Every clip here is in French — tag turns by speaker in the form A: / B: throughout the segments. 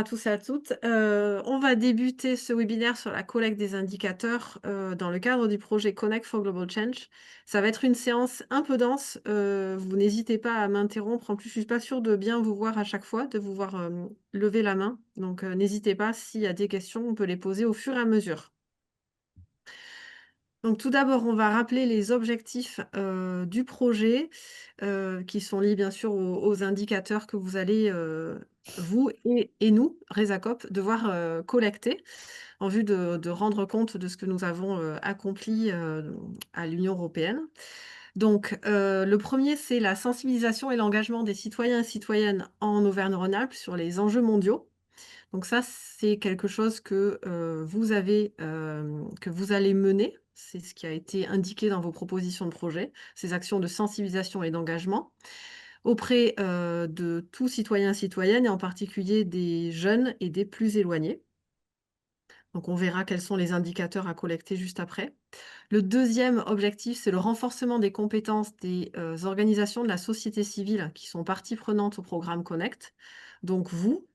A: à tous et à toutes. On va débuter ce webinaire sur la collecte des indicateurs, dans le cadre du projet Connect for Global Change. Ça va être une séance un peu dense, vous n'hésitez pas à m'interrompre. En plus, je suis pas sûre de bien vous voir à chaque fois, de vous voir, lever la main. Donc, n'hésitez pas, s'il y a des questions, on peut les poser au fur et à mesure. Donc tout d'abord, on va rappeler les objectifs, du projet, qui sont liés bien sûr aux indicateurs que vous allez, vous et nous, Resacop, devoir, collecter en vue de rendre compte de ce que nous avons, accompli, à l'Union européenne. Donc, le premier, c'est la sensibilisation et l'engagement des citoyens et citoyennes en Auvergne-Rhône-Alpes sur les enjeux mondiaux. Donc ça, c'est quelque chose que, vous avez, que vous allez mener. C'est ce qui a été indiqué dans vos propositions de projet, ces actions de sensibilisation et d'engagement auprès, de tout citoyen, citoyenne et en particulier des jeunes et des plus éloignés. Donc on verra quels sont les indicateurs à collecter juste après. Le deuxième objectif, c'est le renforcement des compétences des, organisations de la société civile qui sont partie prenante au programme Connect. Donc vous,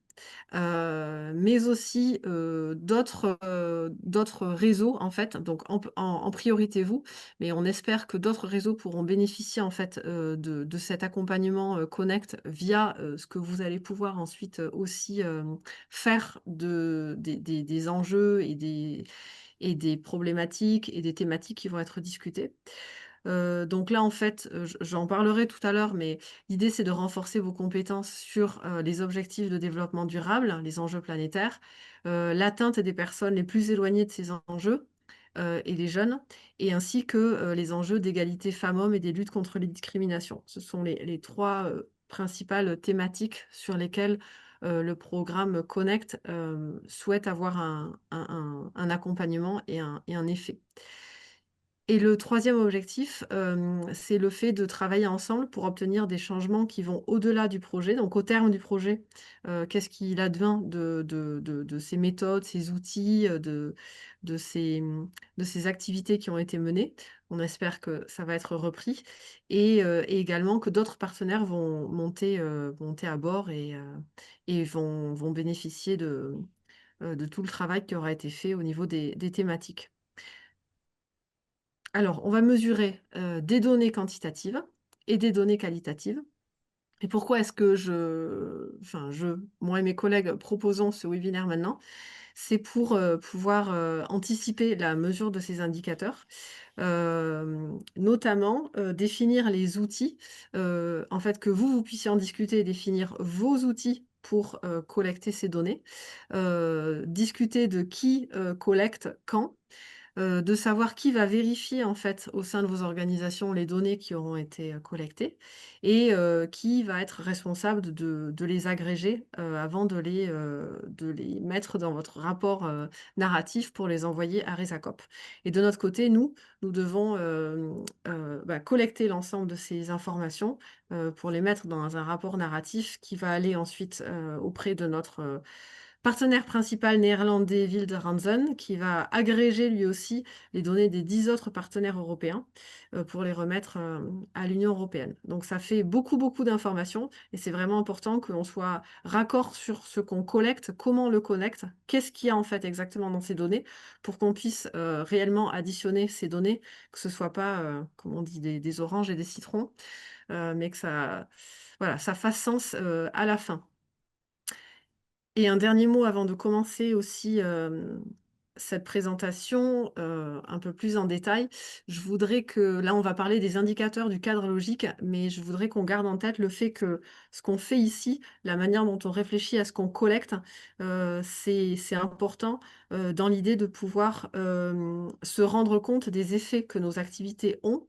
A: mais aussi, d'autres réseaux en fait, donc en priorité vous, mais on espère que d'autres réseaux pourront bénéficier en fait, de cet accompagnement, Connect via, ce que vous allez pouvoir ensuite, aussi, faire des enjeux et des problématiques et des thématiques qui vont être discutées. Donc là, en fait, j'en parlerai tout à l'heure, mais l'idée, c'est de renforcer vos compétences sur, les objectifs de développement durable, les enjeux planétaires, l'atteinte des personnes les plus éloignées de ces enjeux, et des jeunes, et ainsi que, les enjeux d'égalité femmes-hommes et des luttes contre les discriminations. Ce sont les 3 principales thématiques sur lesquelles, le programme Connect, souhaite avoir un accompagnement et un effet. Et le troisième objectif, c'est le fait de travailler ensemble pour obtenir des changements qui vont au-delà du projet. Donc au terme du projet, qu'est-ce qu'il advint de ces méthodes, ces outils, de ces, de ces activités qui ont été menées? On espère que ça va être repris et également que d'autres partenaires vont monter à bord et vont bénéficier de tout le travail qui aura été fait au niveau des thématiques. Alors, on va mesurer, des données quantitatives et des données qualitatives. Et pourquoi est-ce que moi et mes collègues proposons ce webinaire maintenant? C'est pour, pouvoir, anticiper la mesure de ces indicateurs, notamment, définir les outils, en fait, que vous puissiez en discuter et définir vos outils pour, collecter ces données, discuter de qui, collecte quand, de savoir qui va vérifier en fait au sein de vos organisations les données qui auront été, collectées et qui va être responsable de les agréger, avant de les mettre dans votre rapport, narratif pour les envoyer à Resacop. Et de notre côté, nous devons, collecter l'ensemble de ces informations, pour les mettre dans un rapport narratif qui va aller ensuite, auprès de notre, partenaire principal néerlandais Wilderanzen, qui va agréger lui aussi les données des 10 autres partenaires européens, pour les remettre, à l'Union européenne. Donc ça fait beaucoup, beaucoup d'informations et c'est vraiment important que l'on soit raccord sur ce qu'on collecte, comment on le collecte, qu'est-ce qu'il y a en fait exactement dans ces données pour qu'on puisse, réellement additionner ces données, que ce soit pas, comme on dit des oranges et des citrons, mais que ça fasse sens, à la fin. Et un dernier mot avant de commencer aussi, cette présentation, un peu plus en détail. Je voudrais que là, on va parler des indicateurs du cadre logique, mais je voudrais qu'on garde en tête le fait que ce qu'on fait ici, la manière dont on réfléchit à ce qu'on collecte, c'est important, dans l'idée de pouvoir, se rendre compte des effets que nos activités ont,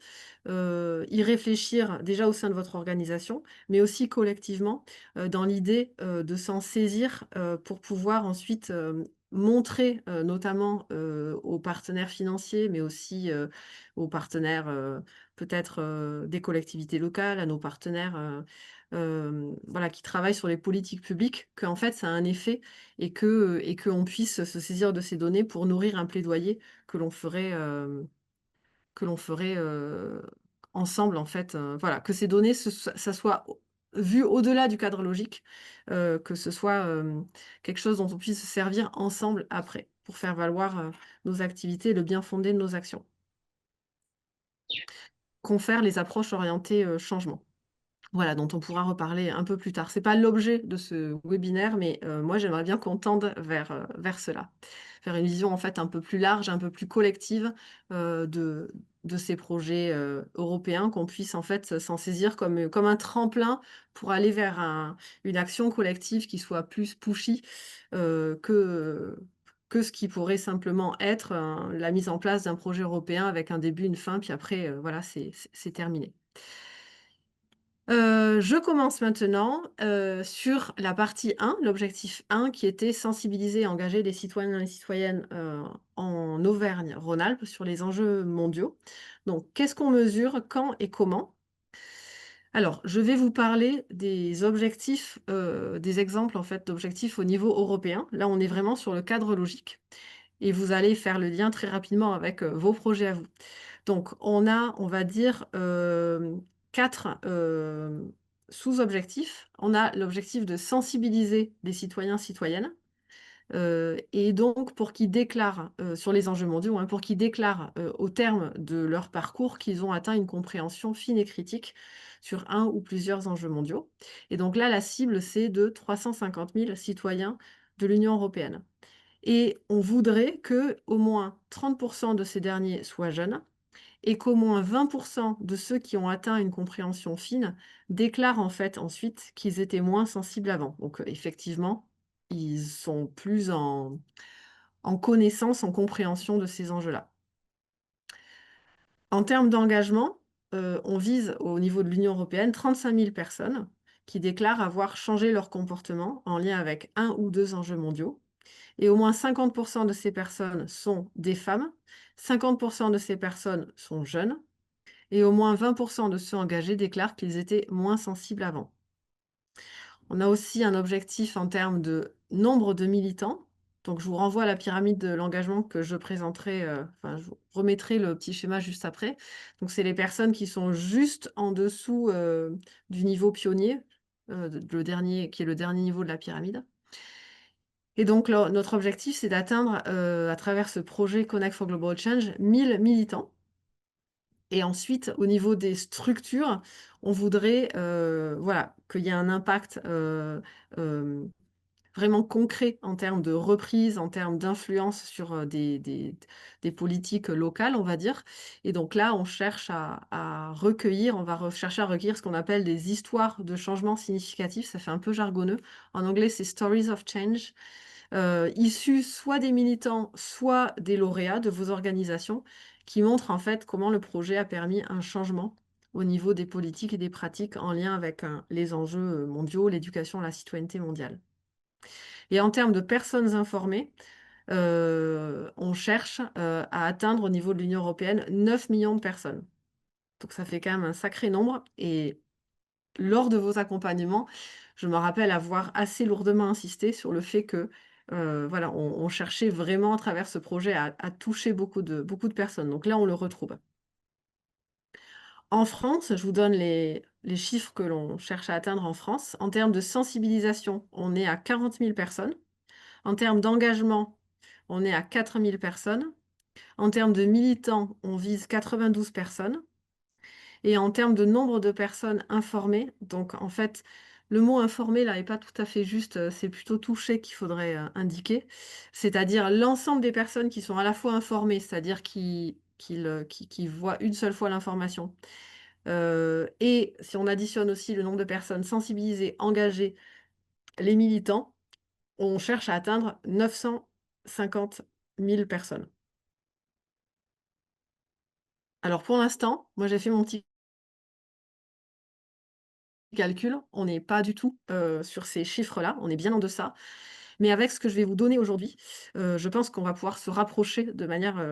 A: y réfléchir déjà au sein de votre organisation, mais aussi collectivement, dans l'idée, de s'en saisir, pour pouvoir ensuite, montrer, notamment, aux partenaires financiers, mais aussi, aux partenaires, peut-être, des collectivités locales, à nos partenaires, voilà, qui travaillent sur les politiques publiques, qu'en fait ça a un effet et qu'on puisse se saisir de ces données pour nourrir un plaidoyer que l'on ferait, que l'on ferait, ensemble en fait, voilà, que ces données ça soit vu au-delà du cadre logique, que ce soit, quelque chose dont on puisse se servir ensemble après, pour faire valoir, nos activités et le bien-fondé de nos actions. Confère les approches orientées, changement. Voilà, dont on pourra reparler un peu plus tard. C'est pas l'objet de ce webinaire, mais moi, j'aimerais bien qu'on tende vers cela. Faire une vision, en fait, un peu plus large, un peu plus collective, de ces projets, européens, qu'on puisse, en fait, s'en saisir comme un tremplin pour aller vers une action collective qui soit plus pushy, que ce qui pourrait simplement être, la mise en place d'un projet européen avec un début, une fin, puis après, voilà, c'est terminé. Je commence maintenant, sur la partie 1, l'objectif 1 qui était sensibiliser et engager les citoyens et les citoyennes, en Auvergne-Rhône-Alpes sur les enjeux mondiaux. Donc qu'est-ce qu'on mesure, quand et comment? Alors, je vais vous parler des objectifs, des exemples en fait d'objectifs au niveau européen. Là, on est vraiment sur le cadre logique et vous allez faire le lien très rapidement avec, vos projets à vous. Donc on a, on va dire, 4, sous-objectifs. On a l'objectif de sensibiliser les citoyens, citoyennes, et donc pour qu'ils déclarent, sur les enjeux mondiaux, hein, pour qu'ils déclarent, au terme de leur parcours qu'ils ont atteint une compréhension fine et critique sur un ou plusieurs enjeux mondiaux. Et donc là, la cible, c'est de 350 000 citoyens de l'Union européenne. Et on voudrait que au moins 30 de ces derniers soient jeunes et qu'au moins 20 de ceux qui ont atteint une compréhension fine déclarent en fait ensuite qu'ils étaient moins sensibles avant. Donc, effectivement, ils sont plus en connaissance, en compréhension de ces enjeux-là. En termes d'engagement, on vise au niveau de l'Union européenne 35 000 personnes qui déclarent avoir changé leur comportement en lien avec un ou 2 enjeux mondiaux. Et au moins 50 de ces personnes sont des femmes, 50 de ces personnes sont jeunes et au moins 20 de ceux engagés déclarent qu'ils étaient moins sensibles avant. On a aussi un objectif en termes de nombre de militants. Donc, je vous renvoie à la pyramide de l'engagement que je présenterai, enfin, je vous remettrai le petit schéma juste après. Donc, c'est les personnes qui sont juste en dessous du niveau pionnier, le dernier, qui est le dernier niveau de la pyramide. Et donc, notre objectif, c'est d'atteindre, à travers ce projet Connect for Global Change, 1000 militants. Et ensuite, au niveau des structures, on voudrait, voilà, qu'il y ait un impact, vraiment concret en termes de reprise, en termes d'influence sur, des politiques locales, on va dire. Et donc là, on cherche à recueillir, on va chercher à recueillir ce qu'on appelle des histoires de changement significatifs. Ça fait un peu jargonneux. En anglais, c'est Stories of Change, issus soit des militants, soit des lauréats de vos organisations, qui montrent en fait comment le projet a permis un changement au niveau des politiques et des pratiques en lien avec, les enjeux, mondiaux, l'éducation, la citoyenneté mondiale. Et en termes de personnes informées, on cherche, à atteindre au niveau de l'Union européenne 9 millions de personnes. Donc ça fait quand même un sacré nombre et lors de vos accompagnements, je me rappelle avoir assez lourdement insisté sur le fait que, voilà, on cherchait vraiment à travers ce projet à toucher beaucoup de personnes. Donc là, on le retrouve. En France, je vous donne les chiffres que l'on cherche à atteindre en France. En termes de sensibilisation, on est à 40 000 personnes. En termes d'engagement, on est à 4 000 personnes. En termes de militants, on vise 92 personnes. Et en termes de nombre de personnes informées, donc en fait, le mot informé là est pas tout à fait juste, c'est plutôt touché qu'il faudrait, indiquer. C'est-à-dire l'ensemble des personnes qui sont à la fois informées, c'est-à-dire qui voient une seule fois l'information, et si on additionne aussi le nombre de personnes sensibilisées, engagées, les militants, on cherche à atteindre 950 000 personnes. Alors pour l'instant, moi j'ai fait mon petit calcul, on n'est pas du tout, sur ces chiffres-là, on est bien en deçà. Mais avec ce que je vais vous donner aujourd'hui, je pense qu'on va pouvoir se rapprocher de manière,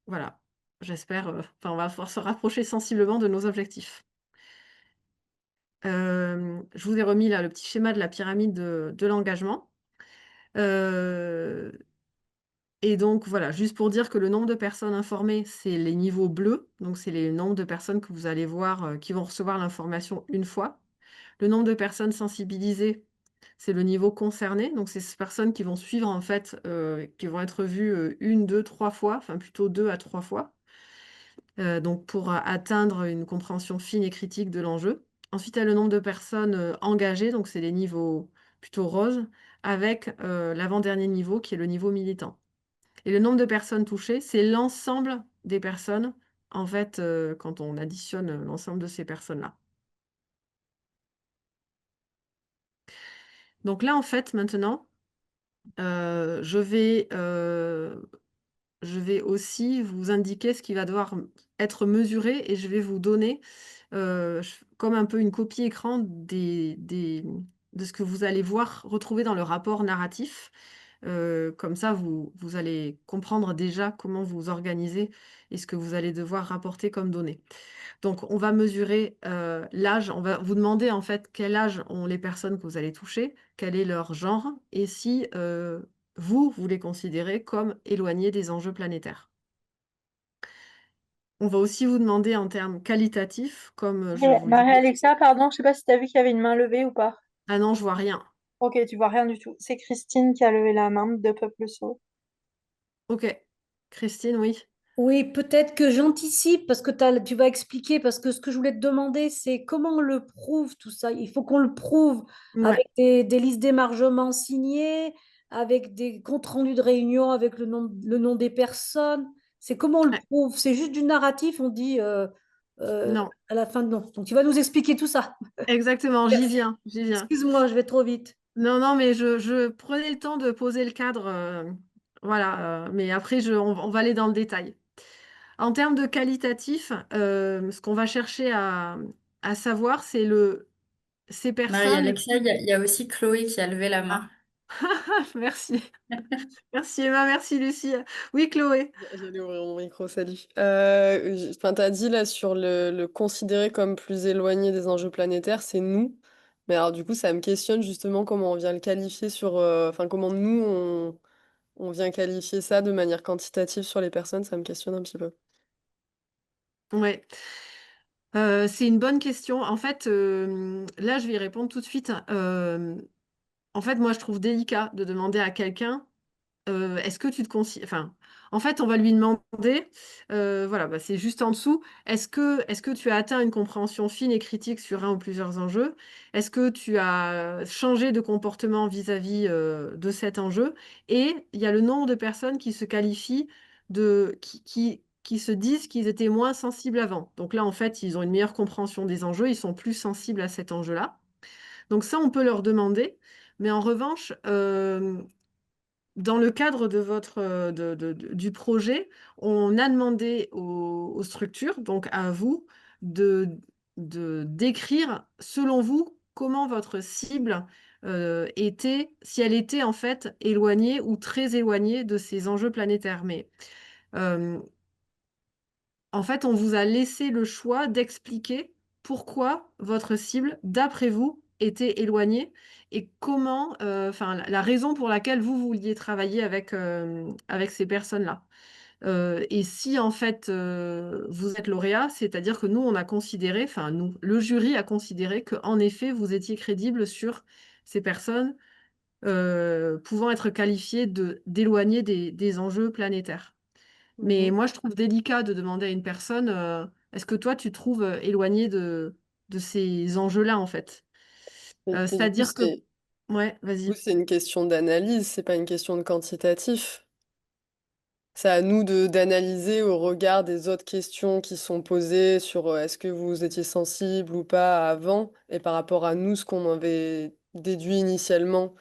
A: voilà, j'espère, enfin on va pouvoir se rapprocher sensiblement de nos objectifs. Je vous ai remis là le petit schéma de la pyramide de l'engagement. Heu et donc voilà, juste pour dire que le nombre de personnes informées, c'est les niveaux bleus, donc c'est les nombres de personnes que vous allez voir, qui vont recevoir l'information une fois. Le nombre de personnes sensibilisées, c'est le niveau concerné. Donc, c'est ces personnes qui vont suivre, en fait, qui vont être vues 1, 2, 3 fois, enfin plutôt 2 à 3 fois, donc pour atteindre une compréhension fine et critique de l'enjeu. Ensuite, il y a le nombre de personnes engagées, donc c'est les niveaux plutôt roses, avec l'avant-dernier niveau qui est le niveau militant. Et le nombre de personnes touchées, c'est l'ensemble des personnes, en fait, quand on additionne l'ensemble de ces personnes-là. Donc là, en fait, maintenant, heu, je vais, heu, je vais aussi vous indiquer ce qui va devoir être mesuré et je vais vous donner, comme un peu une copie écran de ce que vous allez voir retrouver dans le rapport narratif. Comme ça, vous allez comprendre déjà comment vous organisez et ce que vous allez devoir rapporter comme données. Donc on va mesurer, l'âge, on va vous demander en fait quel âge ont les personnes que vous allez toucher, quel est leur genre et si, vous les considérez comme éloignés des enjeux planétaires. On va aussi vous demander en termes qualitatifs, comme, je vous le disais.
B: Marie-Alexa, pardon, je sais pas si t'as vu qu'il y avait une main levée ou pas.
A: Ah non, je vois rien.
B: Ok, tu vois rien du tout. C'est Christine qui a levé la main de Peuple Sourd.
A: OK. Christine, oui?
C: Oui, peut-être que j'anticipe parce que tu vas expliquer, parce que ce que je voulais te demander, c'est comment on le prouve tout ça. Il faut qu'on le prouve
A: Ouais.
C: avec des listes d'émargement signées, avec des comptes rendus de réunion, avec le nom des personnes. C'est comment on le
A: Ouais.
C: prouve. C'est juste du narratif, on dit euh,
A: Non,
C: à la fin de non. Donc tu vas nous expliquer tout ça.
A: exactement, j'y
C: Merci.
A: viens, j'y viens.
C: Excuse-moi, je vais trop vite.
A: Non, non, mais je prenais le temps de poser le cadre, voilà, mais après on va aller dans le détail. En termes de qualitatif, ce qu'on va chercher à savoir, c'est ces personnes
D: Marie-Alexa, il y a aussi Chloé qui a levé la
A: ah,
D: main.
A: merci. Merci Emma, merci Lucie. Oui, Chloé.
E: J'allais ouvrir mon micro, salut. Enfin, t'as dit là sur le considérer comme plus éloigné des enjeux planétaires, c'est nous. Mais alors du coup, ça me questionne justement comment on vient le qualifier sur, enfin comment nous on vient qualifier ça de manière quantitative sur les personnes, ça me questionne un petit peu.
A: Ouais. C'est une bonne question. En fait, là, je vais y répondre tout de suite. En fait, moi, je trouve délicat de demander à quelqu'un est-ce que tu te considères enfin, en fait, on va lui demander, voilà, bah, c'est juste en dessous. Est-ce que tu as atteint une compréhension fine et critique sur un ou plusieurs enjeux? Est-ce que tu as changé de comportement vis-à-vis, de cet enjeu? Et il y a le nombre de personnes qui se qualifient qui se disent qu'ils étaient moins sensibles avant. Donc là, en fait, ils ont une meilleure compréhension des enjeux, ils sont plus sensibles à cet enjeu-là. Donc ça, on peut leur demander. Mais en revanche, dans le cadre de votre, du projet, on a demandé aux structures, donc à vous, de d'écrire, selon vous, comment votre cible, était si elle était en fait éloignée ou très éloignée de ces enjeux planétaires. Mais, hem en fait, on vous a laissé le choix d'expliquer pourquoi votre cible, d'après vous, était éloignée et comment, enfin, la raison pour laquelle vous vouliez travailler avec, avec ces personnes-là. Et si en fait, vous êtes lauréat, c'est-à-dire que nous, on a considéré, enfin nous, le jury a considéré qu'en effet, vous étiez crédible sur ces personnes, pouvant être qualifiées d'éloignées des enjeux planétaires. Mais
E: Mhm.
A: moi, je trouve délicat de demander à une personne, est-ce que toi, tu te trouves, éloigné de ces enjeux-là, en fait?
E: Et du coup,
A: C'est-à-dire que ouais, vas-y.
E: c'est une question d'analyse, c'est pas une question de quantitatif. C'est à nous de d'analyser au regard des autres questions qui sont posées sur est-ce que vous étiez sensible ou pas avant, et par rapport à nous, ce qu'on avait déduit initialement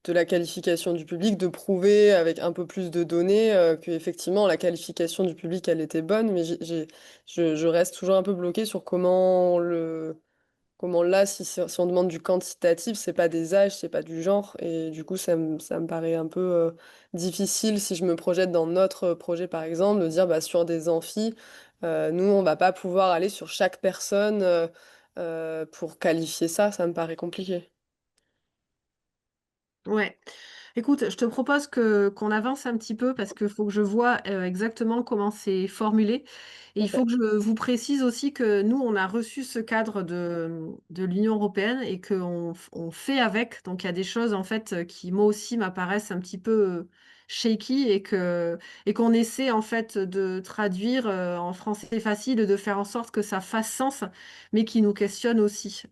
E: de la qualification du public, de prouver avec un peu plus de données que effectivement la qualification du public, elle était bonne, mais je reste toujours un peu bloquée sur comment là, si on demande du quantitatif, c'est pas des âges, c'est pas du genre, et du coup, ça me paraît un peu difficile si je me projette dans notre projet, par exemple, de dire bah, sur des amphis, nous, on va pas pouvoir aller sur chaque personne pour qualifier ça, ça me paraît compliqué.
A: Ouais. Écoute, je te propose qu'on avance un petit peu parce qu'il faut que je vois exactement comment c'est formulé. Et il
C: Ok.
A: faut que je vous précise aussi que nous, on a reçu ce cadre de l'Union européenne et on fait avec. Donc, il y a des choses, en fait, qui, moi aussi, m'apparaissent un petit peu shaky et qu'on essaie, en fait, de traduire en français facile, de faire en sorte que ça fasse sens, mais qui nous questionne aussi.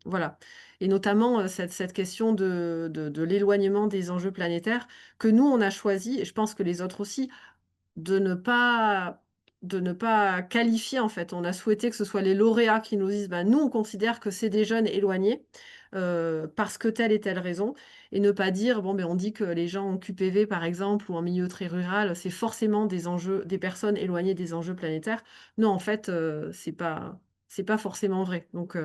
A: Voilà. Et notamment cette question de l'éloignement des enjeux planétaires que nous, on a choisi, et je pense que les autres aussi, de ne pas, de ne pas qualifier en fait. On a souhaité que ce soit les lauréats qui nous disent, bah, nous, on considère que c'est des jeunes éloignés parce que telle et telle raison, et ne pas dire, bon, ben, on dit que les gens en QPV, par exemple, ou en milieu très rural, c'est forcément des enjeux, des personnes éloignées des enjeux planétaires. Non, en fait, c'est pas forcément vrai. Donc,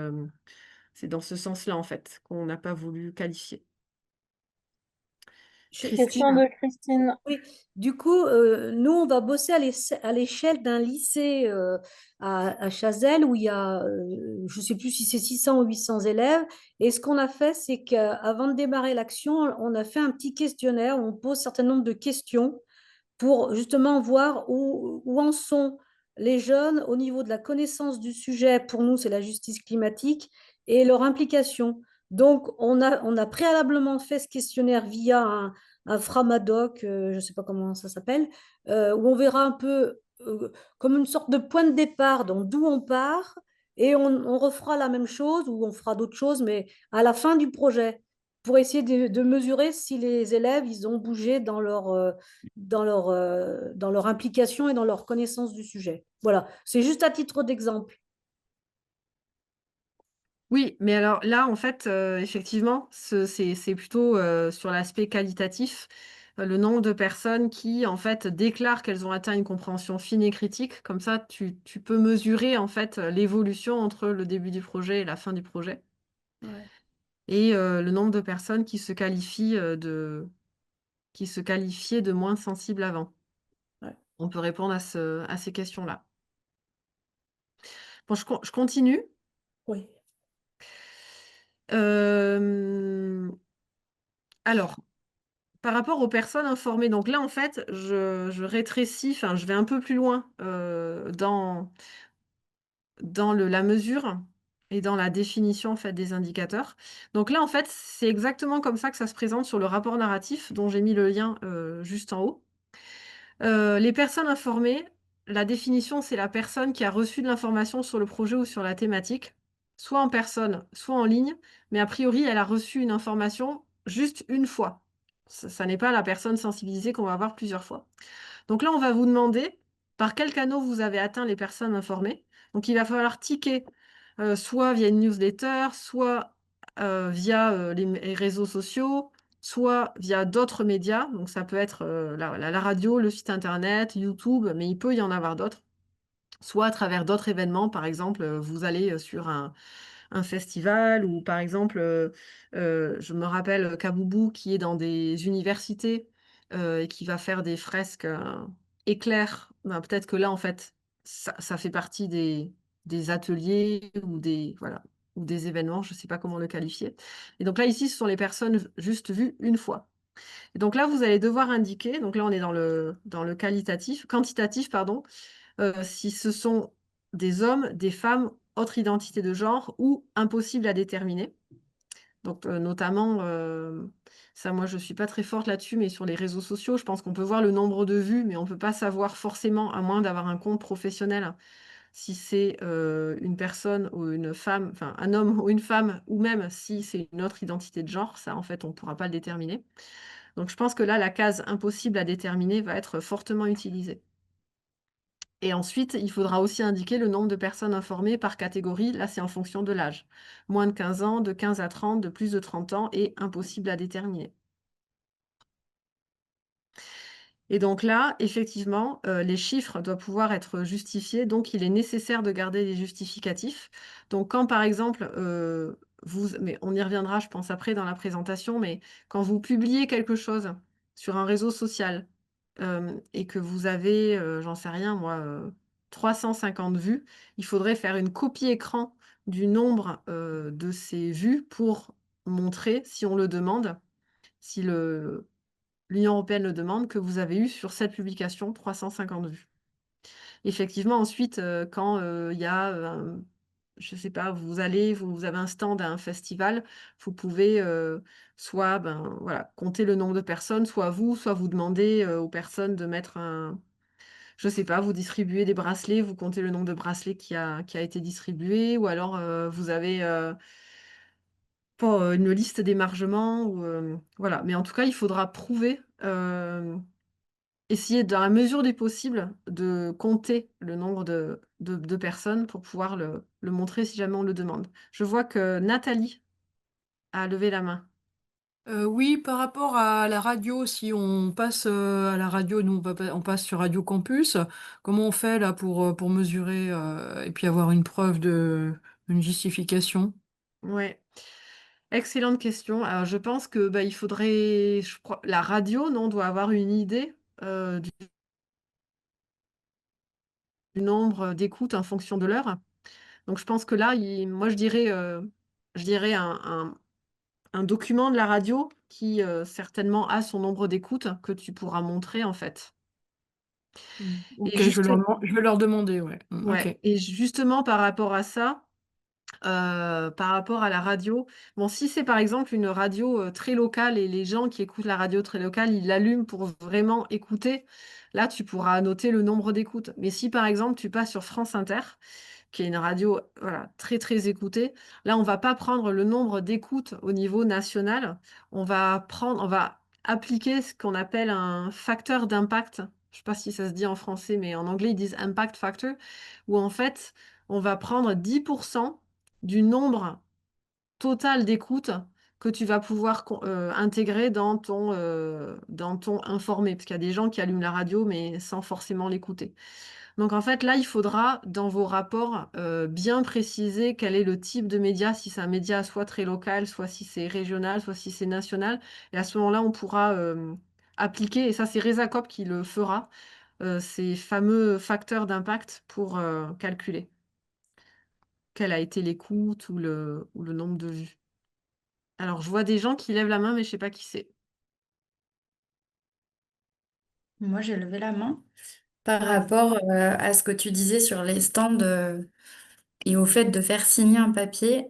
A: c'est dans ce sens-là, en fait, qu'on n'a pas voulu qualifier.
B: Question
A: Christine?
B: de Christine.
C: Oui, du coup, nous, on va bosser à l'échelle d'un lycée à Chazelles où il y a, je ne sais plus si c'est 600 ou 800 élèves. Et ce qu'on a fait, c'est qu'avant de démarrer l'action, on a fait un petit questionnaire où on pose un certain nombre de questions pour justement voir où en sont les jeunes au niveau de la connaissance du sujet. Pour nous, c'est la justice climatique et leur implication. Donc, on a préalablement fait ce questionnaire via un Framadoc, je ne sais pas comment ça s'appelle, où on verra un peu comme une sorte de point de départ, donc d'où on part, et on refera la même chose ou on fera d'autres choses, mais à la fin du projet, pour essayer de mesurer si les élèves, ils ont bougé dans leur implication et dans leur connaissance du sujet. Voilà, c'est juste à titre d'exemple.
A: Oui, mais alors là, en fait, effectivement, c'est plutôt sur l'aspect qualitatif, le nombre de personnes qui, en fait, déclarent qu'elles ont atteint une compréhension fine et critique. Comme ça, tu peux mesurer, en fait, l'évolution entre le début du projet et la fin du projet.
C: Ouais,
A: Et le nombre de personnes qui se qualifiaient de moins sensibles avant.
C: ouais.
A: On peut répondre à ces questions-là. Bon, je continue.
C: Oui.
A: Hem, alors, par rapport aux personnes informées, donc là, en fait, je rétrécis, enfin, je vais un peu plus loin, dans la mesure et dans la définition, en fait, des indicateurs. Donc là, en fait, c'est exactement comme ça que ça se présente sur le rapport narratif dont j'ai mis le lien, juste en haut. Les personnes informées, la définition, c'est la personne qui a reçu de l'information sur le projet ou sur la thématique, soit en personne, soit en ligne, mais a priori, elle a reçu une information juste une fois. Ça n'est pas la personne sensibilisée qu'on va voir plusieurs fois. Donc là, on va vous demander par quels canaux vous avez atteint les personnes informées. Donc il va falloir ticker, soit via une newsletter, soit via les réseaux sociaux, soit via d'autres médias. Donc ça peut être la radio, le site internet, YouTube, mais il peut y en avoir d'autres. Soit à travers d'autres événements, par exemple, vous allez sur un festival ou par exemple, je me rappelle Kaboubou qui est dans des universités, et qui va faire des fresques, éclairs. Ben, peut-être que là, en fait, ça fait partie des ateliers ou des voilà, ou des événements, je ne sais pas comment le qualifier. Et donc là, ici, ce sont les personnes juste vues une fois. Et donc là, vous allez devoir indiquer, donc là, on est dans le quantitatif, pardon, si ce sont des hommes, des femmes, autre identité de genre ou impossible à déterminer. Donc, notamment, ça, moi, je ne suis pas très forte là-dessus, mais sur les réseaux sociaux, je pense qu'on peut voir le nombre de vues, mais on ne peut pas savoir forcément, à moins d'avoir un compte professionnel, si c'est une personne ou une femme, enfin un homme ou une femme, ou même si c'est une autre identité de genre, ça, en fait, on ne pourra pas le déterminer. Donc, je pense que là, la case impossible à déterminer va être fortement utilisée. Et ensuite, il faudra aussi indiquer le nombre de personnes informées par catégorie. Là, c'est en fonction de l'âge. Moins de 15 ans, de 15 à 30, de plus de 30 ans et impossible à déterminer. Et donc là, effectivement, les chiffres doivent pouvoir être justifiés. Donc, il est nécessaire de garder des justificatifs. Donc, quand par exemple, mais on y reviendra, je pense, après dans la présentation, mais quand vous publiez quelque chose sur un réseau social et que vous avez, j'en sais rien moi, 350 vues, il faudrait faire une copie écran du nombre de ces vues pour montrer, si on le demande, si l'Union européenne le demande, que vous avez eu sur cette publication 350 vues. Effectivement, ensuite, quand, il y a, je sais pas, vous avez un stand à un festival, vous pouvez, soit, ben, voilà, compter le nombre de personnes, soit vous demandez, aux personnes de mettre je sais pas, vous distribuez des bracelets, vous comptez le nombre de bracelets qui a été distribué, ou alors, vous avez, pas, une liste d'émargement ou, voilà. Mais en tout cas, il faudra prouver, essayer dans la mesure du possible de compter le nombre de personnes pour pouvoir le montrer si jamais on le demande. Je vois que Nathalie a levé la main.
F: Oui, par rapport à la radio, si on passe à la radio, nous on passe sur Radio Campus, comment on fait là pour mesurer et puis avoir une preuve une justification?
A: Ouais, excellente question. Alors je pense que, bah, il faudrait je crois la radio, non, doit avoir une idée, du nombre d'écoutes en fonction de l'heure. Donc je pense que là, moi je dirais un document de la radio qui, certainement a son nombre d'écoutes que tu pourras montrer, en fait. Et
F: Ok,
A: juste
F: je vais leur demander, ouais.
A: ouais,
F: Ok.
A: et justement par rapport à ça, par rapport à la radio, bon, si c'est par exemple une radio, très locale et les gens qui écoutent la radio très locale, ils l'allument pour vraiment écouter, là tu pourras noter le nombre d'écoutes. Mais si par exemple tu passes sur France Inter, qui est une radio, voilà, très, très écoutée. Là, on va pas prendre le nombre d'écoutes au niveau national, on va appliquer ce qu'on appelle un facteur d'impact. Je sais pas si ça se dit en français, mais en anglais, ils disent impact factor, où en fait, on va prendre 10 du nombre total d'écoutes que tu vas pouvoir intégrer dans ton informé. Parce qu'il y a des gens qui allument la radio, mais sans forcément l'écouter. Donc en fait, là, il faudra, dans vos rapports, bien préciser quel est le type de média, si c'est un média soit très local, soit si c'est régional, soit si c'est national. Et à ce moment-là, on pourra appliquer, et ça c'est Resacop qui le fera, ces fameux facteurs d'impact pour calculer quelle a été l'écoute ou le nombre de vues. Alors, je vois des gens qui lèvent la main, mais je sais pas qui c'est.
D: Moi, j'ai levé la main par
A: Ouais.
D: rapport à ce que tu disais sur les stands et au fait de faire signer un papier.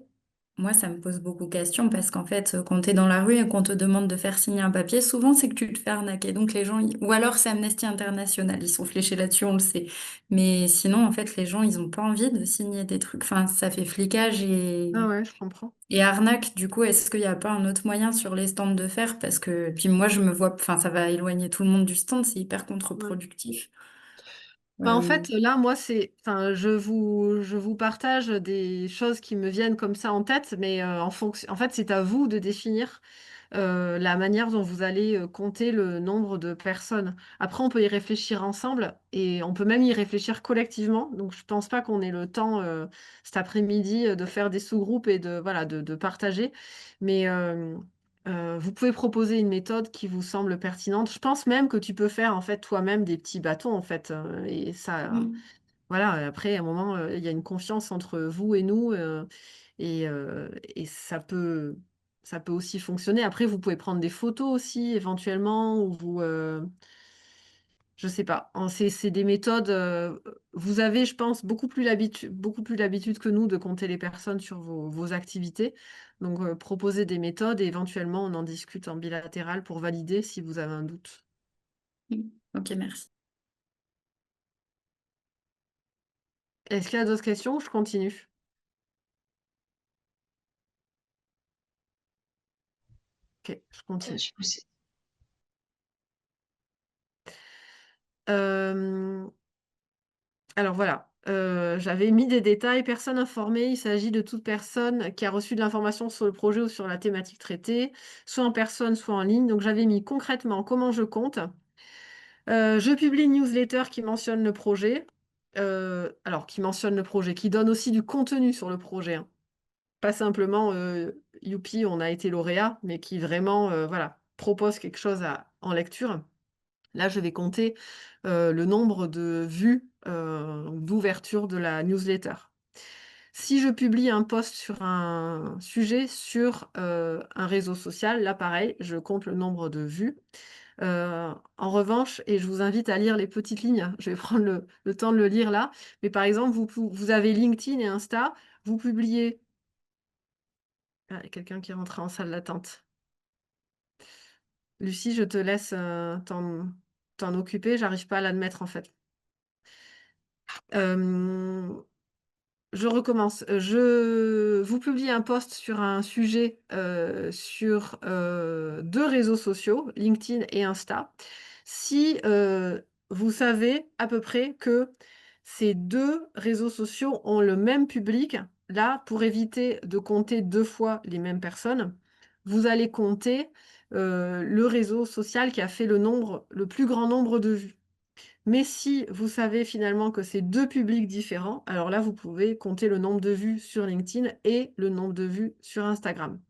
D: Moi, ça me pose beaucoup de questions parce qu'en fait, quand tu es dans la rue et qu'on te demande de faire signer un papier, souvent c'est que tu te fais arnaquer. Donc les gens, ou alors c'est Amnesty International, ils sont fléchés là-dessus, on le sait. Mais sinon, en fait, les gens, ils ont pas envie de signer des trucs. Enfin, ça fait flicage
A: Ah ouais, je comprends.
D: et arnaque. Du coup, est-ce qu'il n'y a pas un autre moyen sur les stands de faire? Parce que, puis moi, je me vois, enfin, ça va éloigner tout le monde du stand, c'est hyper
A: Ouais.
D: contre-productif.
A: Bah, en
D: Euh,
A: fait, là, moi, enfin, je vous partage des choses qui me viennent comme ça en tête, mais en fait, c'est à vous de définir la manière dont vous allez compter le nombre de personnes. Après, on peut y réfléchir ensemble et on peut même y réfléchir collectivement. Donc, je pense pas qu'on ait le temps cet après-midi de faire des sous-groupes et voilà, de partager. Mais vous pouvez proposer une méthode qui vous semble pertinente. Je pense même que tu peux faire en fait toi-même des petits bâtons en fait. Et ça,
D: mm,
A: voilà. Après, à un moment, il y a une confiance entre vous et nous. Et ça peut aussi fonctionner. Après, vous pouvez prendre des photos aussi, éventuellement, ou je sais pas. C'est des méthodes. Vous avez, je pense, beaucoup plus l'habitude que nous de compter les personnes sur vos activités. Donc, proposez des méthodes et éventuellement, on en discute en bilatéral pour valider si vous avez un doute.
D: mm. Ok, merci.
A: Est-ce qu'il y a d'autres questions ou je continue? Ok, je continue.
B: Je sais.
A: Euh, Alors voilà, j'avais mis des détails. Personne informée, il s'agit de toute personne qui a reçu de l'information sur le projet ou sur la thématique traitée, soit en personne, soit en ligne. Donc j'avais mis concrètement comment je compte. Je publie une newsletter qui mentionne le projet. Alors, qui mentionne le projet, qui donne aussi du contenu sur le projet, hein. Pas simplement, youpi, on a été lauréat, mais qui vraiment, voilà, propose quelque chose en lecture. Là, je vais compter le nombre de vues d'ouverture de la newsletter. Si je publie un post sur un sujet sur un réseau social, là pareil, je compte le nombre de vues. En revanche, et je vous invite à lire les petites lignes, je vais prendre le temps de le lire là, mais par exemple, vous avez LinkedIn et Insta, vous publiez... Ah, il y a quelqu'un qui est rentré en salle d'attente. Lucie, je te laisse t'en occuper, j'arrive pas à l'admettre en fait. Je recommence. Vous publiez un post sur un sujet sur 2 réseaux sociaux, LinkedIn et Insta. Si vous savez à peu près que ces 2 réseaux sociaux ont le même public, là, pour éviter de compter 2 fois les mêmes personnes, vous allez compter le réseau social qui a fait le plus grand nombre de vues. Mais si vous savez finalement que c'est 2 publics différents, alors là, vous pouvez compter le nombre de vues sur LinkedIn et le nombre de vues sur Instagram.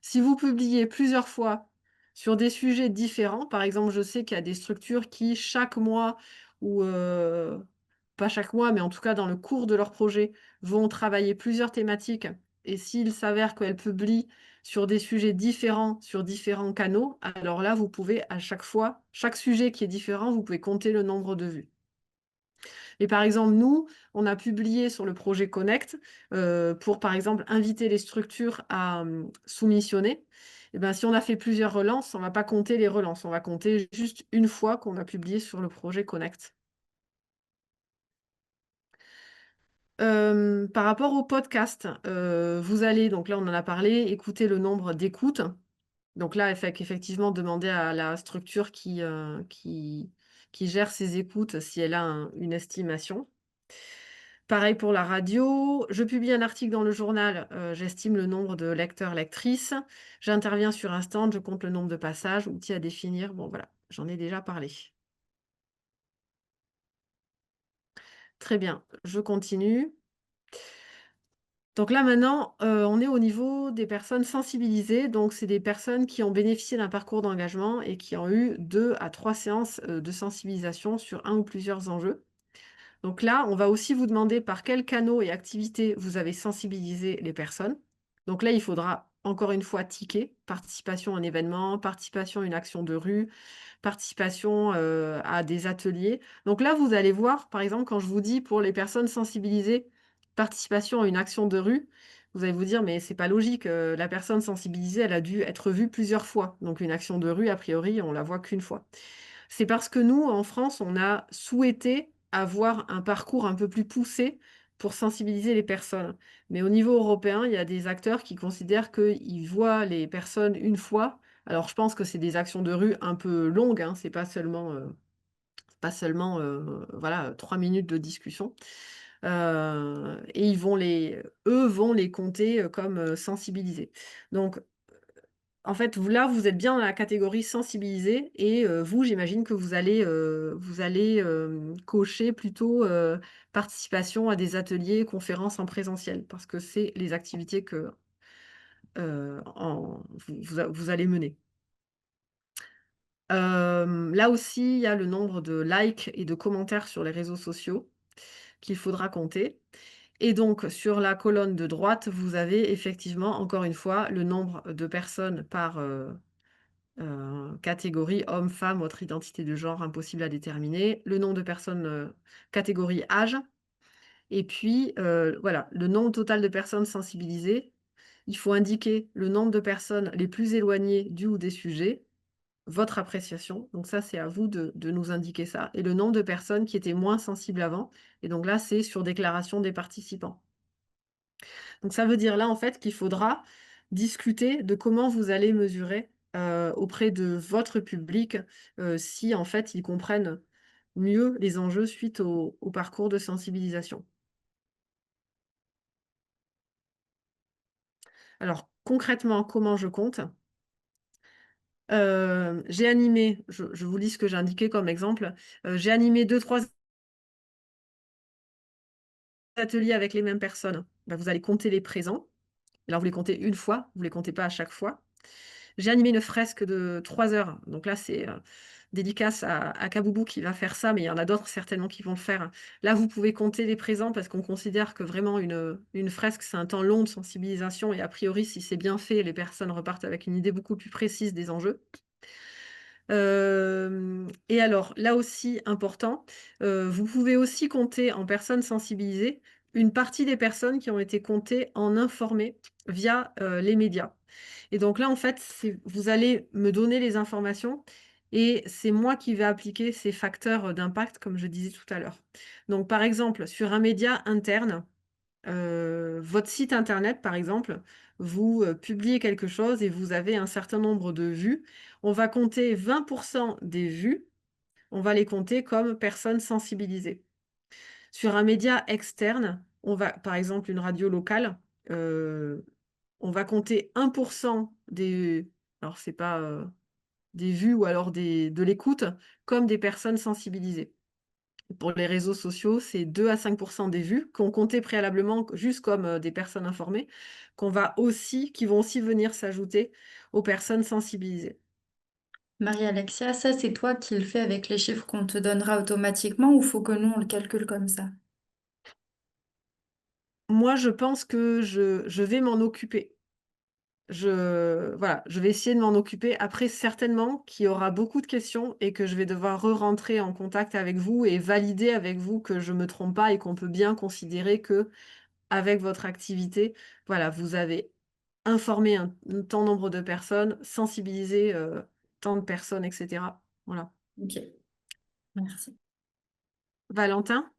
A: Si vous publiez plusieurs fois sur des sujets différents, par exemple, je sais qu'il y a des structures qui, chaque mois ou pas chaque mois, mais en tout cas dans le cours de leur projet, vont travailler plusieurs thématiques. Et s'il s'avère qu'elles publient sur des sujets différents, sur différents canaux, alors là, vous pouvez à chaque fois, chaque sujet qui est différent, vous pouvez compter le nombre de vues. Et par exemple, nous, on a publié sur le projet Connect pour, par exemple, inviter les structures à soumissionner. Et ben, si on a fait plusieurs relances, on ne va pas compter les relances, on va compter juste une fois qu'on a publié sur le projet Connect. Par rapport au podcast, vous allez, donc là on en a parlé, écouter le nombre d'écoutes. Donc là, effectivement, demander à la structure qui gère ses écoutes si elle a une estimation. Pareil pour la radio, je publie un article dans le journal, j'estime le nombre de lecteurs, lectrices. J'interviens sur un stand, je compte le nombre de passages, outils à définir. Bon voilà, j'en ai déjà parlé. Très bien, je continue. Donc là maintenant, on est au niveau des personnes sensibilisées. Donc c'est des personnes qui ont bénéficié d'un parcours d'engagement et qui ont eu 2 à 3 séances, de sensibilisation sur un ou plusieurs enjeux. Donc là, on va aussi vous demander par quels canaux et activités vous avez sensibilisé les personnes. Donc là, il faudra encore une fois ticker, participation à un événement, participation à une action de rue, participation à des ateliers. Donc là, vous allez voir, par exemple, quand je vous dis pour les personnes sensibilisées, participation à une action de rue, vous allez vous dire, mais c'est pas logique, la personne sensibilisée, elle a dû être vue plusieurs fois. Donc une action de rue, a priori, on la voit qu'une fois. C'est parce que nous, en France, on a souhaité avoir un parcours un peu plus poussé pour sensibiliser les personnes. Mais au niveau européen, il y a des acteurs qui considèrent qu'ils voient les personnes une fois. Alors, je pense que c'est des actions de rue un peu longues, hein, c'est pas seulement voilà, 3 minutes de discussion. Et eux vont les compter comme sensibilisés. Donc, en fait, vous êtes bien dans la catégorie sensibilisée et vous, j'imagine que vous allez cocher plutôt participation à des ateliers, conférences en présentiel, parce que c'est les activités que vous allez mener. Là aussi, il y a le nombre de likes et de commentaires sur les réseaux sociaux qu'il faudra compter. Et donc, sur la colonne de droite, vous avez effectivement, encore une fois, le nombre de personnes par catégorie homme, femme, autre identité de genre impossible à déterminer, le nombre de personnes, catégorie âge, et puis voilà, le nombre total de personnes sensibilisées. Il faut indiquer le nombre de personnes les plus éloignées du ou des sujets, votre appréciation. Donc ça, c'est à vous de nous indiquer ça. Et le nombre de personnes qui étaient moins sensibles avant. Et donc là, c'est sur déclaration des participants. Donc ça veut dire là, en fait, qu'il faudra discuter de comment vous allez mesurer auprès de votre public si, en fait, ils comprennent mieux les enjeux suite au parcours de sensibilisation. Alors, concrètement, comment je compte? J'ai animé, je vous lis ce que j'ai indiqué comme exemple, j'ai animé 2-3 ateliers avec les mêmes personnes. Ben, vous allez compter les présents. Là, vous les comptez une fois, vous ne les comptez pas à chaque fois. J'ai animé une fresque de 3 heures. Donc là, c'est dédicace à Kaboubou qui va faire ça, mais il y en a d'autres certainement qui vont le faire. Là, vous pouvez compter les présents parce qu'on considère que vraiment une fresque, c'est un temps long de sensibilisation et a priori, si c'est bien fait, les personnes repartent avec une idée beaucoup plus précise des enjeux. Et alors, là aussi important, vous pouvez aussi compter en personnes sensibilisées une partie des personnes qui ont été comptées en informées via, les médias. Et donc là, en fait, vous allez me donner les informations et c'est moi qui vais appliquer ces facteurs, d'impact comme je disais tout à l'heure. Donc par exemple, sur un média interne, votre site internet, par exemple, vous, publiez quelque chose et vous avez un certain nombre de vues. On va compter 20 des vues, on va les compter comme personnes sensibilisées. Sur un média externe, on va par exemple une radio locale, heu, on va compter 1 des alors c'est pas, des vues ou alors de l'écoute, comme des personnes sensibilisées. Pour les réseaux sociaux, c'est 2 à 5 des vues qu'on comptait préalablement juste comme, des personnes informées, qui vont aussi venir s'ajouter aux personnes sensibilisées.
D: Marie-Alexia, ça, c'est toi qui le fais avec les chiffres qu'on te donnera automatiquement ou faut que nous, on le calcule comme ça?
A: Moi, je pense que je vais m'en occuper. Voilà, je vais essayer de m'en occuper. Après, certainement qu'il y aura beaucoup de questions et que je vais devoir re-rentrer en contact avec vous et valider avec vous que je me trompe pas et qu'on peut bien considérer que avec votre activité, voilà, vous avez informé un tant nombre de personnes, sensibilisé, tant de personnes et cetera. Voilà.
D: OK, merci.
A: Valentin?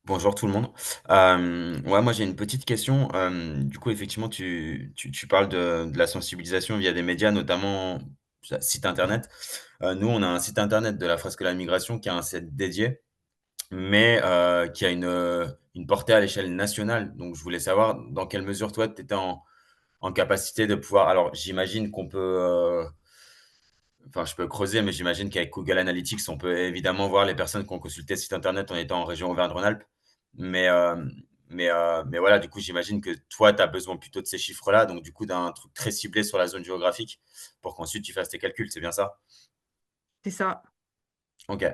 G: Bonjour tout le monde. Ouais, moi j'ai une petite question. Du coup, effectivement, tu parles de la sensibilisation via des médias, notamment site internet. Nous, on a un site internet de la Fresque de la Migration qui a un site dédié, mais qui a une portée à l'échelle nationale. Donc, je voulais savoir dans quelle mesure toi, tu étais en capacité de pouvoir. Alors, j'imagine qu'on peut. Enfin, je peux creuser, mais j'imagine qu'avec Google Analytics, on peut évidemment voir les personnes qui ont consulté ce site internet en étant en région Auvergne-Rhône-Alpes. Mais, mais voilà, du coup, j'imagine que toi, tu as besoin plutôt de ces chiffres-là, donc du coup, d'un truc très ciblé sur la zone géographique pour qu'ensuite tu fasses tes calculs. C'est bien ça?
A: C'est ça.
G: Ok,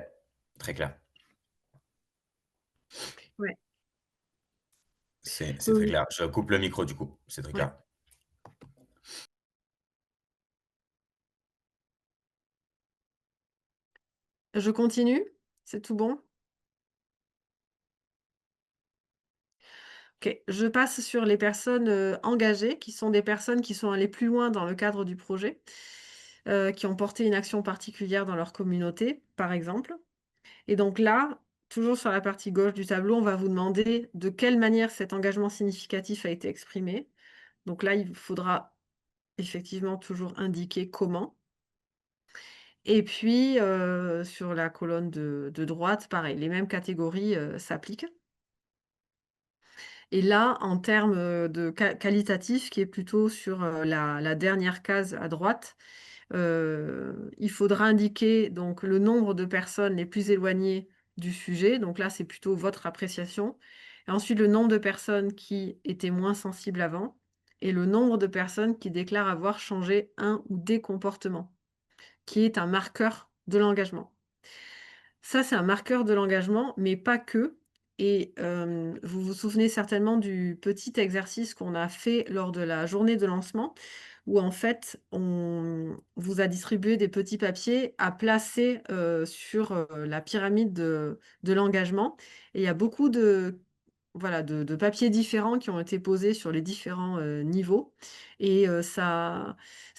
G: très clair.
A: Ouais.
G: C'est
A: Oui,
G: très
A: oui.
G: clair. Je coupe le micro, du coup. C'est très
A: Ouais.
G: clair.
A: Je continue? C'est tout bon? OK. Je passe sur les personnes, engagées, qui sont des personnes qui sont allées plus loin dans le cadre du projet, qui ont porté une action particulière dans leur communauté, par exemple. Et donc là, toujours sur la partie gauche du tableau, on va vous demander de quelle manière cet engagement significatif a été exprimé. Donc là, il vous faudra effectivement toujours indiquer comment. Et puis, sur la colonne de droite, pareil, les mêmes catégories, s'appliquent. Et là, en termes, de qualitatif, qui est plutôt sur, la dernière case à droite, il faudra indiquer donc le nombre de personnes les plus éloignées du sujet. Donc là, c'est plutôt votre appréciation. Et ensuite, le nombre de personnes qui étaient moins sensibles avant et le nombre de personnes qui déclarent avoir changé un ou des comportements, qui est un marqueur de l'engagement. Ça, c'est un marqueur de l'engagement, mais pas que. Et vous vous souvenez certainement du petit exercice qu'on a fait lors de la journée de lancement, où en fait, on vous a distribué des petits papiers à placer, sur, la pyramide de l'engagement. Et il y a beaucoup de voilà, de papiers différents qui ont été posés sur les différents, niveaux et ça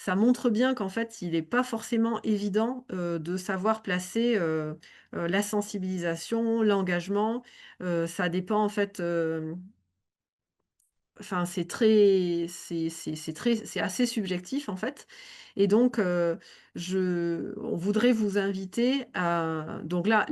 A: montre bien qu'en fait, il n'est pas forcément évident, de savoir placer, la sensibilisation, l'engagement, ça dépend en fait, enfin, c'est assez subjectif, en fait et donc on voudrait vous inviter à donc là,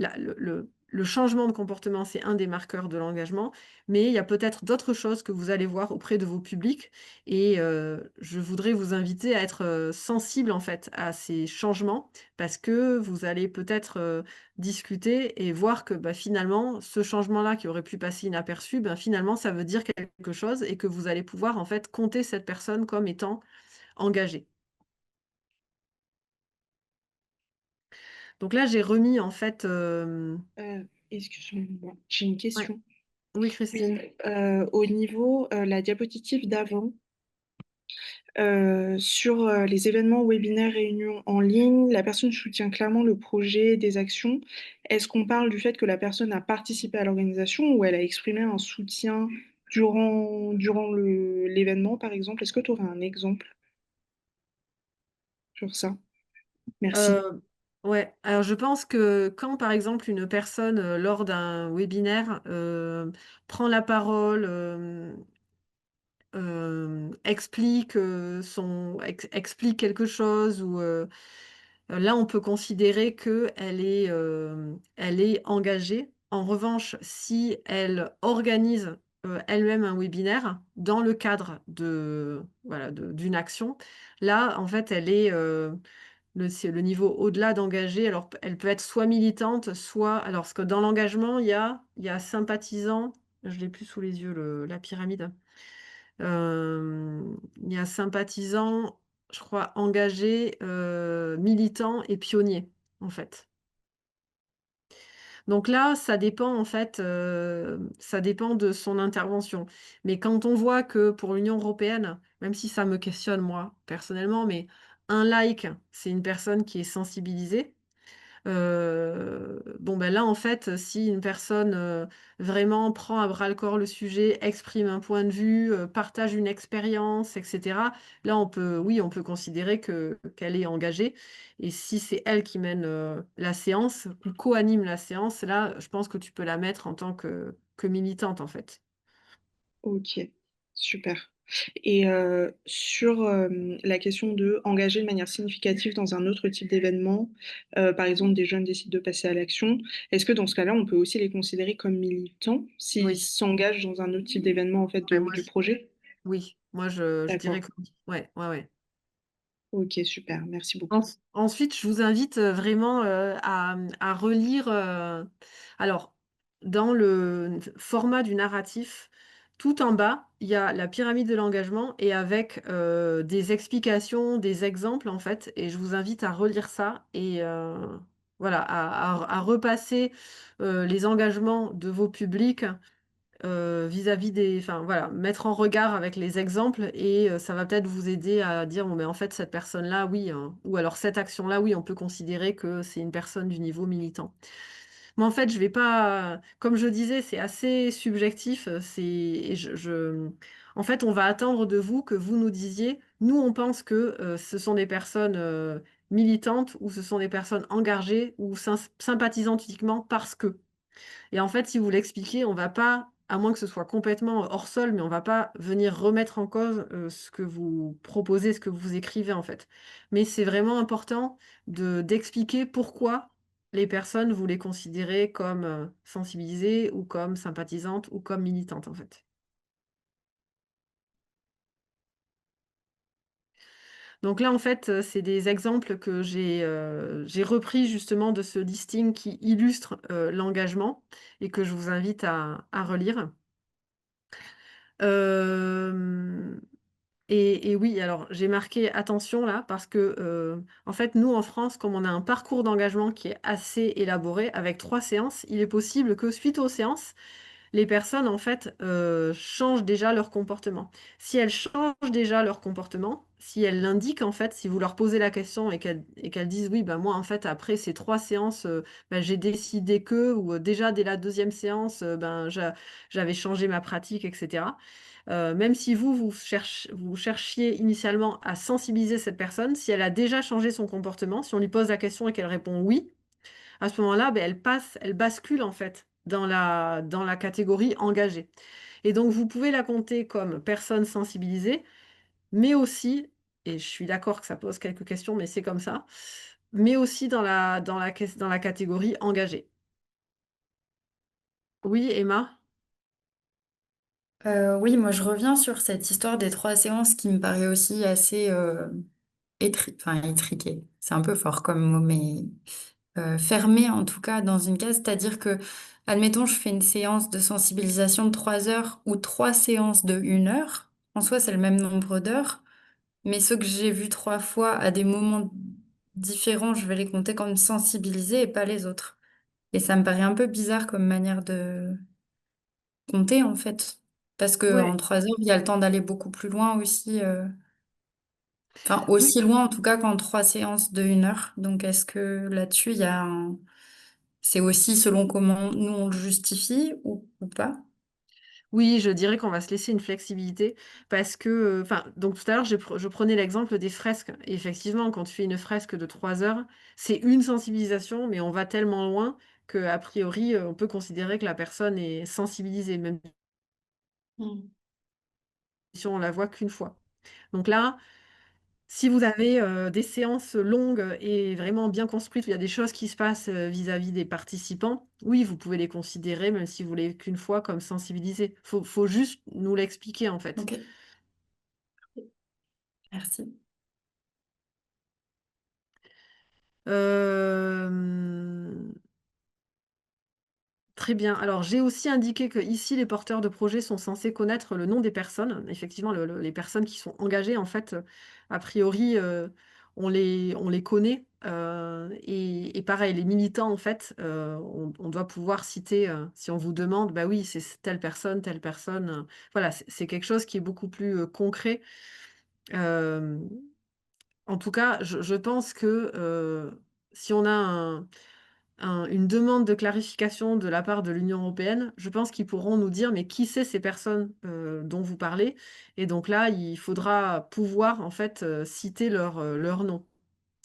A: le changement de comportement, c'est un des marqueurs de l'engagement, mais il y a peut-être d'autres choses que vous allez voir auprès de vos publics et je voudrais vous inviter à être, sensible, en fait, à ces changements parce que vous allez peut-être, discuter et voir que, bah, finalement, ce changement-là qui aurait pu passer inaperçu, ben, finalement, ça veut dire quelque chose et que vous allez pouvoir, en fait, compter cette personne comme étant engagée. Donc là, j'ai remis en fait.
H: Excuse-moi, j'ai une
A: Ouais.
H: question.
A: Oui,
H: Oui,
A: Christine.
H: au niveau la diapositive d'avant, sur les événements, webinaires, réunions en ligne, la personne soutient clairement le projet, des actions. Est-ce qu'on parle du fait que la personne a participé à l'organisation ou elle a exprimé un soutien durant l'événement, par exemple? Est-ce que tu aurais un exemple sur ça? Merci.
A: Ouais, alors je pense que quand, par exemple, une personne, lors d'un webinaire, prend la parole, explique, explique quelque chose ou, là, on peut considérer qu'elle est, elle est engagée. En revanche, si elle organise, elle-même un webinaire dans le cadre de voilà, d'une action, là, en fait, elle est, c'est le niveau au-delà d'engagée. Alors, elle peut être soit militante, soit alors parce que dans l'engagement, il y a sympathisant, je l'ai plus sous les yeux la pyramide. Il y a sympathisant, je crois engagé, militant et pionnier, en fait. Donc là, ça dépend en fait, ça dépend de son intervention. Mais quand on voit que pour l'Union européenne, même si ça me questionne moi, personnellement, mais un like, c'est une personne qui est sensibilisée. Bon, ben, là, en fait, si une personne, vraiment prend à bras-le-corps le sujet, exprime un point de vue, partage une expérience et cetera, là, oui, on peut considérer qu'elle est engagée et si c'est elle qui mène, la séance ou co-anime la séance, là, je pense que tu peux la mettre en tant que militante, en fait.
H: OK, super. Et sur, la question de engager de manière significative dans un autre type d'événement, par exemple des jeunes décident de passer à l'action, est-ce que dans ce cas-là, on peut aussi les considérer comme militants s'ils
A: Oui,
H: s'engagent dans un autre type d'événement en fait
A: ouais,
H: du projet?
A: oui, moi, je dirais
H: D'accord.
A: que oui. Ouais, ouais, ouais.
H: OK, super, merci beaucoup.
A: Ensuite, je vous invite, vraiment, à relire, alors dans le format du narratif, tout en bas, il y a la pyramide de l'engagement et avec, des explications, des exemples, en fait et je vous invite à relire ça et voilà, à repasser, les engagements de vos publics vis-à-vis des enfin voilà, mettre en regard avec les exemples et ça va peut-être vous aider à dire: «Bon, mais en fait, cette personne-là, oui, ou alors cette action-là, oui, on peut considérer que c'est une personne du niveau militant». Mais en fait, je vais pas comme je disais, c'est assez subjectif, c'est et en fait, on va attendre de vous que vous nous disiez: «Nous, on pense que, ce sont des personnes, militantes ou ce sont des personnes engagées ou sympathisantes uniquement parce que». Et en fait, si vous l'expliquez, on va pas, à moins que ce soit complètement hors sol, mais on va pas venir remettre en cause, ce que vous proposez, ce que vous écrivez, en fait. Mais c'est vraiment important d'expliquer pourquoi les personnes, vous les considérez comme, sensibilisées ou comme sympathisantes ou comme militantes, en fait. Donc là, en fait, c'est des exemples que j'ai repris justement de ce listing qui illustre, l'engagement et que je vous invite à relire. Hem et oui, alors j'ai marqué attention là parce que, en fait, nous en France, comme on a un parcours d'engagement qui est assez élaboré avec 3 séances, il est possible que suite aux séances, les personnes en fait, changent déjà leur comportement. Si elles changent déjà leur comportement, si elles l'indiquent en fait, si vous leur posez la question et qu'elles disent: «Oui, bah, moi en fait après ces 3 séances, bah, j'ai décidé que» ou, «Déjà dès la deuxième séance, ben, j'avais changé ma pratique» et cetera. Même si vous cherchiez initialement à sensibiliser cette personne, si elle a déjà changé son comportement, si on lui pose la question et qu'elle répond «oui», à ce moment-là, beh, elle bascule en fait dans la catégorie engagée et donc vous pouvez la compter comme personne sensibilisée, mais aussi et je suis d'accord que ça pose quelques questions, mais c'est comme ça, mais aussi dans la catégorie engagée. Oui, Emma?
D: Oui, moi je reviens sur cette histoire des 3 séances qui me paraît aussi assez, enfin étriquée, c'est un peu fort comme mot, mais fermée en tout cas dans une case. C'est-à-dire que, admettons, je fais une séance de sensibilisation de 3 heures ou 3 séances de 1 heure. En soi, c'est le même nombre d'heures, mais ceux que j'ai vus 3 fois à des moments différents, je vais les compter comme sensibilisés et pas les autres. Et ça me paraît un peu bizarre comme manière de compter, en fait. Parce que en
A: Ouais,
D: 3 heures, il y a le temps d'aller beaucoup plus loin aussi. Enfin,
A: oui.
D: aussi loin en tout cas qu'en 3 séances de 1 heure. Donc, est-ce que là-dessus, il y a un... C'est aussi selon comment nous on le justifie ou pas?
A: Oui, je dirais qu'on va se laisser une flexibilité parce que, enfin, donc tout à l'heure, je prenais l'exemple des fresques. Et effectivement, quand tu fais une fresque de 3 heures, c'est une sensibilisation, mais on va tellement loin qu'a priori, on peut considérer que la personne est sensibilisée, même
D: Mm.
A: si on la voit qu'une fois. Donc là, si vous avez, des séances longues et vraiment bien construites, où il y a des choses qui se passent, vis-à-vis des participants, oui, vous pouvez les considérer, même si vous les qu'une fois, comme sensibilisés. Faut juste nous l'expliquer, en fait.
D: Ok, merci.
A: Hem, Très bien. Alors, j'ai aussi indiqué que ici, les porteurs de projets sont censés connaître le nom des personnes. Effectivement, les personnes qui sont engagées, en fait, a priori, on les connaît, et pareil, les militants, en fait, on doit pouvoir citer, si on vous demande: «Bah, oui, c'est telle personne», voilà, c'est quelque chose qui est beaucoup plus, concret. Hem, En tout cas, je pense que, si on a une demande de clarification de la part de l'Union européenne, je pense qu'ils pourront nous dire: «Mais qui c'est ces personnes, dont vous parlez?» Et donc là, il faudra pouvoir en fait, citer leur nom,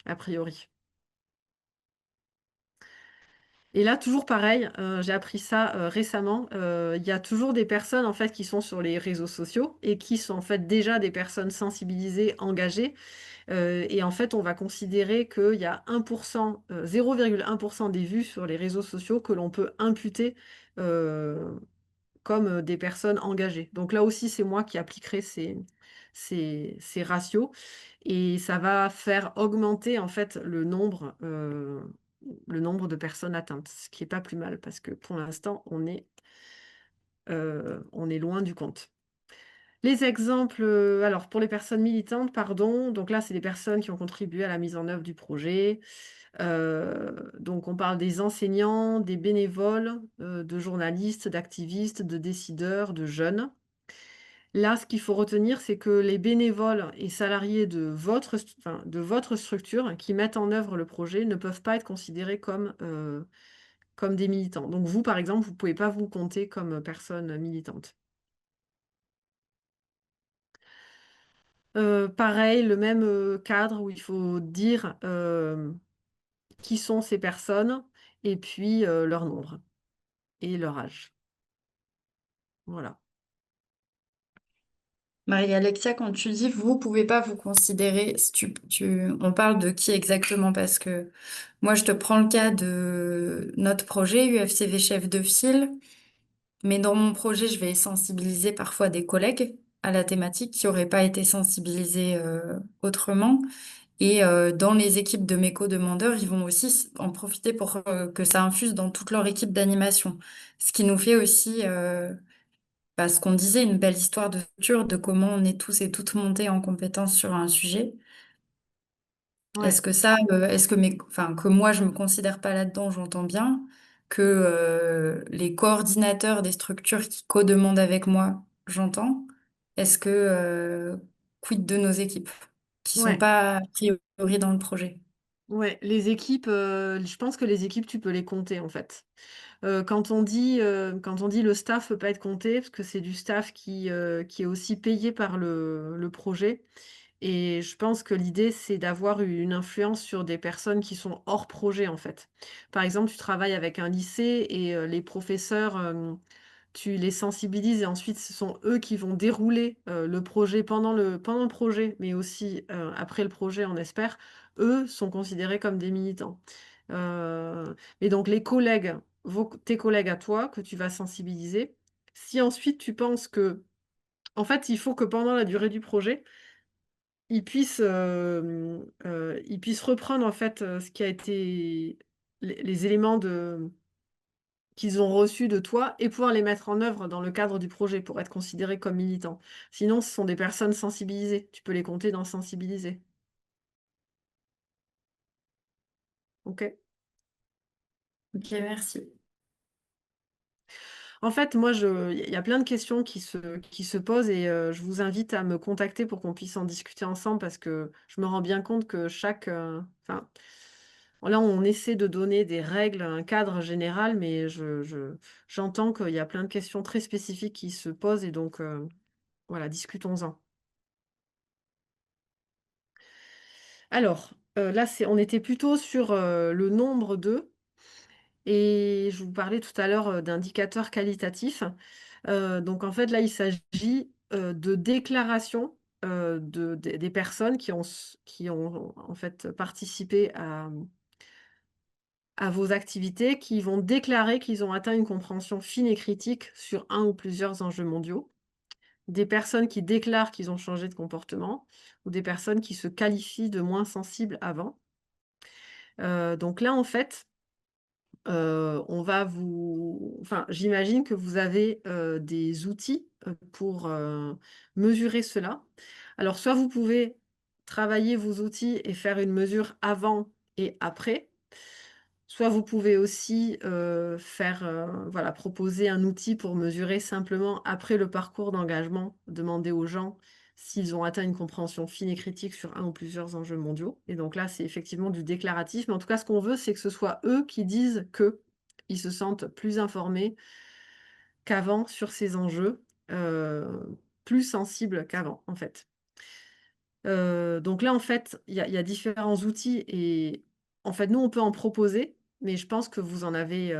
A: a priori. Et là, toujours pareil, j'ai appris ça, récemment, il y a toujours des personnes en fait qui sont sur les réseaux sociaux et qui sont en fait déjà des personnes sensibilisées, engagées. Et en fait, on va considérer qu'il y a 1 0,1 des vues sur les réseaux sociaux que l'on peut imputer, heu, comme, des personnes engagées. Donc là aussi, c'est moi qui appliquerai ces ratios et ça va faire augmenter en fait le nombre de personnes atteintes, ce qui est pas plus mal parce que pour l'instant, on est loin du compte. Les exemples, alors pour les personnes militantes, pardon, donc là, c'est des personnes qui ont contribué à la mise en œuvre du projet. Donc on parle des enseignants, des bénévoles, de journalistes, d'activistes, de décideurs, de jeunes. Là, ce qu'il faut retenir, c'est que les bénévoles et salariés de votre structure qui mettent en œuvre le projet ne peuvent pas être considérés comme des militants. Donc vous, par exemple, vous ne pouvez pas vous compter comme personne militante. Pareil, le même, cadre où il faut dire, qui sont ces personnes et puis, leur nombre et leur âge. Voilà.
D: Marie-Alexia, quand tu dis vous pouvez pas vous considérer, on parle de qui exactement? Parce que moi, je te prends le cas de notre projet UFCV chef de file, mais dans mon projet, je vais sensibiliser parfois des collègues à la thématique qui n'auraient pas été sensibilisés autrement. Et dans les équipes de mes co-demandeurs, ils vont aussi en profiter pour que ça infuse dans toute leur équipe d'animation. Ce qui nous fait aussi ce qu'on disait, une belle histoire de structure, de comment on est tous et toutes montés en compétence sur un sujet.
A: Ouais,
D: Enfin, que moi, je me considère pas là-dedans, j'entends bien, que les coordinateurs des structures qui co-demandent avec moi, j'entends. Est-ce que, quid de nos équipes, qui sont
A: ouais,
D: pas a priori dans le projet?
A: ouais, les équipes, je pense que les équipes, tu peux les compter, en fait. Quand on dit le staff peut pas être compté, parce que c'est du staff qui est aussi payé par le projet. Et je pense que l'idée, c'est d'avoir une influence sur des personnes qui sont hors projet, en fait. Par exemple, tu travailles avec un lycée et les professeurs, tu les sensibilises et ensuite ce sont eux qui vont dérouler, le projet pendant le projet, mais aussi, après le projet, on espère. Eux sont considérés comme des militants. Et donc les collègues, tes collègues à toi que tu vas sensibiliser, si ensuite tu penses que en fait, il faut que pendant la durée du projet, ils puissent reprendre en fait, ce qui a été les éléments qu'ils ont reçus de toi et pouvoir les mettre en œuvre dans le cadre du projet pour être considérés comme militants. Sinon, ce sont des personnes sensibilisées. Tu peux les compter dans sensibilisés. OK?
D: Ok, merci.
A: En fait, moi, il y a plein de questions qui se posent et je vous invite à me contacter pour qu'on puisse en discuter ensemble parce que je me rends bien compte que enfin, là, on essaie de donner des règles, un cadre général, mais j'entends qu'il y a plein de questions très spécifiques qui se posent et donc voilà, discutons-en. Alors, là, on était plutôt sur, le nombre d'œufs et je vous parlais tout à l'heure, d'indicateurs qualitatifs. Donc en fait, là, il s'agit, de déclarations, des personnes qui ont en fait participé à vos activités, qui vont déclarer qu'ils ont atteint une compréhension fine et critique sur un ou plusieurs enjeux mondiaux. Des personnes qui déclarent qu'ils ont changé de comportement ou des personnes qui se qualifient de moins sensibles avant. Donc là, en fait, on va enfin, j'imagine que vous avez, des outils, pour, mesurer cela. Alors soit vous pouvez travailler vos outils et faire une mesure avant et après, soit vous pouvez aussi, voilà, proposer un outil pour mesurer simplement après le parcours d'engagement, demander aux gens s'ils ont atteint une compréhension fine et critique sur un ou plusieurs enjeux mondiaux et donc là, c'est effectivement du déclaratif, mais en tout cas, ce qu'on veut, c'est que ce soit eux qui disent qu'ils se sentent plus informés qu'avant sur ces enjeux, plus sensibles qu'avant, en fait. Donc là, en fait, il y a différents outils et en fait, nous, on peut en proposer, mais je pense que vous en avez,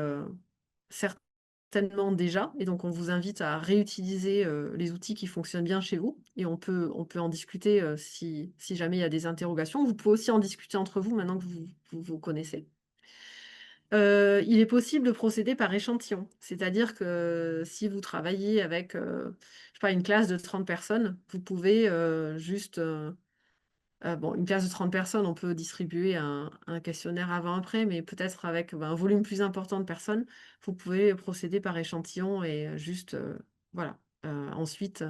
A: certainement déjà et donc on vous invite à réutiliser, les outils qui fonctionnent bien chez vous et on peut en discuter, si jamais il y a des interrogations. Vous pouvez aussi en discuter entre vous maintenant que vous connaissez. Il est possible de procéder par échantillon, c'est-à-dire que si vous travaillez avec, je sais pas, une classe de 30 personnes, vous pouvez, juste, bon, une classe de 30 personnes, on peut distribuer un questionnaire avant-après, mais peut-être avec, un volume plus important de personnes, vous pouvez procéder par échantillon et juste, voilà. Ensuite,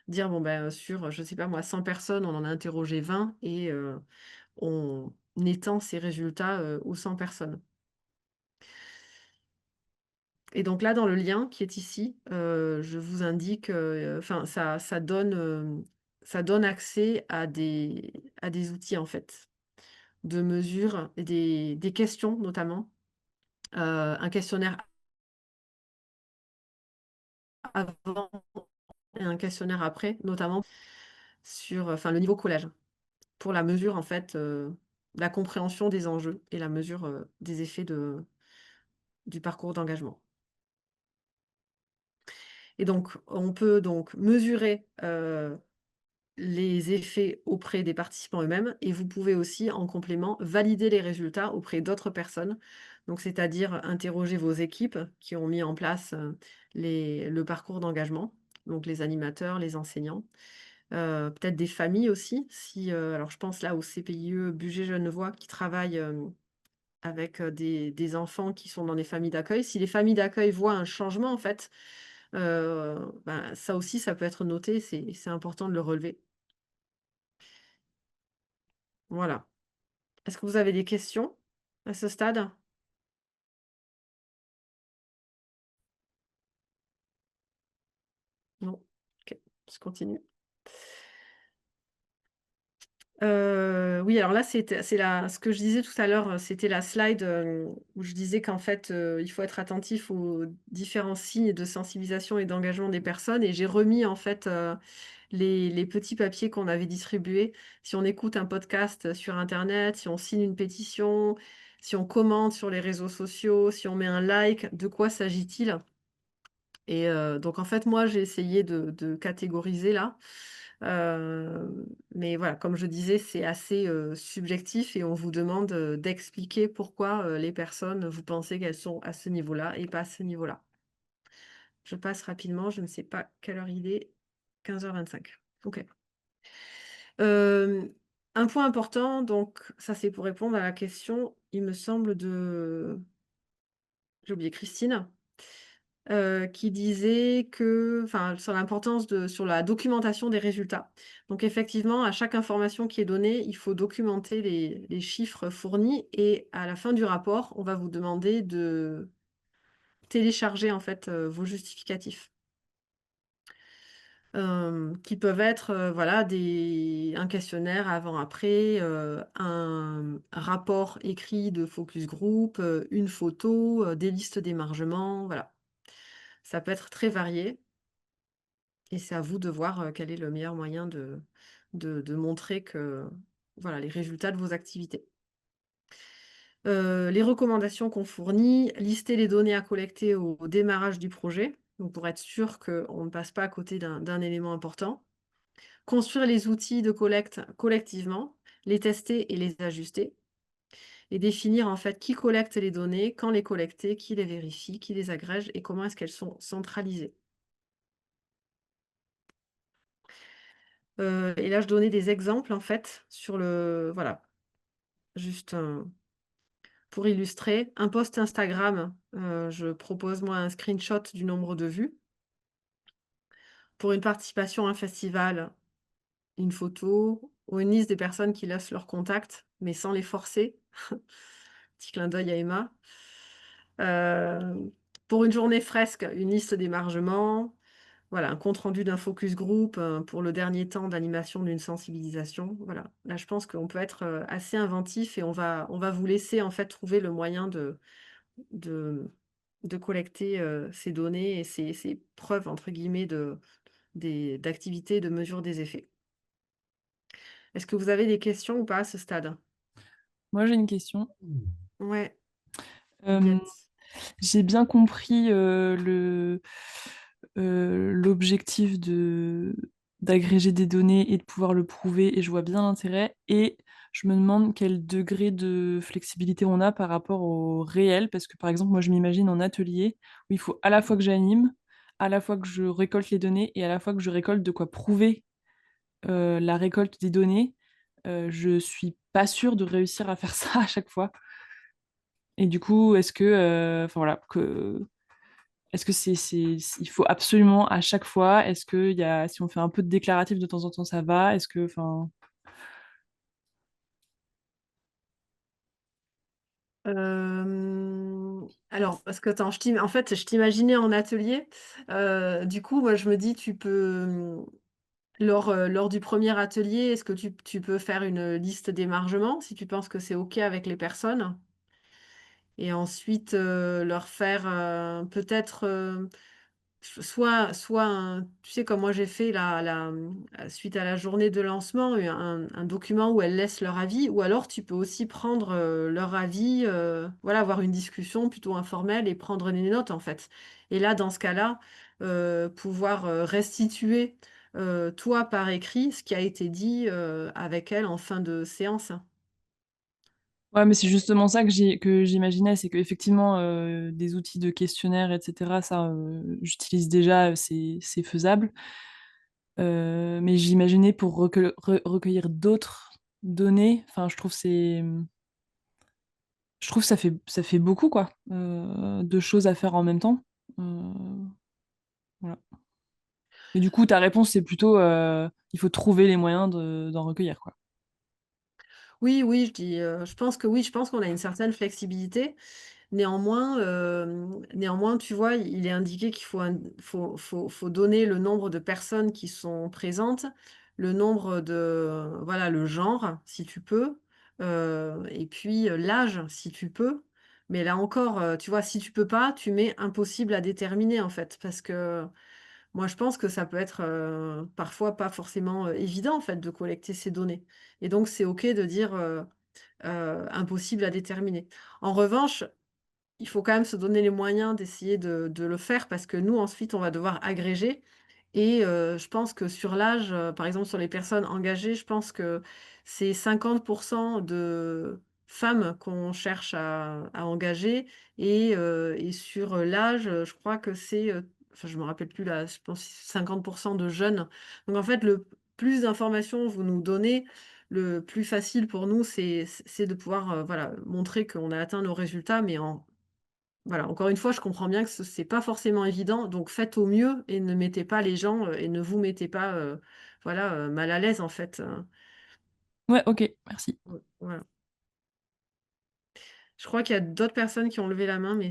A: dire: «Bon, ben, sur, je sais pas moi, 100 personnes, on en a interrogé 20 et on étend ces résultats, aux 100 personnes». Et donc là, dans le lien qui est ici, je vous indique, enfin ça donne accès à des outils, en fait, de mesure et des questions notamment, un questionnaire avant et un questionnaire après, notamment sur, enfin le niveau collège, pour la mesure en fait, la compréhension des enjeux et la mesure, des effets du parcours d'engagement. Et donc on peut donc mesurer, les effets auprès des participants eux-mêmes et vous pouvez aussi, en complément, valider les résultats auprès d'autres personnes. Donc, c'est-à-dire interroger vos équipes qui ont mis en place le parcours d'engagement, donc les animateurs, les enseignants, peut-être des familles aussi. Si, alors, je pense là au CPIE Bugey Genevois qui travaille avec des enfants qui sont dans des familles d'accueil. Si les familles d'accueil voient un changement, en fait, ben, ça aussi, ça peut être noté. C'est important de le relever. Voilà. Est-ce que vous avez des questions à ce stade? Non? OK, je continue. Oui, alors là, ce que je disais tout à l'heure, c'était la slide, où je disais qu'en fait, il faut être attentif aux différents signes de sensibilisation et d'engagement des personnes et j'ai remis en fait, les petits papiers qu'on avait distribués. Si on écoute un podcast sur internet, si on signe une pétition, si on commente sur les réseaux sociaux, si on met un like, de quoi s'agit-il? Et donc en fait, moi, j'ai essayé de catégoriser là, mais voilà, comme je disais, c'est assez, subjectif et on vous demande, d'expliquer pourquoi, les personnes, vous pensez qu'elles sont à ce niveau-là et pas à ce niveau-là. Je passe rapidement, je ne sais pas quelle heure il est. 15h25. OK. Hem, un point important, donc ça, c'est pour répondre à la question, il me semble, j'ai oublié Christine. qui disait sur l'importance sur la documentation des résultats. Donc effectivement, à chaque information qui est donnée, il faut documenter les chiffres fournis et à la fin du rapport, on va vous demander de télécharger en fait, vos justificatifs. Qui peuvent être, voilà, un questionnaire avant-après, un rapport écrit de focus group, une photo, des listes d'émargement, voilà. Ça peut être très varié et c'est à vous de voir, quel est le meilleur moyen de montrer que, voilà, les résultats de vos activités. Les recommandations qu'on fournit, lister les données à collecter au démarrage du projet, donc pour être sûr qu'on ne passe pas à côté d'un élément important. Construire les outils de collecte collectivement, les tester et les ajuster et définir en fait qui collecte les données, quand les collecter, qui les vérifie, qui les agrège et comment est-ce qu'elles sont centralisées. Et là, je donnais des exemples en fait voilà, juste, pour illustrer. Un post Instagram, je propose moi un screenshot du nombre de vues. Pour une participation à un festival, une photo ou une liste des personnes qui laissent leur contact, mais sans les forcer. Petit clin d'œil à Emma. Pour une journée fresque, une liste d'émargement. Voilà, un compte rendu d'un focus group, pour le dernier temps d'animation d'une sensibilisation. Voilà. Là, je pense qu'on peut être, assez inventif et on va vous laisser, en fait, trouver le moyen de de collecter, ces données et ces «preuves» entre guillemets d'activité, de mesure des effets. Est-ce que vous avez des questions ou pas à ce stade?
I: Moi, j'ai une question.
A: Ouais,
I: Euh,
A: Juliette.
I: j'ai bien compris l'objectif d'agréger des données et de pouvoir le prouver, et je vois bien l'intérêt. Et je me demande quel degré de flexibilité on a par rapport au réel, parce que par exemple, moi, je m'imagine en atelier où il faut à la fois que j'anime, à la fois que je récolte les données et à la fois que je récolte de quoi prouver la récolte des données. Je suis pas sûre de réussir à faire ça à chaque fois. Et du coup, est-ce que, enfin voilà, est-ce que il faut absolument à chaque fois, est-ce que si on fait un peu de déclaratif de temps en temps, ça va? Est-ce que, enfin,
A: Alors, parce que attends, en fait, je t'imaginais en atelier. Du coup, moi, je me dis, tu peux, lors du premier atelier, est-ce que tu peux faire une liste d'émargement si tu penses que c'est OK avec les personnes? Et ensuite, leur faire, peut-être, soit tu sais, comme moi j'ai fait suite à la journée de lancement, un document où elles laissent leur avis, ou alors tu peux aussi prendre leur avis, voilà, avoir une discussion plutôt informelle et prendre des notes en fait. Et là, dans ce cas-là, pouvoir restituer, toi par écrit, ce qui a été dit avec elles en fin de séance.
I: ouais, mais c'est justement ça que j'imaginais, c'est qu'effectivement, des outils de questionnaire, etc., ça, j'utilise déjà, c'est faisable. Mais j'imaginais pour recueillir d'autres données, enfin, je trouve que ça fait beaucoup, quoi, de choses à faire en même temps. Euh, voilà. Et du coup, ta réponse, c'est plutôt, il faut trouver les moyens d'en recueillir, quoi.
A: Oui, oui, je pense que oui, je pense qu'on a une certaine flexibilité. Néanmoins, tu vois, il est indiqué qu'il faut donner le nombre de personnes qui sont présentes, le nombre voilà, le genre, si tu peux, et puis, l'âge, si tu peux. Mais là encore, tu vois, si tu peux pas, tu mets impossible à déterminer, en fait, parce que moi, je pense que ça peut être, parfois pas forcément, évident, en fait, de collecter ces données et donc c'est OK de dire, impossible à déterminer. En revanche, il faut quand même se donner les moyens d'essayer de le faire parce que nous, ensuite, on va devoir agréger et je pense que sur l'âge, par exemple, sur les personnes engagées, je pense que c'est 50 de femmes qu'on cherche à engager et sur, l'âge, je crois que c'est, enfin, je me rappelle plus là, je pense 50 de jeunes. Donc en fait, le plus d'informations vous nous donnez, le plus facile pour nous, c'est de pouvoir, voilà, montrer qu'on a atteint nos résultats, mais en voilà, encore une fois, je comprends bien que c'est pas forcément évident, donc faites au mieux et ne mettez pas les gens, et ne vous mettez pas, voilà, mal à l'aise, en fait,
I: Ouais, ok, merci.
A: voilà. Je crois qu'il y a d'autres personnes qui ont levé la main, mais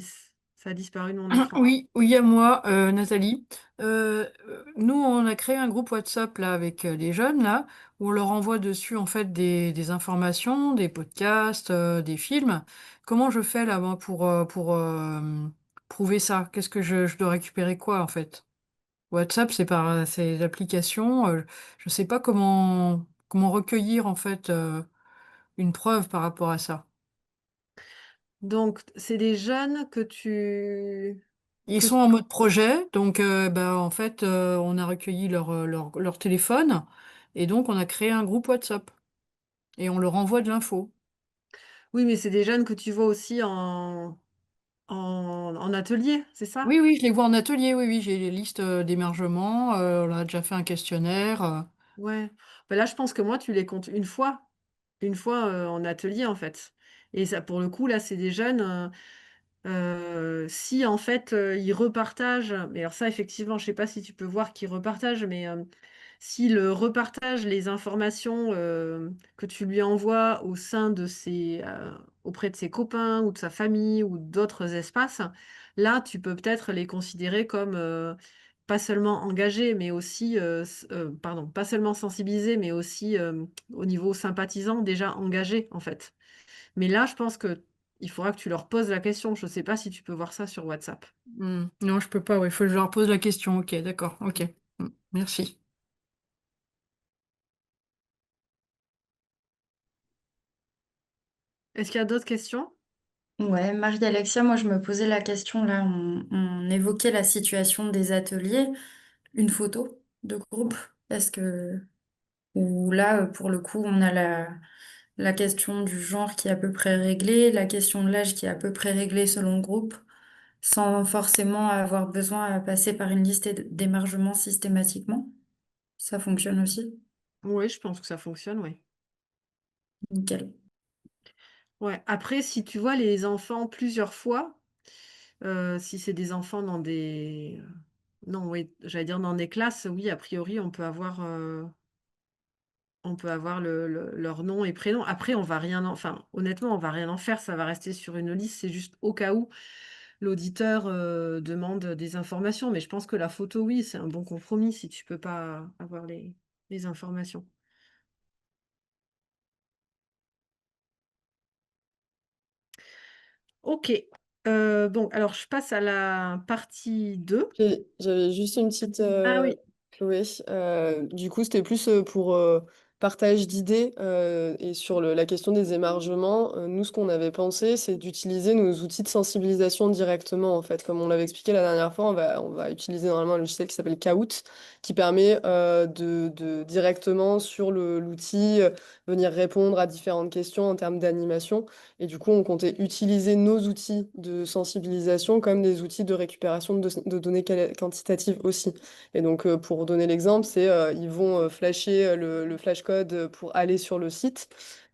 A: ça a disparu de mon écran.
F: Oui, oui, à moi, Nathalie. Nous, on a créé un groupe WhatsApp là avec les jeunes là, où on leur envoie dessus en fait des informations, des podcasts, des films. Comment je fais là moi pour prouver ça? Qu'est-ce que je dois récupérer quoi en fait? WhatsApp, c'est l'application. Je sais pas comment recueillir en fait une preuve par rapport à ça.
A: Donc c'est des jeunes
F: Ils
A: que
F: sont en mode projet, donc bah, en fait, on a recueilli leur téléphone et donc on a créé un groupe WhatsApp et on leur envoie de l'info.
A: oui, mais c'est des jeunes que tu vois aussi en atelier, c'est ça?
F: Oui, oui, je les vois en atelier, oui, oui, j'ai les listes d'émargement, on a déjà fait un questionnaire.
A: Ouais. Bah, là, je pense que moi, tu les comptes une fois, en atelier, en fait, et ça, pour le coup, là, c'est des jeunes, si, en fait, ils repartagent, mais alors ça, effectivement, je sais pas si tu peux voir qu'ils repartagent, mais s'il, repartage les informations, que tu lui envoies au sein de auprès de ses copains ou de sa famille ou d'autres espaces, là, tu peux peut-être les considérer comme, pas seulement engagés, mais aussi, pardon, pas seulement sensibilisés, mais aussi, au niveau sympathisant, déjà engagés, en fait. Mais là, je pense qu'il faudra que tu leur poses la question. Je ne sais pas si tu peux voir ça sur WhatsApp.
F: Non, je peux pas, il faut que je leur pose la question. Ok, d'accord, ok. Merci.
A: Est-ce qu'il y a d'autres questions?
D: Ouais, Marie-Alexia, moi je me posais la question là, on évoquait la situation des ateliers, une photo de groupe, parce que où là, pour le coup, on a la question du genre qui est à peu près réglée, la question de l'âge qui est à peu près réglée selon le groupe, sans forcément avoir besoin à passer par une liste d'émargement systématiquement. Ça fonctionne aussi.
A: Oui, je pense que ça fonctionne, oui.
D: Nickel.
A: Ouais. Après, si tu vois les enfants plusieurs fois, si c'est des enfants dans non, oui, j'allais dire dans des classes, oui, a priori, on peut avoir leur nom et prénom. Après, on va rien enfin, honnêtement, on va rien en faire, ça va rester sur une liste. C'est juste au cas où l'auditeur, demande des informations. Mais je pense que la photo, oui, c'est un bon compromis si tu peux pas avoir les informations. OK. Bon, alors je passe à la partie 2.
E: J'avais juste une petite,
A: Ah oui.
E: Chloé. Du coup, c'était plus pour partage d'idées et sur la question des émargements. Nous, ce qu'on avait pensé, c'est d'utiliser nos outils de sensibilisation directement, en fait. Comme on l'avait expliqué la dernière fois, on va utiliser normalement un logiciel qui s'appelle Kahoot, qui permet de directement sur l'outil venir répondre à différentes questions en termes d'animation. Et du coup, on comptait utiliser nos outils de sensibilisation comme des outils de récupération de données quantitatives aussi. Et donc, pour donner l'exemple, c'est ils vont flasher le flashcode pour aller sur le site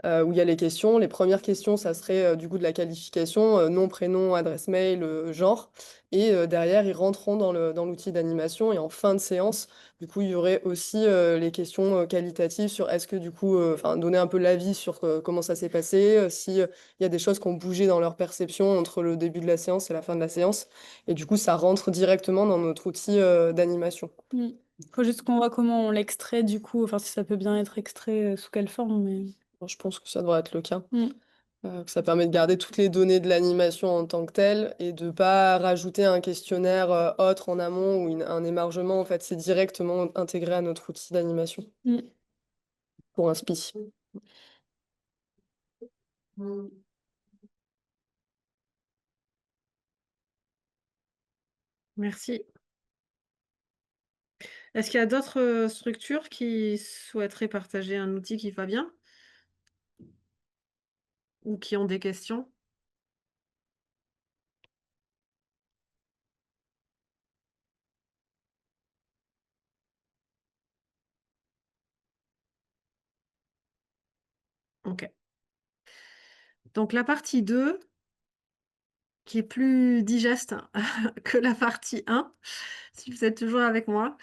E: où il y a les questions. Les premières questions, ça serait du coup de la qualification, nom, prénom, adresse mail, genre. Et derrière, ils rentreront dans l'outil d'animation. Et en fin de séance, du coup, il y aurait aussi les questions qualitatives sur est-ce que du coup, enfin, donner un peu l'avis sur comment ça s'est passé, si il y a des choses qui ont bougé dans leur perception entre le début de la séance et la fin de la séance. Et du coup, ça rentre directement dans notre outil d'animation.
J: Mm. Faut juste qu'on voit comment on l'extrait du coup, enfin si ça peut bien être extrait sous quelle forme, mais.
E: Bon, je pense que ça devrait être le cas.
J: Mm.
E: Que ça permet de garder toutes les données de l'animation en tant que telle et de pas rajouter un questionnaire autre en amont ou un émargement. En fait, c'est directement intégré à notre outil d'animation
J: Mm.
E: pour un SPI.
A: Merci. Est-ce qu'il y a d'autres, structures qui souhaiteraient partager un outil qui va bien? Ou qui ont des questions? OK. Donc la partie 2, qui est plus digeste que la partie 1, si vous êtes toujours avec moi.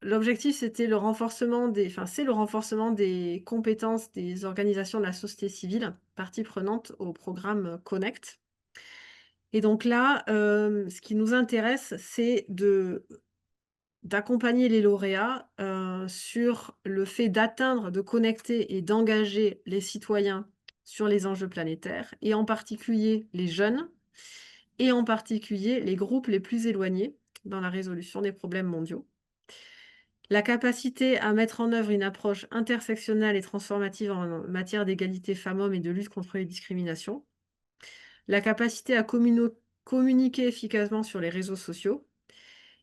A: L'objectif, c'était le renforcement c'est le renforcement des compétences des organisations de la société civile, partie prenante au programme Connect. Et donc là, ce qui nous intéresse, c'est d'accompagner les lauréats, sur le fait d'atteindre, de connecter et d'engager les citoyens sur les enjeux planétaires et en particulier les jeunes et en particulier les groupes les plus éloignés dans la résolution des problèmes mondiaux. La capacité à mettre en œuvre une approche intersectionnelle et transformative en matière d'égalité femmes-hommes et de lutte contre les discriminations. La capacité à communiquer efficacement sur les réseaux sociaux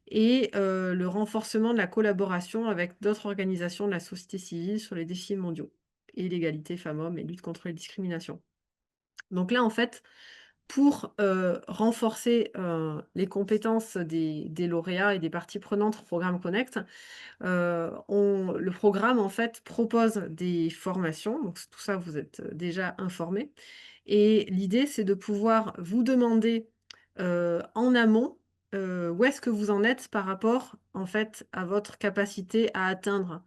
A: et le renforcement de la collaboration avec d'autres organisations de la société civile sur les défis mondiaux et l'égalité femmes-hommes et lutte contre les discriminations. Donc là, en fait, pour renforcer les compétences des lauréats et des parties prenantes au programme Connect, le programme, en fait, propose des formations. Donc tout ça, vous êtes déjà informés. Et l'idée, c'est de pouvoir vous demander en amont où est-ce que vous en êtes par rapport, en fait, à votre capacité à atteindre,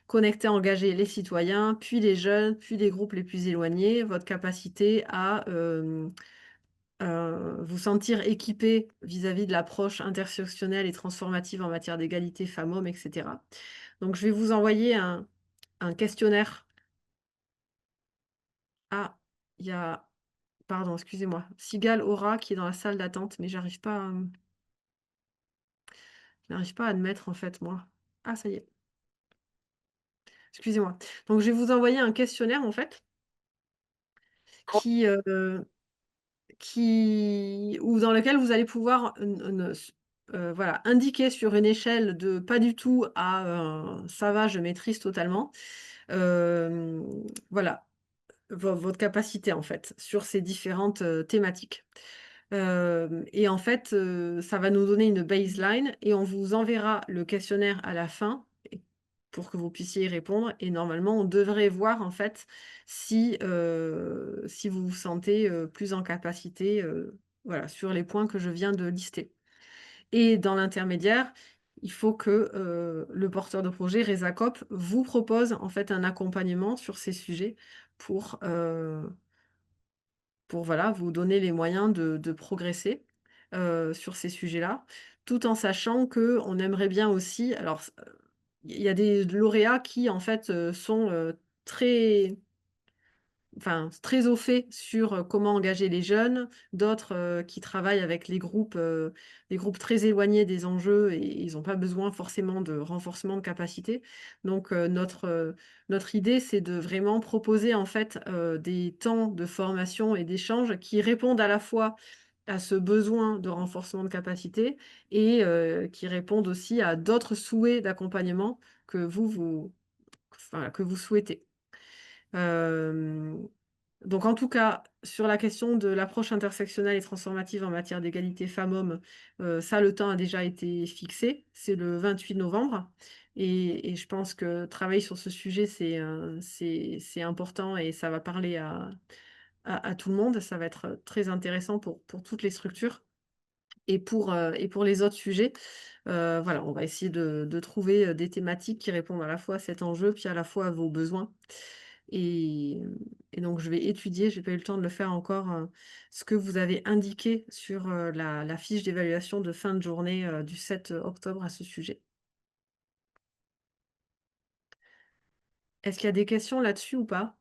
A: connecter, engager les citoyens, puis les jeunes, puis les groupes les plus éloignés, votre capacité à vous sentir équipé vis-à-vis de l'approche intersectionnelle et transformative en matière d'égalité femmes-hommes, etc. Donc, je vais vous envoyer un questionnaire. Ah, il y a, pardon, excusez-moi, Sigal Aura qui est dans la salle d'attente, mais j'arrive pas à admettre en fait, moi. Ah, ça y est. Excusez-moi. Donc, je vais vous envoyer un questionnaire en fait qui, ou dans lequel vous allez pouvoir voilà, indiquer sur une échelle de pas du tout à ça va, je maîtrise totalement. Voilà, votre capacité en fait sur ces différentes thématiques. Et en fait, ça va nous donner une baseline et on vous enverra le questionnaire à la fin pour que vous puissiez y répondre. Et normalement, on devrait voir en fait si vous vous sentez plus en capacité, voilà, sur les points que je viens de lister. Et dans l'intermédiaire, il faut que le porteur de projet, Resacop, vous propose en fait un accompagnement sur ces sujets pour voilà, vous donner les moyens de progresser sur ces sujets-là, tout en sachant qu'on aimerait bien aussi, alors il y a des lauréats qui en fait sont très très au fait sur comment engager les jeunes, d'autres qui travaillent avec les groupes très éloignés des enjeux et ils n'ont pas besoin forcément de renforcement de capacité. Donc notre idée, c'est de vraiment proposer en fait des temps de formation et d'échange qui répondent à la fois à ce besoin de renforcement de capacité et qui répondent aussi à d'autres souhaits d'accompagnement que que vous souhaitez. Donc en tout cas, sur la question de l'approche intersectionnelle et transformative en matière d'égalité femmes-hommes, ça, le temps a déjà été fixé. C'est le 28 novembre et je pense que travailler sur ce sujet, c'est important et ça va parler à tout le monde. Ça va être très intéressant pour toutes les structures et pour les autres sujets. Voilà, on va essayer de trouver des thématiques qui répondent à la fois à cet enjeu, puis à la fois à vos besoins. Et, donc, je vais étudier, je n'ai pas eu le temps de le faire encore, ce que vous avez indiqué sur la fiche d'évaluation de fin de journée du 7 octobre à ce sujet. Est-ce qu'il y a des questions là-dessus ou pas?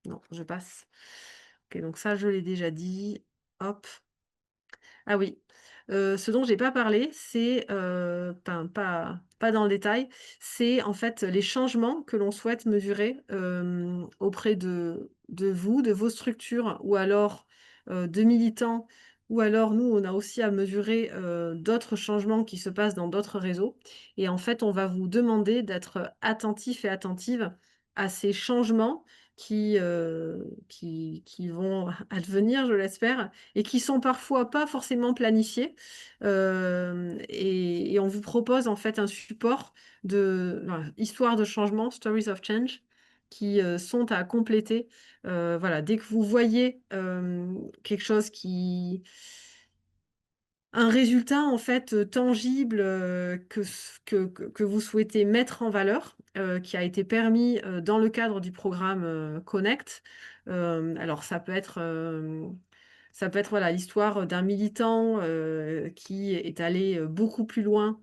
A: Non, je passe. Ok, donc ça, je l'ai déjà dit. Hop. Ah oui, ce dont j'ai pas parlé, c'est, pas dans le détail, c'est en fait les changements que l'on souhaite mesurer, auprès de vous, de vos structures ou alors, de militants ou alors nous, on a aussi à mesurer, d'autres changements qui se passent dans d'autres réseaux et en fait, on va vous demander d'être attentifs et attentives à ces changements qui vont advenir, je l'espère et qui sont parfois pas forcément planifiés. Et on vous propose en fait un support de voilà, Histoire de changement, Stories of Change, qui sont à compléter. Voilà, dès que vous voyez quelque chose un résultat en fait, tangible, que vous souhaitez mettre en valeur, qui a été permis, dans le cadre du programme, Connect. Alors ça peut être voilà l'histoire, d'un militant, qui est allé, beaucoup plus loin,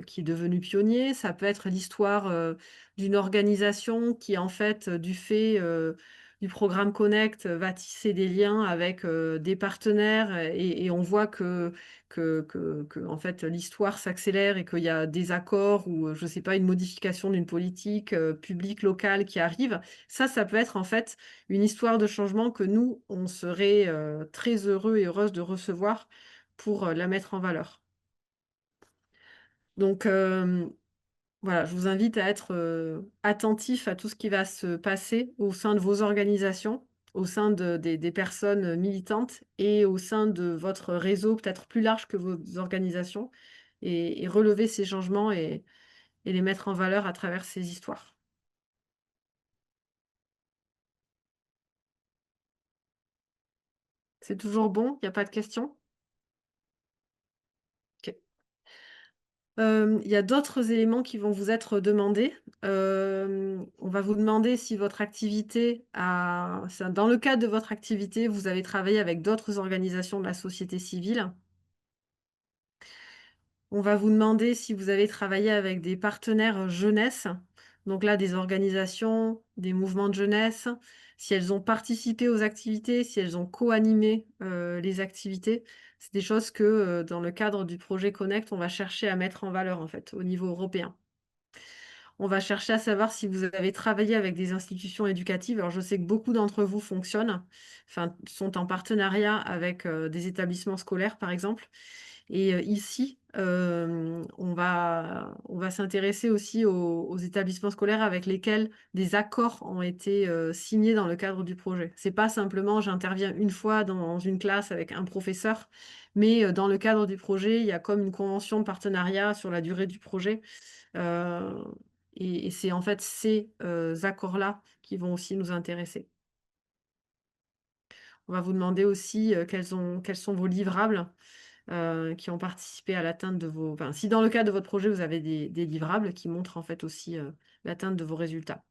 A: qui est devenu pionnier. Ça peut être l'histoire, d'une organisation qui en fait, du fait, du programme Connect, va tisser des liens avec, des partenaires et on voit que en fait, l'histoire s'accélère et qu'il y a des accords ou, je ne sais pas, une modification d'une politique, publique locale qui arrive. Ça peut être en fait une histoire de changement que nous, on serait, très heureux et heureuses de recevoir pour, la mettre en valeur. Donc, voilà, je vous invite à être, attentifs à tout ce qui va se passer au sein de vos organisations, au sein des personnes, militantes et au sein de votre réseau peut-être plus large que vos organisations et relever ces changements et les mettre en valeur à travers ces histoires. C'est toujours bon? Il y a pas de questions? OK. Il y a d'autres éléments qui vont vous être demandés. On va vous demander si votre activité a enfin, dans le cadre de votre activité, vous avez travaillé avec d'autres organisations de la société civile. On va vous demander si vous avez travaillé avec des partenaires, jeunesse, donc là, des organisations, des mouvements de jeunesse, si elles ont participé aux activités, si elles ont co-animé, les activités. C'est des choses que, dans le cadre du projet Connect, on va chercher à mettre en valeur, en fait, au niveau européen. On va chercher à savoir si vous avez travaillé avec des institutions éducatives. Alors, je sais que beaucoup d'entre vous fonctionnent, enfin, sont en partenariat avec, des établissements scolaires, par exemple. Et ici, on va s'intéresser aussi aux établissements scolaires avec lesquels des accords ont été, signés dans le cadre du projet. C'est pas simplement j'interviens une fois dans une classe avec un professeur, mais dans le cadre du projet, il y a comme une convention de partenariat sur la durée du projet, heu et c'est en fait ces, accords-là qui vont aussi nous intéresser. On va vous demander aussi, quels sont vos livrables, qui ont participé à l'atteinte de vos enfin, si dans le cadre de votre projet, vous avez des livrables qui montrent en fait aussi, l'atteinte de vos résultats.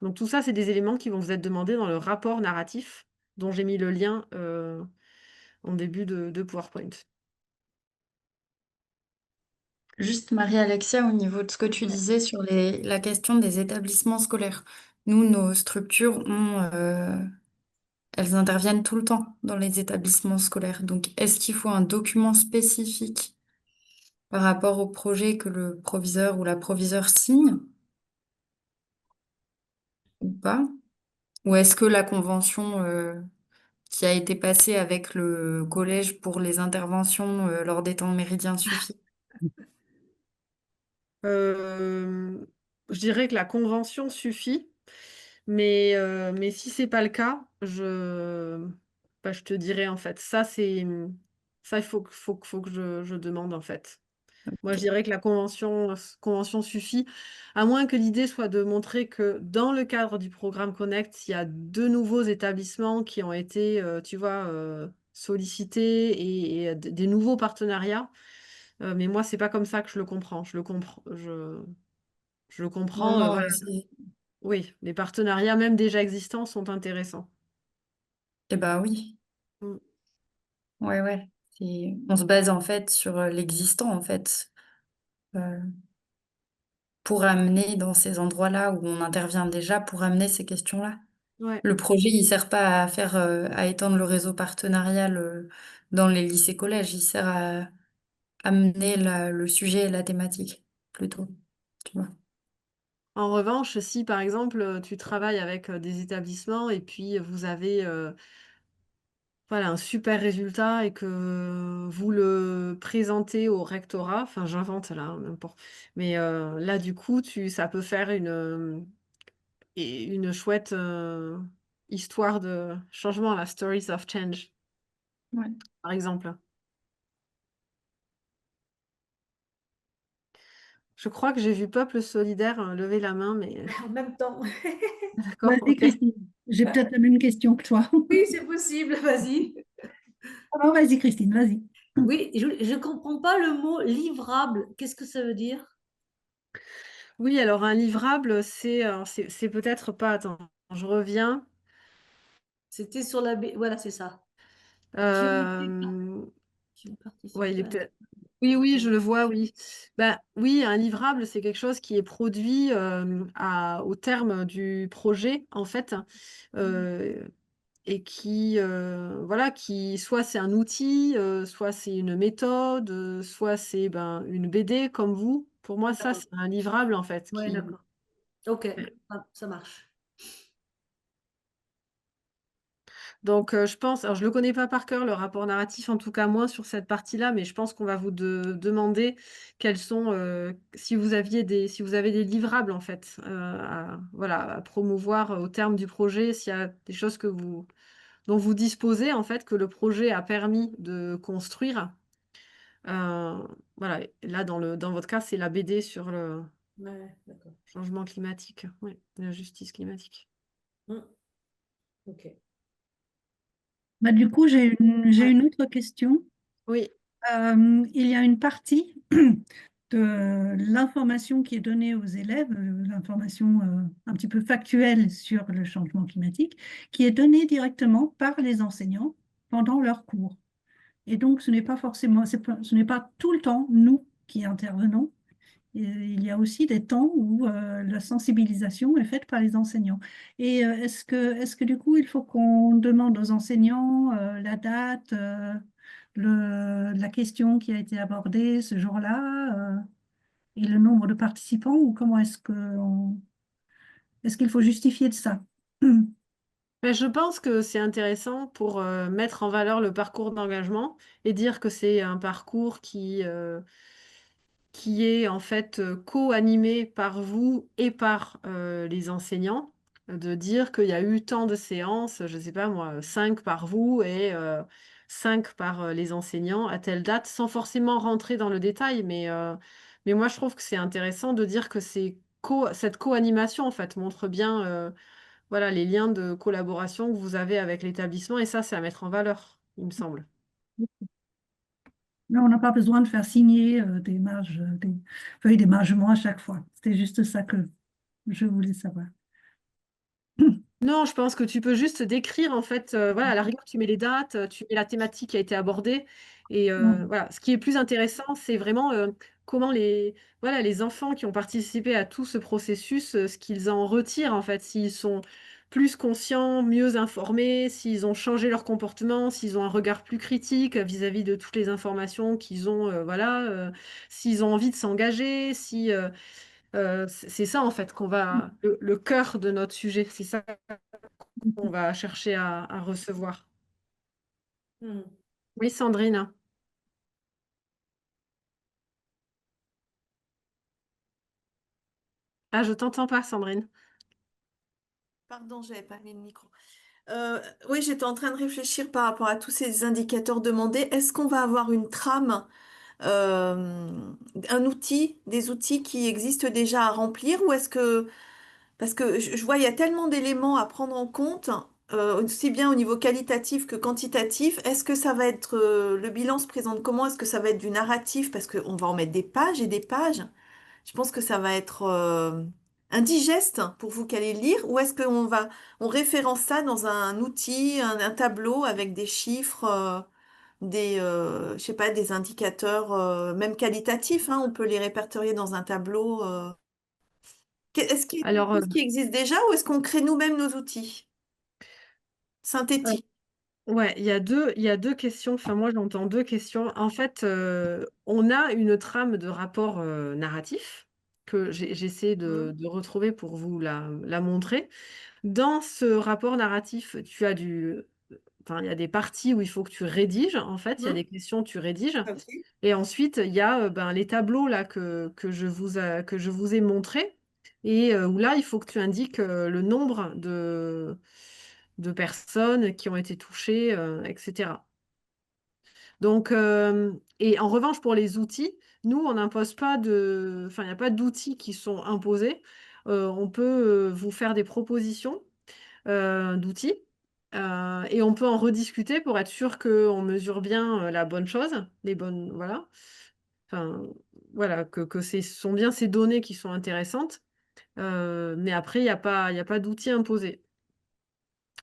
A: Donc tout ça, c'est des éléments qui vont vous être demandés dans le rapport narratif dont j'ai mis le lien, en début de PowerPoint.
D: Juste Marie-Alexia, au niveau de ce que tu
A: Ouais.
D: disais sur la question des établissements scolaires. Nous, nos structures elles interviennent tout le temps dans les établissements scolaires. Donc, est-ce qu'il faut un document spécifique par rapport au projet que le proviseur ou la proviseure signe ou pas? Ou est-ce que la convention qui a été passée avec le collège pour les interventions lors des temps méridiens suffit?
A: Hem, je dirais que la convention suffit, mais si c'est pas le cas, bah, je te dirai en fait. Ça, il faut que je demande en fait. Moi, je
D: Ok.
A: dirais que la convention suffit, à moins que l'idée soit de montrer que dans le cadre du programme Connect, il y a de nouveaux établissements qui ont été, tu vois, sollicités et des nouveaux partenariats. Mais moi, c'est pas comme ça que je le comprends. Je le
D: Non,
A: comprends,
D: non,
A: voilà. Oui, les partenariats, même déjà existants, sont intéressants.
D: eh ben oui.
A: Mmh.
D: Ouais, ouais. On se base en fait sur l'existant en fait. euh, pour amener dans ces endroits-là où on intervient déjà, pour amener ces questions-là.
A: Ouais.
D: Le projet, il sert pas à faire, à étendre le réseau partenarial dans les lycées-collèges, il sert à amener le sujet et la thématique, plutôt. Tu vois.
A: En revanche, si par exemple, tu travailles avec, des établissements et puis vous avez, voilà, un super résultat et que vous le présentez au rectorat, enfin j'invente là, hein, n'importe mais là du coup ça peut faire une chouette, histoire de changement, la stories of change,
D: Ouais.
A: par exemple. Je crois que j'ai vu Peuple solidaire lever la main, mais
C: En même temps.
A: d'accord,
K: Vas-y,
A: ok.
K: Christine. J'ai peut-être la même question que toi.
C: Oui, c'est possible, vas-y.
K: Alors, vas-y, Christine, vas-y.
C: Oui, je ne comprends pas le mot livrable. Qu'est-ce que ça veut dire?
A: Oui, alors un livrable, c'est peut-être pas. Attends, je reviens.
C: C'était sur la... Voilà, c'est ça.
A: Euh,
C: Qui ne
A: ouais,
C: participe
A: il est
C: pas.
A: peut-être. Oui, oui, je le vois, oui. Bah, oui, un livrable, c'est quelque chose qui est produit au terme du projet, en fait, euh, et qui, voilà, qui soit c'est un outil, soit c'est une méthode, soit c'est ben, une BD comme vous. Pour moi, ça,
C: D'accord.
A: c'est un livrable, en fait,
C: Ouais,
A: qui.
C: d'accord. Ok, ça marche.
A: Donc, je pense, alors je ne le connais pas par cœur, le rapport narratif, en tout cas moins sur cette partie-là, mais je pense qu'on va vous demander quels sont, si vous avez des livrables, en fait, voilà, à promouvoir au terme du projet, s'il y a des choses dont vous disposez, en fait, que le projet a permis de construire. Euh, voilà, et là, dans votre cas, c'est la BD sur le
C: Ouais, d'accord.
A: changement climatique, oui, la justice climatique.
C: Ok.
K: Bah, du coup, j'ai
A: Ouais.
K: une autre question.
A: Oui.
K: Il y a une partie de l'information qui est donnée aux élèves, l'information un petit peu factuelle sur le changement climatique, qui est donnée directement par les enseignants pendant leurs cours. Et donc, ce n'est pas forcément, ce n'est pas tout le temps nous qui intervenons. Et il y a aussi des temps où la sensibilisation est faite par les enseignants. Et est-ce que du coup, il faut qu'on demande aux enseignants la date, la question qui a été abordée ce jour-là, et le nombre de participants, ou comment est-ce qu'il faut justifier de ça?
A: Mais je pense que c'est intéressant pour mettre en valeur le parcours d'engagement et dire que c'est un parcours qui est en fait co-animé par vous et par les enseignants, de dire qu'il y a eu tant de séances, je ne sais pas moi, 5 par vous et 5 par les enseignants à telle date, sans forcément rentrer dans le détail, mais moi je trouve que c'est intéressant de dire que cette co-animation en fait montre bien voilà, les liens de collaboration que vous avez avec l'établissement, et ça, c'est à mettre en valeur, il me semble.
K: Non, on n'a pas besoin de faire signer des feuilles d'émargement à chaque fois. C'était juste ça que je voulais savoir.
A: Non, je pense que tu peux juste décrire, en fait, voilà, à la rigueur, tu mets les dates, tu mets la thématique qui a été abordée, et voilà, ce qui est plus intéressant, c'est vraiment comment voilà, les enfants qui ont participé à tout ce processus, ce qu'ils en retirent, en fait, s'ils sont plus conscients, mieux informés, s'ils ont changé leur comportement, s'ils ont un regard plus critique vis-à-vis de toutes les informations qu'ils ont, voilà, s'ils ont envie de s'engager, si, c'est ça, en fait, le cœur de notre sujet, c'est ça qu'on va chercher à recevoir.
C: Hmm.
A: Oui, Sandrine. Ah, je t'entends pas, Sandrine.
L: Pardon, j'avais pas mis le micro. Oui, j'étais en train de réfléchir par rapport à tous ces indicateurs demandés. Est-ce qu'on va avoir une trame, un outil, des outils qui existent déjà à remplir, ou est-ce que, parce que je vois, il y a tellement d'éléments à prendre en compte, aussi bien au niveau qualitatif que quantitatif. Est-ce que ça va être, le bilan se présente comment? Est-ce que ça va être du narratif? Parce qu'on va en mettre des pages et des pages. Je pense que ça va être indigeste pour vous qui allez lire, ou est-ce on référence ça dans un outil, un tableau avec des chiffres, je sais pas, des indicateurs, même qualitatifs, hein, on peut les répertorier dans un tableau. Est-ce qu'il y a quelque
A: Alors,
L: chose qui existe déjà, ou est-ce qu'on crée nous-mêmes nos outils
A: euh,
L: synthétiques?
A: ouais, il y a deux questions. Enfin, moi, j'entends deux questions. En fait, on a une trame de rapport narratif que j'essaie
L: Hmm.
A: de retrouver pour vous la montrer. Dans ce rapport narratif, enfin, il y a des parties où il faut que tu rédiges. En fait, il y a
L: Hmm.
A: des questions que tu rédiges.
L: Ok.
A: Et ensuite, il y a ben, les tableaux là, que je vous ai montrés. Et où là, il faut que tu indiques le nombre de personnes qui ont été touchées, etc. Donc, et en revanche, pour les outils, nous, on n'impose pas enfin, il n'y a pas d'outils qui sont imposés. On peut vous faire des propositions d'outils et on peut en rediscuter pour être sûr qu'on mesure bien la bonne chose, les bonnes, voilà. Enfin, voilà, que ce sont bien ces données qui sont intéressantes. Mais après, il y a pas d'outils imposés.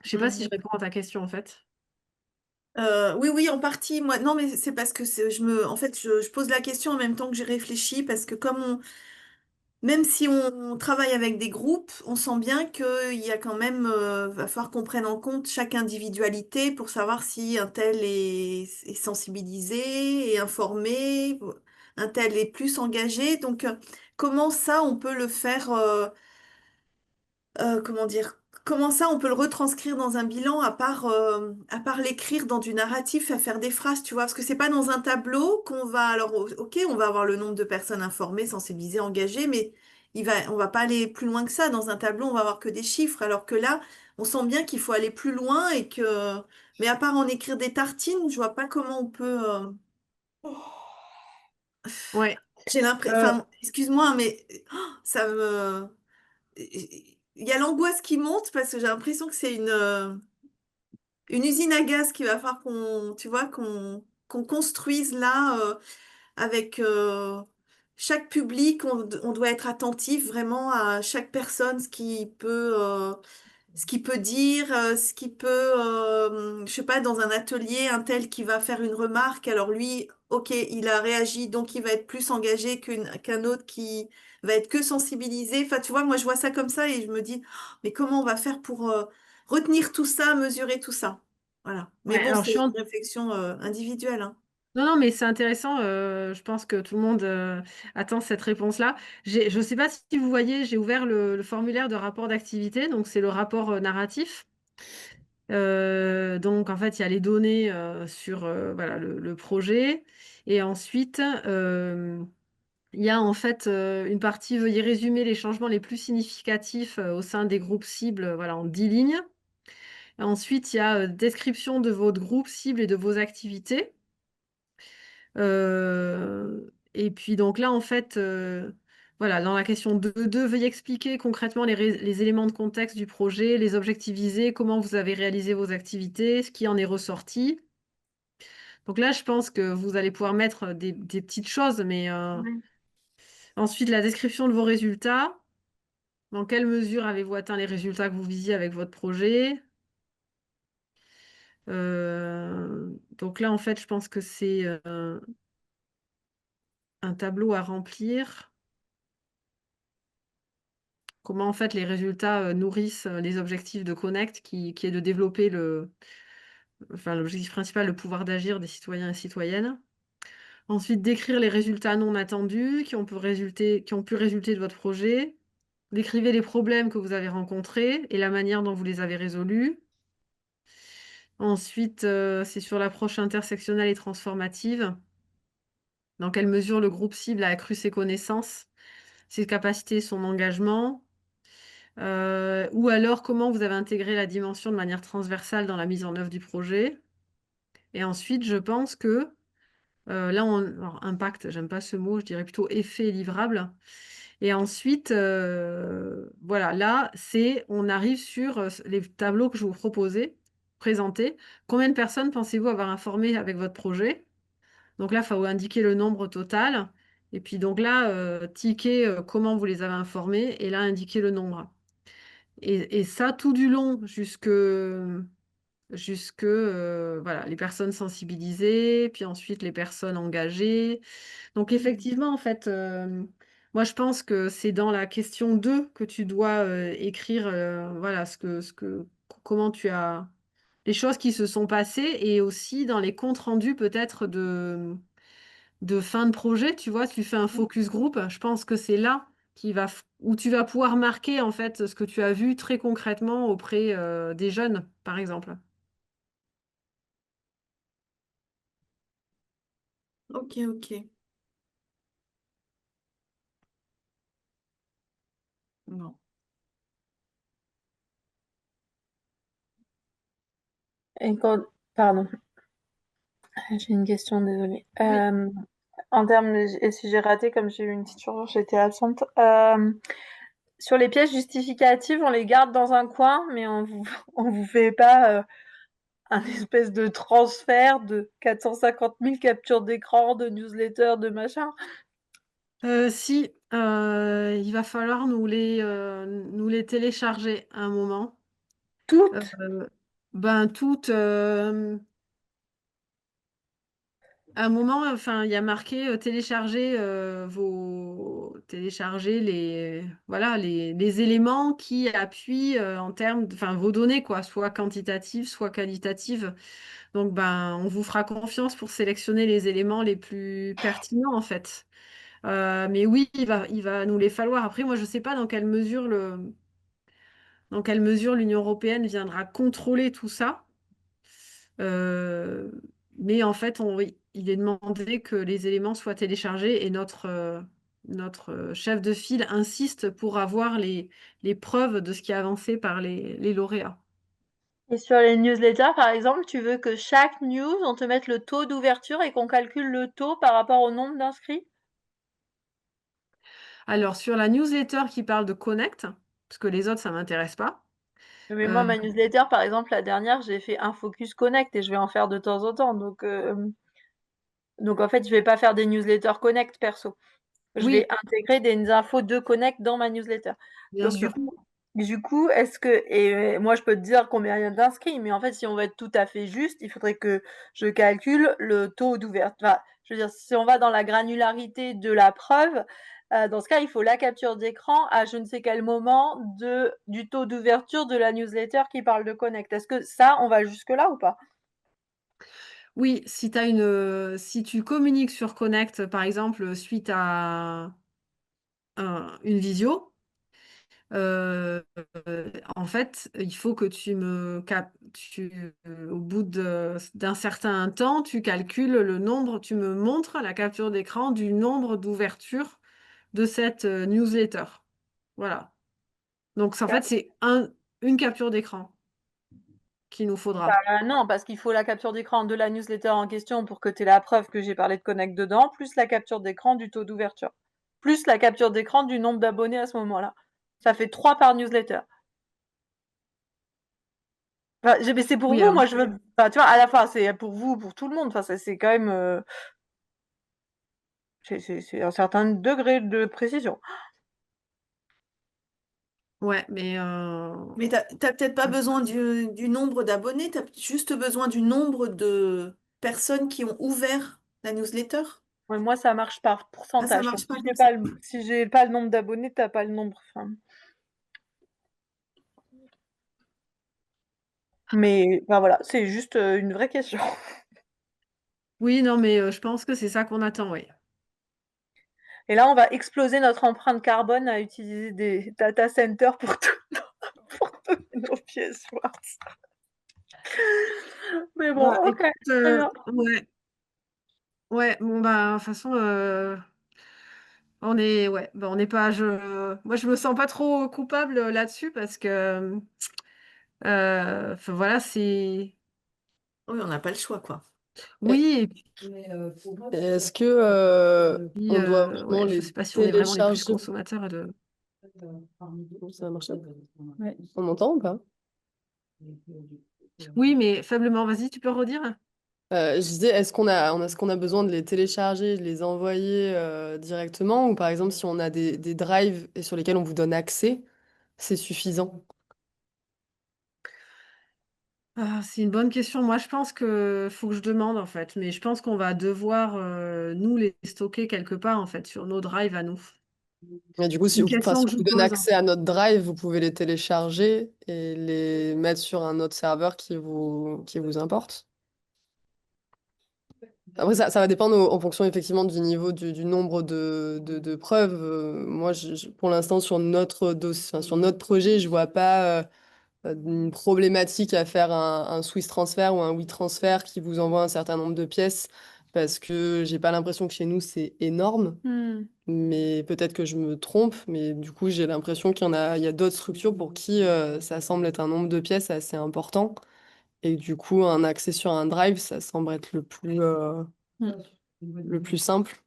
A: Je sais pas si je réponds à ta question en fait.
L: Oui, oui, en partie. Moi, non, mais c'est parce que en fait, je pose la question en même temps que j'ai réfléchi, parce que même si on travaille avec des groupes, on sent bien qu'il y a quand même, va falloir qu'on prenne en compte chaque individualité pour savoir si un tel est sensibilisé et informé, un tel est plus engagé. Donc, comment ça, on peut le faire, comment dire, comment ça on peut le retranscrire dans un bilan à part l'écrire dans du narratif, à faire des phrases, tu vois, parce que c'est pas dans un tableau qu'on va, alors ok, on va avoir le nombre de personnes informées, sensibilisées, engagées, mais on va pas aller plus loin que ça. Dans un tableau, on va avoir que des chiffres, alors que là, on sent bien qu'il faut aller plus loin mais à part en écrire des tartines, je vois pas comment on peut,
A: Ouais.
L: j'ai l'impression,
A: Euh,
L: enfin, excuse-moi, mais ça me, il y a l'angoisse qui monte parce que j'ai l'impression que c'est une usine à gaz qu'il va falloir tu vois, qu'on construise là avec chaque public. On doit être attentif vraiment à chaque personne, ce qu'il peut dire, ce qu'il peut, je sais pas, dans un atelier, un tel qui va faire une remarque, alors lui, ok, il a réagi, donc il va être plus engagé qu'un autre qui va être que sensibilisé. Enfin, tu vois, moi je vois ça comme ça et je me dis, oh, mais comment on va faire pour retenir tout ça, mesurer tout ça? Voilà. Mais
A: ouais,
L: bon,
A: alors je
L: c'est
A: suis
L: une réflexion individuelle, hein.
A: Non, non, mais c'est intéressant. Je pense que tout le monde attend cette réponse-là. Je ne sais pas si vous voyez, j'ai ouvert le formulaire de rapport d'activité. Donc, c'est le rapport narratif. Donc, en fait, il y a les données sur voilà, le projet. Et ensuite, il y a en fait une partie, veuillez résumer les changements les plus significatifs au sein des groupes cibles, voilà, en 10 lignes. Ensuite, il y a description de votre groupe cible et de vos activités. Et puis donc là, en fait, voilà, dans la question 2, veuillez expliquer concrètement les éléments de contexte du projet, les objectifs visés, comment vous avez réalisé vos activités, ce qui en est ressorti. Donc là, je pense que vous allez pouvoir mettre des petites choses, mais
L: Ouais.
A: ensuite, la description de vos résultats. Dans quelle mesure avez-vous atteint les résultats que vous visiez avec votre projet? Donc là, en fait, je pense que c'est un tableau à remplir. Comment en fait les résultats nourrissent les objectifs de Connect, qui est de développer enfin, l'objectif principal, le pouvoir d'agir des citoyens et citoyennes. Ensuite, décrire les résultats non attendus qui ont pu résulter de votre projet. Décrivez les problèmes que vous avez rencontrés et la manière dont vous les avez résolus. Ensuite, c'est sur l'approche intersectionnelle et transformative. Dans quelle mesure le groupe cible a accru ses connaissances, ses capacités, son engagement. Ou alors, comment vous avez intégré la dimension de manière transversale dans la mise en œuvre du projet. Et ensuite, je pense que là, alors, impact, j'aime pas ce mot, je dirais plutôt effet livrable. Et ensuite, voilà, là, on arrive sur les tableaux que je vous proposais, présenter. Combien de personnes pensez-vous avoir informé avec votre projet? Donc là, il faut indiquer le nombre total. Et puis donc là, ticker comment vous les avez informés et là, indiquer le nombre. Et ça, tout du long, jusque voilà, les personnes sensibilisées, puis ensuite les personnes engagées. Donc effectivement, en fait, moi je pense que c'est dans la question 2 que tu dois écrire voilà, comment tu as les choses qui se sont passées et aussi dans les comptes rendus peut-être de fin de projet, tu vois, tu fais un focus group, je pense que c'est là où tu vas pouvoir marquer en fait ce que tu as vu très concrètement auprès des jeunes, par exemple.
L: Ok, ok. Bon.
B: Et pardon, j'ai une question, désolée.
A: Oui.
B: en termes et si j'ai raté, comme j'ai eu une petite urgence, j'étais absente. Sur les pièces justificatives, on les garde dans un coin, mais on vous fait pas un espèce de transfert de 450 000 captures d'écran, de newsletters, de machin.
A: Si, il va falloir nous les télécharger à un moment.
B: Toutes?
A: Ben toutes, à un moment, enfin, il y a marqué télécharger voilà, les éléments qui appuient en termes, enfin, vos données, quoi, soit quantitatives, soit qualitatives. Donc, ben, on vous fera confiance pour sélectionner les éléments les plus pertinents, en fait. Mais oui, il va nous les falloir. Après, moi, je ne sais pas dans quelle mesure l'Union européenne viendra contrôler tout ça. Euh, mais en fait, oui, il est demandé que les éléments soient téléchargés et notre chef de file insiste pour avoir les preuves de ce qui est avancé par les lauréats.
B: Et sur les newsletters, par exemple, tu veux que chaque news, on te mette le taux d'ouverture et qu'on calcule le taux par rapport au nombre d'inscrits?
A: Alors, sur la newsletter qui parle de Connect, parce que les autres, ça ne m'intéresse pas.
B: Mais moi,
A: euh,
B: ma newsletter, par exemple, la dernière, j'ai fait un focus connect et je vais en faire de temps en temps. Donc en fait, je vais pas faire des newsletters connect perso. Je vais
A: oui,
B: intégrer des infos de connect dans ma newsletter.
A: bien
B: Donc
A: sûr.
B: du coup, est-ce que et moi je peux te dire combien il y a d'inscrits, mais en fait, si on veut être tout à fait juste, il faudrait que je calcule le taux d'ouverture. Enfin, je veux dire, si on va dans la granularité de la preuve, dans ce cas, il faut la capture d'écran à je ne sais quel moment du taux d'ouverture de la newsletter qui parle de connect. Est-ce que ça, on va jusque-là ou pas?
A: Oui, si tu communiques sur Connect, par exemple, suite à une visio, euh, en fait, il faut que au bout d'un certain temps, tu calcules le nombre, tu me montres la capture d'écran du nombre d'ouvertures de cette newsletter. Voilà. Donc, en fait, c'est une capture d'écran qu'il nous faudra.
B: Non, parce qu'il faut la capture d'écran de la newsletter en question pour que tu aies la preuve que j'ai parlé de Connect dedans, plus la capture d'écran du taux d'ouverture, plus la capture d'écran du nombre d'abonnés à ce moment-là. Ça fait 3 par newsletter. Enfin, mais c'est pour
A: Oui,
B: vous,
A: alors,
B: moi je veux. Enfin, tu vois, à la fin, c'est pour vous, pour tout le monde. Enfin, c'est quand même. C'est un certain degré de précision.
A: ouais, mais
L: Mais t'as peut-être pas besoin du nombre d'abonnés, tu as juste besoin du nombre de personnes qui ont ouvert la newsletter.
B: Ouais, moi, ça marche par
L: Ah, ça
B: pourcentage. Donc,
L: marche pas comme ça.
B: si j'ai pas le nombre d'abonnés, t'as pas le nombre. Enfin, mais enfin, voilà, c'est juste une vraie question.
A: oui, non, mais je pense que c'est ça qu'on attend, oui.
B: Et là, on va exploser notre empreinte carbone à utiliser des data centers pour pour toutes nos pièces jointes. Mais bon,
A: Bah,
B: ok,
A: écoute,
B: très bien.
A: ouais, ouais, bon, bah, de toute façon, on n'est pas, moi, je me sens pas trop coupable là-dessus parce que, enfin, voilà,
L: Oui, on n'a pas le choix, quoi.
A: oui, et
E: Et est-ce que
A: puis,
E: on doit vraiment
A: ouais, je
E: les
A: sais pas si on est vraiment les plus
E: télécharger?
A: consommateurs de.
E: Ça a marché?
J: Ouais.
E: On m'entend ou pas?
A: Oui, mais faiblement, vas-y, tu peux redire?
E: Je disais, est-ce qu'on a besoin de les télécharger, de les envoyer directement, ou par exemple, si on a des drives et sur lesquels on vous donne accès, c'est suffisant?
A: Ah, c'est une bonne question. Moi, je pense que faut que je demande en fait, mais je pense qu'on va devoir nous les stocker quelque part en fait sur nos drives à nous.
E: Et du coup,
A: C'est une
E: si
A: question que
E: on
A: je
E: vous
A: me
E: donne
A: pose, hein.
E: accès à notre drive, vous pouvez les télécharger et les mettre sur un autre serveur qui vous importe. Après, ça va dépendre en fonction effectivement du niveau du nombre de preuves. Moi, pour l'instant, sur notre dossier, enfin, sur notre projet, je vois pas une problématique à faire un Swiss transfert ou un WeTransfer qui vous envoie un certain nombre de pièces parce que j'ai pas l'impression que chez nous c'est énorme.
A: Hmm.
E: Mais peut-être que je me trompe, mais du coup, j'ai l'impression il y a d'autres structures pour qui ça semble être un nombre de pièces assez important. Et du coup, un accès sur un drive, ça semble être
J: Mm.
E: le plus simple.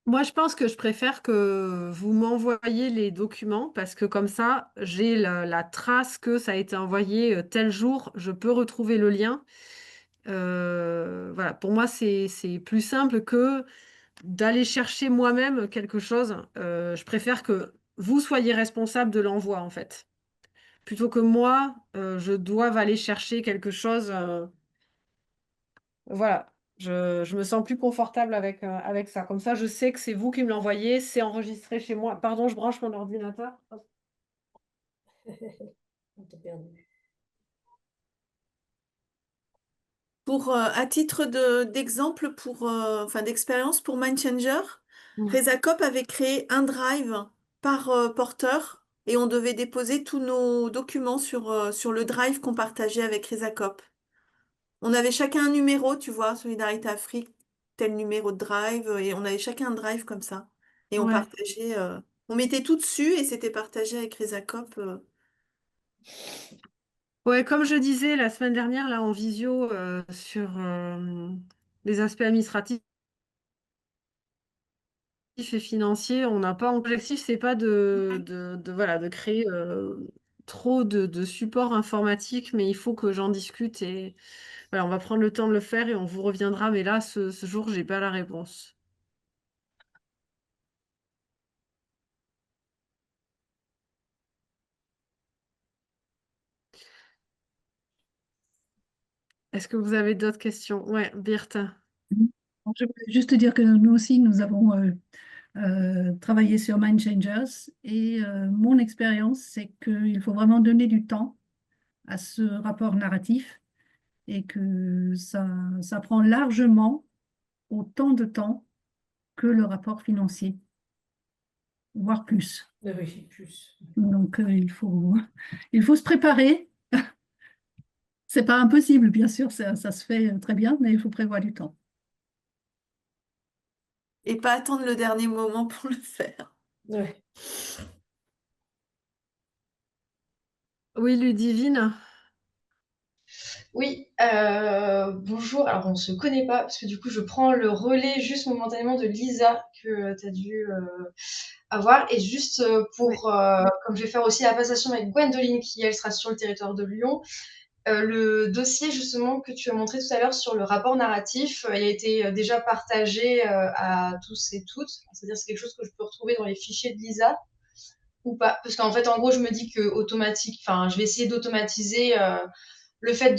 A: Moi, je pense que je préfère que vous m'envoyiez les documents parce que comme ça, j'ai la trace que ça a été envoyé tel jour. Je peux retrouver le lien. Voilà, pour moi, c'est plus simple que d'aller chercher moi-même quelque chose. Je préfère que vous soyez responsable de l'envoi, en fait. Plutôt que moi, je doive aller chercher quelque chose. Voilà, je me sens plus confortable avec ça. Comme ça, je sais que c'est vous qui me l'envoyez, c'est enregistré chez moi. Pardon, je branche mon ordinateur. Hop.
C: On t'a perdu.
L: Pour, à titre d'exemple, enfin d'expérience pour Mindchanger,
A: Mm.
L: Resacop avait créé un drive par porteur et on devait déposer tous nos documents sur le drive qu'on partageait avec Resacop. On avait chacun un numéro, tu vois, Solidarité Afrique, tel numéro de drive, et on avait chacun un drive comme ça. Et on
A: Ouais.
L: partageait, on mettait tout dessus et c'était partagé avec Resacop.
A: Ouais, comme je disais la semaine dernière, là, en visio, sur les aspects administratifs et financiers, on n'a pas, l'objectif, c'est pas voilà, de créer trop de support informatique, mais il faut que j'en discute et voilà, on va prendre le temps de le faire et on vous reviendra. Mais là, ce jour, j'ai pas la réponse. Est-ce que vous avez d'autres questions? Ouais, Birte.
K: Bon, je voulais juste te dire que nous aussi, nous avons travaillé sur Mind Changers et mon expérience, c'est qu'il faut vraiment donner du temps à ce rapport narratif et que ça prend largement autant de temps que le rapport financier, voire plus.
C: Oui, plus.
K: Donc, il faut se préparer. C'est pas impossible, bien sûr, ça se fait très bien, mais il faut prévoir du temps.
L: Et pas attendre le dernier moment pour le faire.
C: Ouais.
A: Oui, Ludivine.
M: Oui, bonjour. Alors, on se connaît pas parce que du coup, je prends le relais juste momentanément de Lisa que tu as dû avoir. Et juste comme je vais faire aussi la passation avec Gwendoline qui, elle, sera sur le territoire de Lyon, le dossier justement que tu as montré tout à l'heure sur le rapport narratif, il a été déjà partagé à tous et toutes. C'est-à-dire c'est quelque chose que je peux retrouver dans les fichiers de Lisa ou pas. Parce qu'en fait, en gros, je me dis que je vais essayer d'automatiser le fait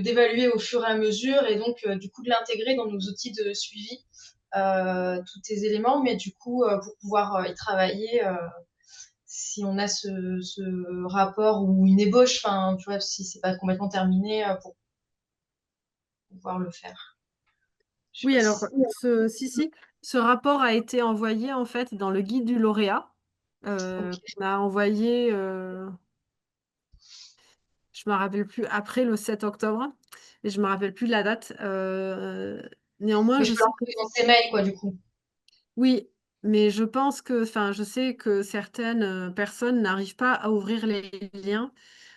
M: d'évaluer au fur et à mesure et donc du coup de l'intégrer dans nos outils de suivi, tous tes éléments, mais du coup pour pouvoir y travailler, si on a ce rapport ou une ébauche, enfin tu vois, si c'est pas complètement terminé, pour pouvoir le faire. Je sais
A: Oui,
M: pas
A: alors,
M: si...
A: ce rapport a été envoyé en fait dans le guide du lauréat.
M: Ok.
A: On a envoyé, je me rappelle plus, après le 7 octobre, et je me rappelle plus de la date. Néanmoins,
M: Mais
A: je
M: je peux
A: sais que
M: l'envoyer dans tes mails, quoi, du coup.
A: oui, mais je pense que, enfin, je sais que certaines personnes n'arrivent pas à ouvrir les liens.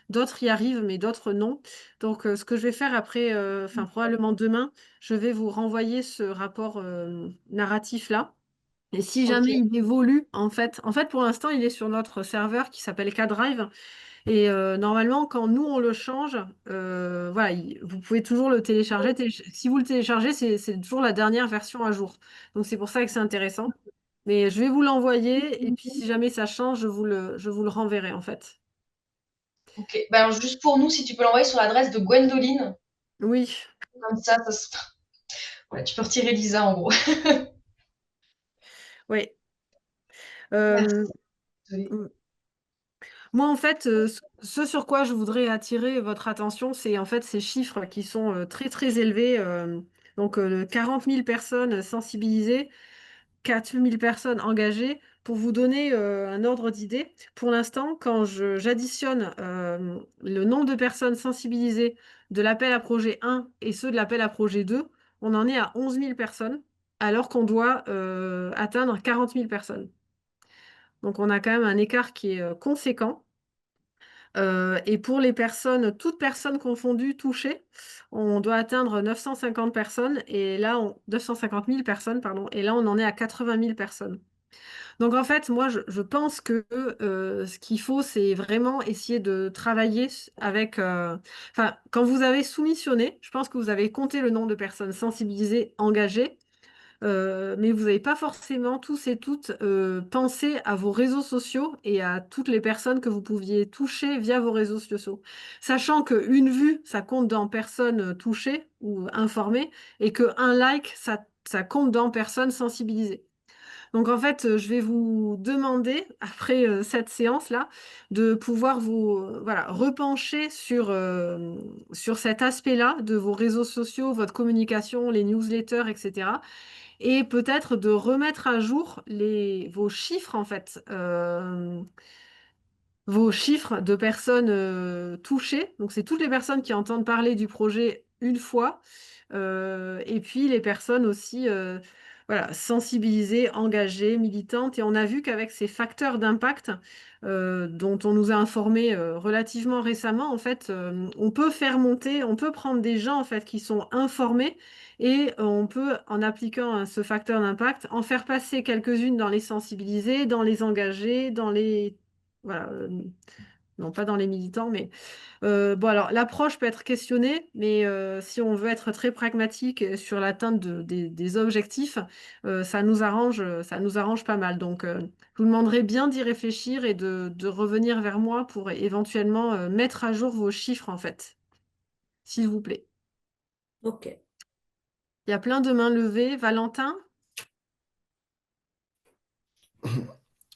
A: D'autres y arrivent, mais d'autres non. Donc, ce que je vais faire après, enfin, probablement demain, je vais vous renvoyer ce rapport narratif-là. Et si
M: Ok.
A: jamais il évolue, en fait, pour l'instant, il est sur notre serveur qui s'appelle K-Drive. Et normalement, quand nous, on le change, voilà, vous pouvez toujours le télécharger. Si vous le téléchargez, c'est toujours la dernière version à jour. Donc, c'est pour ça que c'est intéressant. Mais je vais vous l'envoyer. Et puis, si jamais ça change, je vous le renverrai, en fait.
M: Ok. Bah, alors, juste pour nous, si tu peux l'envoyer sur l'adresse de Gwendoline,
A: Oui,
M: comme ça, ouais, tu peux retirer Lisa, en gros.
A: oui.
M: Merci.
A: Euh,
M: Désolée.
A: Moi, en fait, ce sur quoi je voudrais attirer votre attention, c'est en fait ces chiffres qui sont très très élevés. Donc, 40 000 personnes sensibilisées, 4 000 personnes engagées. Pour vous donner un ordre d'idée, pour l'instant, quand j'additionne le nombre de personnes sensibilisées de l'appel à projet 1 et ceux de l'appel à projet 2, on en est à 11 000 personnes, alors qu'on doit atteindre 40 000 personnes. Donc, on a quand même un écart qui est conséquent. Et pour les personnes, toutes personnes confondues, touchées, on doit atteindre 950 personnes et là, 250 000 personnes, pardon, et là, on en est à 80 000 personnes. Donc en fait, moi, je pense que ce qu'il faut, c'est vraiment essayer de travailler avec... Enfin, quand vous avez soumissionné, je pense que vous avez compté le nombre de personnes sensibilisées, engagées, mais vous n'avez pas forcément tous et toutes pensé à vos réseaux sociaux et à toutes les personnes que vous pouviez toucher via vos réseaux sociaux. Sachant qu'une vue, ça compte dans personnes touchées ou informées, et qu'un like, ça compte dans personnes sensibilisées. Donc en fait, je vais vous demander, après cette séance-là, de pouvoir vous voilà, repencher sur cet aspect-là de vos réseaux sociaux, votre communication, les newsletters, etc. Et peut-être de remettre à jour vos chiffres, en fait. Vos chiffres de personnes touchées. Donc, c'est toutes les personnes qui entendent parler du projet une fois. Et puis, les personnes aussi voilà, sensibilisées, engagées, militantes. Et on a vu qu'avec ces facteurs d'impact dont on nous a informés relativement récemment, en fait, on peut faire monter, on peut prendre des gens en fait, qui sont informés et on peut, en appliquant ce facteur d'impact, en faire passer quelques-unes dans les sensibilisés, dans les engagés, dans les voilà, non pas dans les militants, mais bon alors l'approche peut être questionnée, mais si on veut être très pragmatique sur l'atteinte des objectifs, ça nous arrange pas mal. Donc je vous demanderai bien d'y réfléchir et de revenir vers moi pour éventuellement mettre à jour vos chiffres en fait, s'il vous plaît.
C: Ok.
A: Il y a plein de mains levées. Valentin?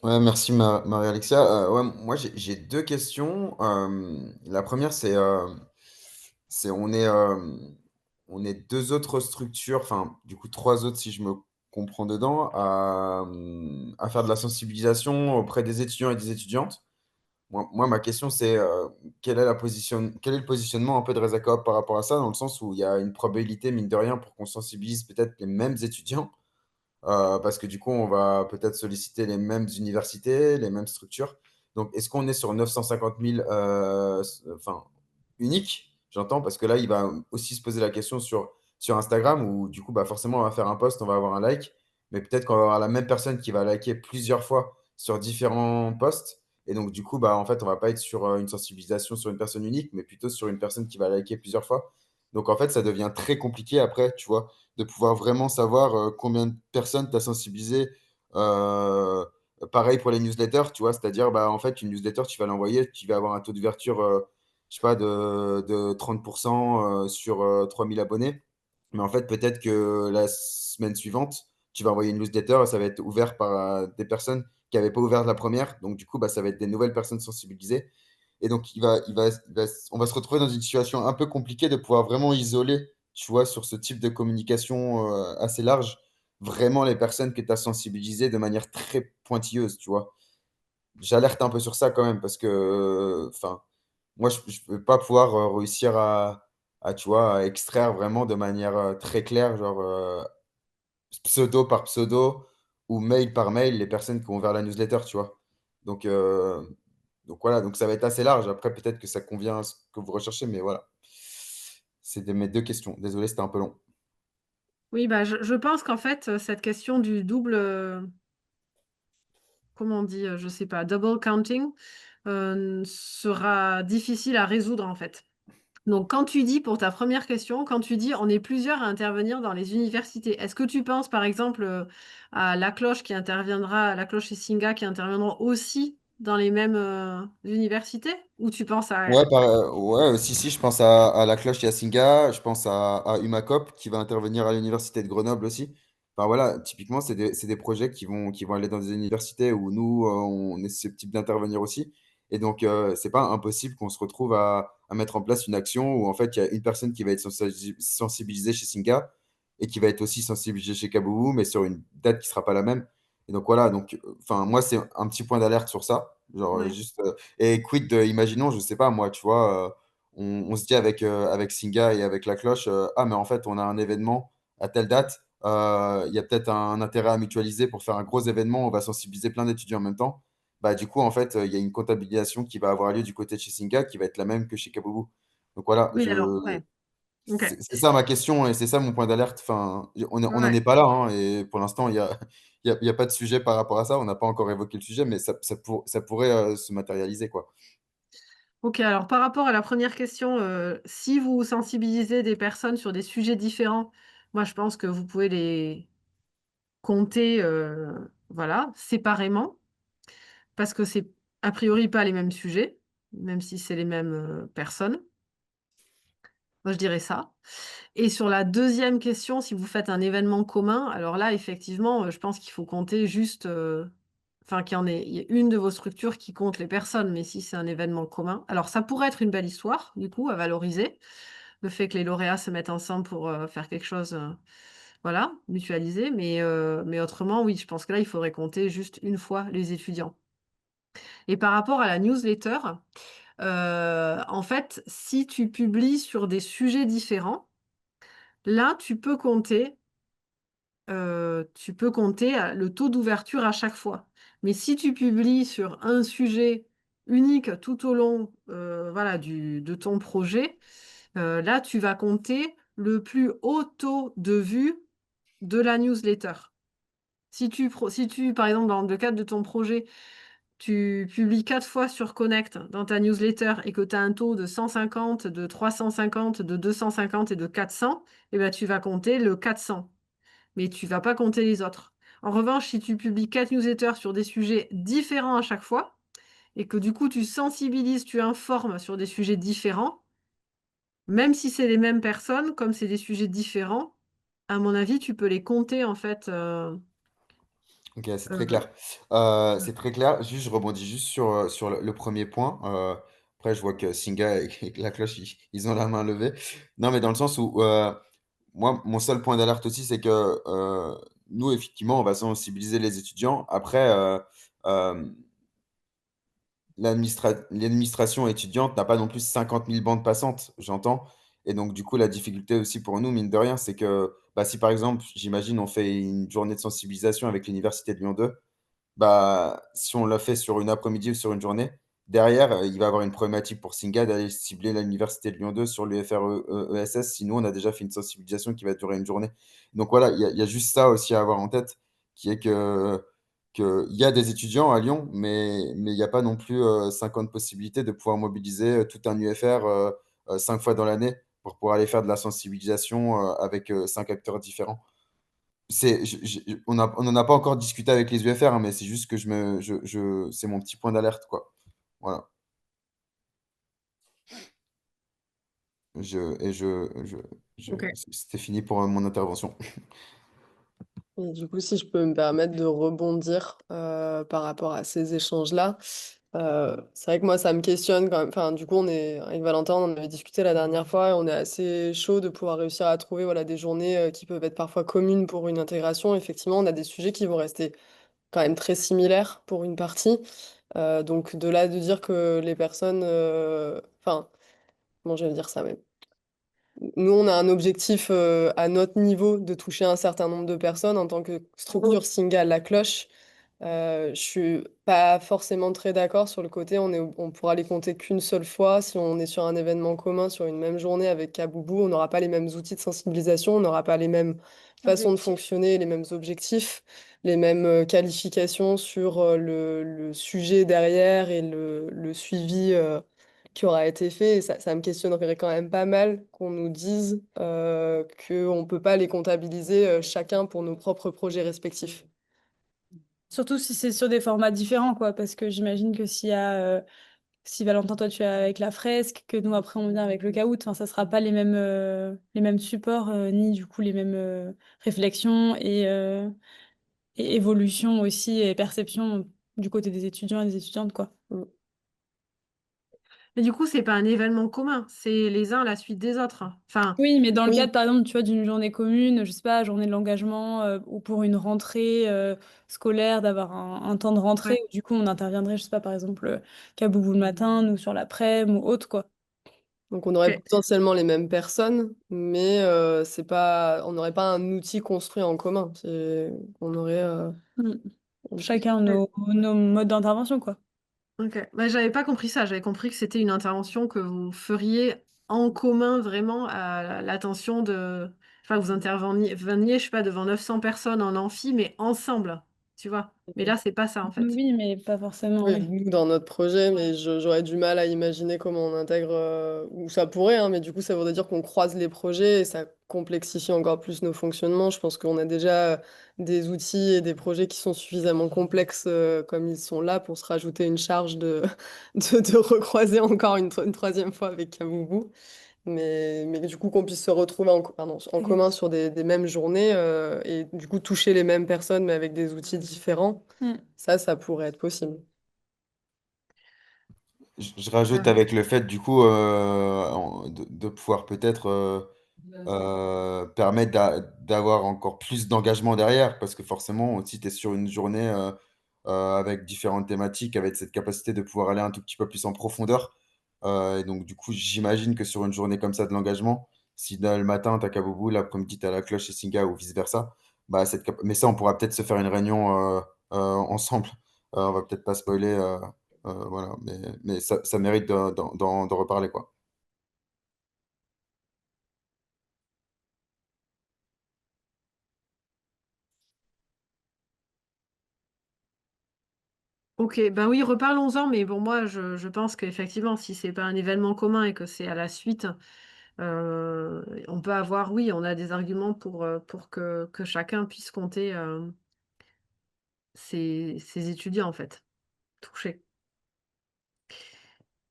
N: Ouais, merci Marie-Alexia. Ouais, moi j'ai deux questions. La première c'est on est deux autres structures, enfin du coup trois autres si je me comprends dedans, à faire de la sensibilisation auprès des étudiants et des étudiantes. Moi, ma question c'est quel est le positionnement un peu de Rezacoop par rapport à ça, dans le sens où il y a une probabilité, mine de rien, pour qu'on sensibilise peut-être les mêmes étudiants parce que du coup, on va peut-être solliciter les mêmes universités, les mêmes structures. Donc, est-ce qu'on est sur 950 000 enfin, uniques? J'entends, parce que là, il va aussi se poser la question sur Instagram, où du coup, bah, forcément, on va faire un post, on va avoir un like, mais peut-être qu'on va avoir la même personne qui va liker plusieurs fois sur différents posts. Et donc, du coup, bah, en fait, on va pas être sur une sensibilisation sur une personne unique, mais plutôt sur une personne qui va liker plusieurs fois. Donc, en fait, ça devient très compliqué après, tu vois de pouvoir vraiment savoir combien de personnes tu as sensibilisé. Euh, Pareil pour les newsletters, tu vois, c'est-à-dire, bah, en fait, une newsletter, tu vas l'envoyer, tu vas avoir un taux d'ouverture, je sais pas, de 30% sur 3000 abonnés. Mais en fait, peut-être que la semaine suivante, tu vas envoyer une newsletter et ça va être ouvert par des personnes qui n'avaient pas ouvert la première. Donc, du coup, bah, ça va être des nouvelles personnes sensibilisées. Et donc, on va se retrouver dans une situation un peu compliquée de pouvoir vraiment isoler, tu vois, sur ce type de communication assez large, vraiment les personnes que tu as sensibilisées de manière très pointilleuse, tu vois. J'alerte un peu sur ça quand même parce que, enfin, moi, je ne vais pas pouvoir réussir tu vois, à extraire vraiment de manière très claire, genre pseudo par pseudo ou mail par mail, les personnes qui ont ouvert la newsletter, tu vois. Donc, euh, donc voilà, donc ça va être assez large. Après, peut-être que ça convient à ce que vous recherchez, mais voilà. C'est mes deux questions. Désolé, c'était un peu long.
A: Oui, bah, je pense qu'en fait, cette question du double, comment on dit, je sais pas, double counting, sera difficile à résoudre en fait. Donc, quand tu dis, pour ta première question, quand tu dis on est plusieurs à intervenir dans les universités, est-ce que tu penses par exemple à la cloche qui interviendra, la cloche et Singa qui interviendront aussi dans les mêmes universités? Ou tu penses à...
N: Ouais, si, je pense à la cloche Yasinga, je pense à Humacop qui va intervenir à l'université de Grenoble aussi. Enfin voilà, typiquement, c'est des projets qui vont aller dans des universités où nous, on est susceptible d'intervenir aussi. Et donc, c'est pas impossible qu'on se retrouve à mettre en place une action où en fait, il y a une personne qui va être sensibilisée chez Singa et qui va être aussi sensibilisée chez Kaboom, mais sur une date qui sera pas la même. Et donc voilà, donc, enfin, moi, c'est un petit point d'alerte sur ça. Genre,
A: Ouais.
N: juste. Et quid de, imaginons, je sais pas, moi, tu vois, on se dit avec Singa et avec la cloche, ah, mais en fait, on a un événement à telle date, il y a peut-être un intérêt à mutualiser pour faire un gros événement, on va sensibiliser plein d'étudiants en même temps. bah, du coup, en fait, il y a une comptabilisation qui va avoir lieu du côté de chez Singa qui va être la même que chez Kaboubou. Donc voilà,
A: Oui, alors, ouais. OK.
N: c'est ça ma question et c'est ça mon point d'alerte. Enfin, on n'en
A: Ouais.
N: est pas là, hein, et pour l'instant, il y a pas de sujet par rapport à ça. On n'a pas encore évoqué le sujet, mais ça pourrait se matérialiser, quoi.
A: OK, alors par rapport à la première question, si vous sensibilisez des personnes sur des sujets différents, moi je pense que vous pouvez les compter, voilà, séparément, parce que c'est a priori pas les mêmes sujets, même si c'est les mêmes, personnes. Moi je dirais ça. Et sur la deuxième question, si vous faites un événement commun, alors là effectivement, je pense qu'il faut compter juste, enfin il y ait une de vos structures qui compte les personnes, mais si c'est un événement commun, alors ça pourrait être une belle histoire, du coup, à valoriser. Le fait que les lauréats se mettent ensemble pour, faire quelque chose, voilà, mutualisé, mais autrement, oui, je pense que là, il faudrait compter juste une fois les étudiants. Et par rapport à la newsletter, en fait, si tu publies sur des sujets différents, là, tu peux compter, le taux d'ouverture à chaque fois. Mais si tu publies sur un sujet unique tout au long, voilà, de ton projet, là, tu vas compter le plus haut taux de vue de la newsletter. Si tu, par exemple, dans le cadre de ton projet, tu publies 4 fois sur Connect dans ta newsletter et que tu as un taux de 150, de 350, de 250 et de 400, eh ben, tu vas compter le 400, mais tu vas pas compter les autres. En revanche, si tu publies 4 newsletters sur des sujets différents à chaque fois et que du coup tu sensibilises, tu informes sur des sujets différents, même si c'est les mêmes personnes, comme c'est des sujets différents, à mon avis, tu peux les compter en fait,
N: OK, c'est très
A: heu,
N: clair. C'est très clair. Juste, je rebondis juste sur le 1er point. Après, je vois que Singa et La Cloche, ils ont la main levée. Non, mais dans le sens où, moi, mon seul point d'alerte aussi, c'est que, nous, effectivement, on va sensibiliser les étudiants. Après, hem l'administration étudiante n'a pas non plus 50 000 bandes passantes, j'entends, et donc du coup, la difficulté aussi pour nous, mine de rien, c'est que, bah, si par exemple, j'imagine, on fait une journée de sensibilisation avec l'université de Lyon 2, bah, si on l'a fait sur une après-midi ou sur une journée, derrière, il va y avoir une problématique pour Singa d'aller cibler l'université de Lyon 2 sur l'UFR ESS, si nous, on a déjà fait une sensibilisation qui va durer une journée. Donc voilà, il y a juste ça aussi à avoir en tête, qui est qu'il y a des étudiants à Lyon, mais il y a pas non plus, 50 possibilités de pouvoir mobiliser, tout un UFR, 5 fois dans l'année pour pouvoir aller faire de la sensibilisation, avec, 5 acteurs différents. On n'en a pas encore discuté avec les UFR, hein, mais c'est juste que c'est mon petit point d'alerte, quoi. Voilà. Je, et
A: OK.
N: C'était fini pour mon intervention.
E: Et du coup, si je peux me permettre de rebondir par rapport à ces échanges-là, c'est vrai que moi, ça me questionne quand même. Enfin, du coup, avec Valentin, on en avait discuté la dernière fois et on est assez chaud de pouvoir réussir à trouver voilà, des journées qui peuvent être parfois communes pour une intégration. Effectivement, on a des sujets qui vont rester quand même très similaires pour une partie. Donc, de là de dire que les personnes. Enfin, comment je vais dire ça même? Nous, on a un objectif à notre niveau de toucher un certain nombre de personnes en tant que structure Singa La Cloche. Je suis pas forcément très d'accord sur le côté on pourra les compter qu'une seule fois. Si on est sur un événement commun, sur une même journée avec Kaboubou, on n'aura pas les mêmes outils de sensibilisation, on n'aura pas les mêmes façons de
J: Objectif.
E: fonctionner, les mêmes objectifs, les mêmes qualifications sur le sujet derrière et le suivi qui aura été fait. Et ça me questionnerait quand même pas mal qu'on nous dise qu'on ne peut pas les comptabiliser chacun pour nos propres projets respectifs.
J: Surtout si c'est sur des formats différents, quoi, parce que j'imagine que si Valentin, toi, tu es avec la fresque, que nous, après, on vient avec le caout, enfin, ça sera pas les mêmes supports, ni du coup les mêmes réflexions et évolutions aussi, et perceptions du côté des étudiants et des étudiantes, quoi.
E: Mm.
A: Mais du coup, c'est pas un événement commun, c'est les uns à la suite des autres. Enfin,
J: Oui, mais dans le
E: Oui,
J: cadre, par exemple, tu vois, d'une journée commune, je sais pas, journée de l'engagement, ou pour une rentrée scolaire, d'avoir un temps de rentrée,
A: ouais.
J: où du coup, on interviendrait, je sais pas, par exemple, Kaboubou le matin, nous sur l'après-midi, ou autre, quoi.
E: donc on aurait
A: OK.
E: potentiellement les mêmes personnes, mais c'est pas, on n'aurait pas un outil construit en commun. On aurait
J: Mm. chacun
A: Ouais.
J: nos modes d'intervention, quoi.
A: Ok. Bah, j'avais pas compris ça. J'avais compris que c'était une intervention que vous feriez en commun vraiment à l'attention de. Enfin, vous interveniez, je sais pas, devant 900 personnes en amphi, mais ensemble, tu vois. Mais là, c'est pas ça en fait.
J: Oui, mais pas forcément,
E: Oui,
J: oui.
E: nous, dans notre projet, mais j'aurais du mal à imaginer comment on intègre, ou ça pourrait, hein, mais du coup, ça voudrait dire qu'on croise les projets et ça complexifie encore plus nos fonctionnements. Je pense qu'on a déjà des outils et des projets qui sont suffisamment complexes comme ils sont là pour se rajouter une charge de recroiser encore une troisième fois avec Kaboubou. Mais du coup, qu'on puisse se retrouver en commun sur des mêmes journées et du coup toucher les mêmes personnes mais avec des outils différents,
J: Mm.
E: ça pourrait être possible.
N: Je rajoute
A: Euh,
N: avec le fait, du coup, de pouvoir peut-être permettre d'avoir encore plus d'engagement derrière, parce que forcément, si tu es sur une journée avec différentes thématiques, avec cette capacité de pouvoir aller un tout petit peu plus en profondeur, et donc du coup, j'imagine que sur une journée comme ça de l'engagement, si le matin, tu as Kaboubou, l'après-midi, tu as la cloche et Singa ou vice-versa, bah, mais ça, on pourra peut-être se faire une réunion ensemble. On va peut-être pas spoiler. Voilà, mais ça mérite d'en reparler, quoi.
A: Ok, ben oui, reparlons-en, mais bon, moi, je pense qu'effectivement, si c'est pas un événement commun et que c'est à la suite, on peut avoir, oui, on a des arguments pour que chacun puisse compter ses étudiants, en fait, touchés.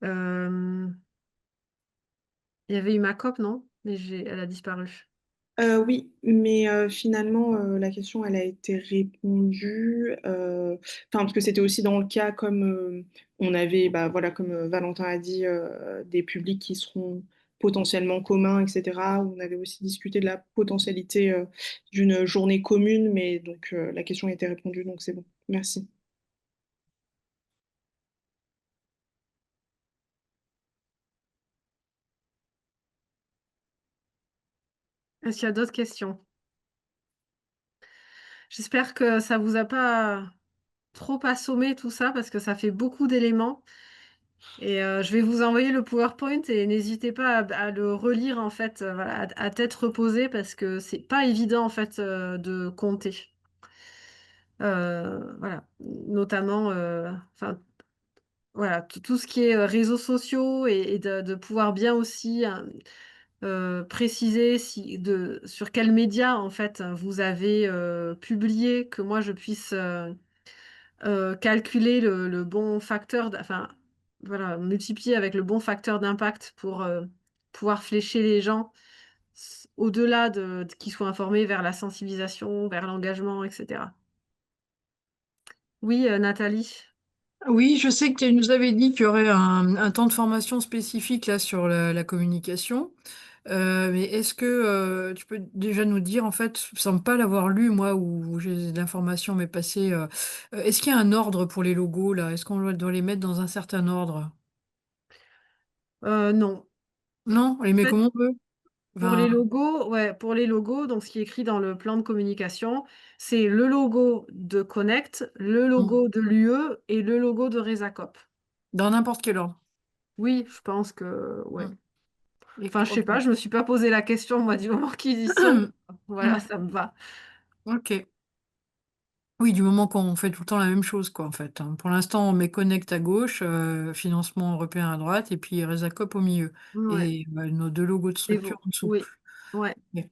A: Euh, Il y avait eu ma cop, non? Mais elle a disparu.
H: Oui, mais finalement, la question, elle a été répondue. Enfin, parce que c'était aussi dans le cas comme on avait, bah, voilà, comme Valentin a dit, des publics qui seront potentiellement communs, etc. On avait aussi discuté de la potentialité d'une journée commune, mais donc la question a été répondue, donc c'est bon. Merci.
A: Est-ce qu'il y a d'autres questions? J'espère que ça vous a pas trop assommé tout ça parce que ça fait beaucoup d'éléments. Et je vais vous envoyer le PowerPoint et n'hésitez pas à le relire en fait, voilà, à tête reposée parce que c'est pas évident en fait de compter. Voilà, notamment, enfin voilà, tout ce qui est réseaux sociaux et de pouvoir bien aussi préciser sur quels médias en fait vous avez publié, que moi je puisse calculer le bon facteur, enfin voilà, multiplier avec le bon facteur d'impact pour pouvoir flécher les gens au-delà qu'ils soient informés vers la sensibilisation, vers l'engagement, etc. Oui, Nathalie.
F: Oui, je sais que tu nous avais dit qu'il y aurait un temps de formation spécifique là sur la communication. Mais est-ce que tu peux déjà nous dire, en fait, je ne semble pas l'avoir lu, moi, ou j'ai de l'information, mais passé. Est-ce qu'il y a un ordre pour les logos, là? Est-ce qu'on doit les mettre dans un certain ordre?
A: Non.
F: Non, on les met
A: En fait,
F: comme on veut.
A: pour
F: Enfin,
A: les logos, ouais, pour les logos, donc ce qui est écrit dans le plan de communication, c'est le logo de Connect, le
F: hmm,
A: logo de l'UE et le logo de Resacop.
F: dans n'importe quel ordre.
A: Oui, je pense que, ouais.
F: Hmm,
A: Enfin, je sais
F: ok.
A: pas, je me suis pas posé la question, moi, du moment qu'ils y sont. Voilà,
F: Hmm,
A: ça me va.
F: ok. Oui, du moment qu'on fait tout le temps la même chose, quoi, en fait, hein. Pour l'instant, on met Connect à gauche, financement européen à droite, et puis Resacop au milieu.
A: Ouais.
F: Et nos deux logos de
A: Et
F: structure
A: vous?
F: en dessous.
A: Oui. Ouais.
F: Ok.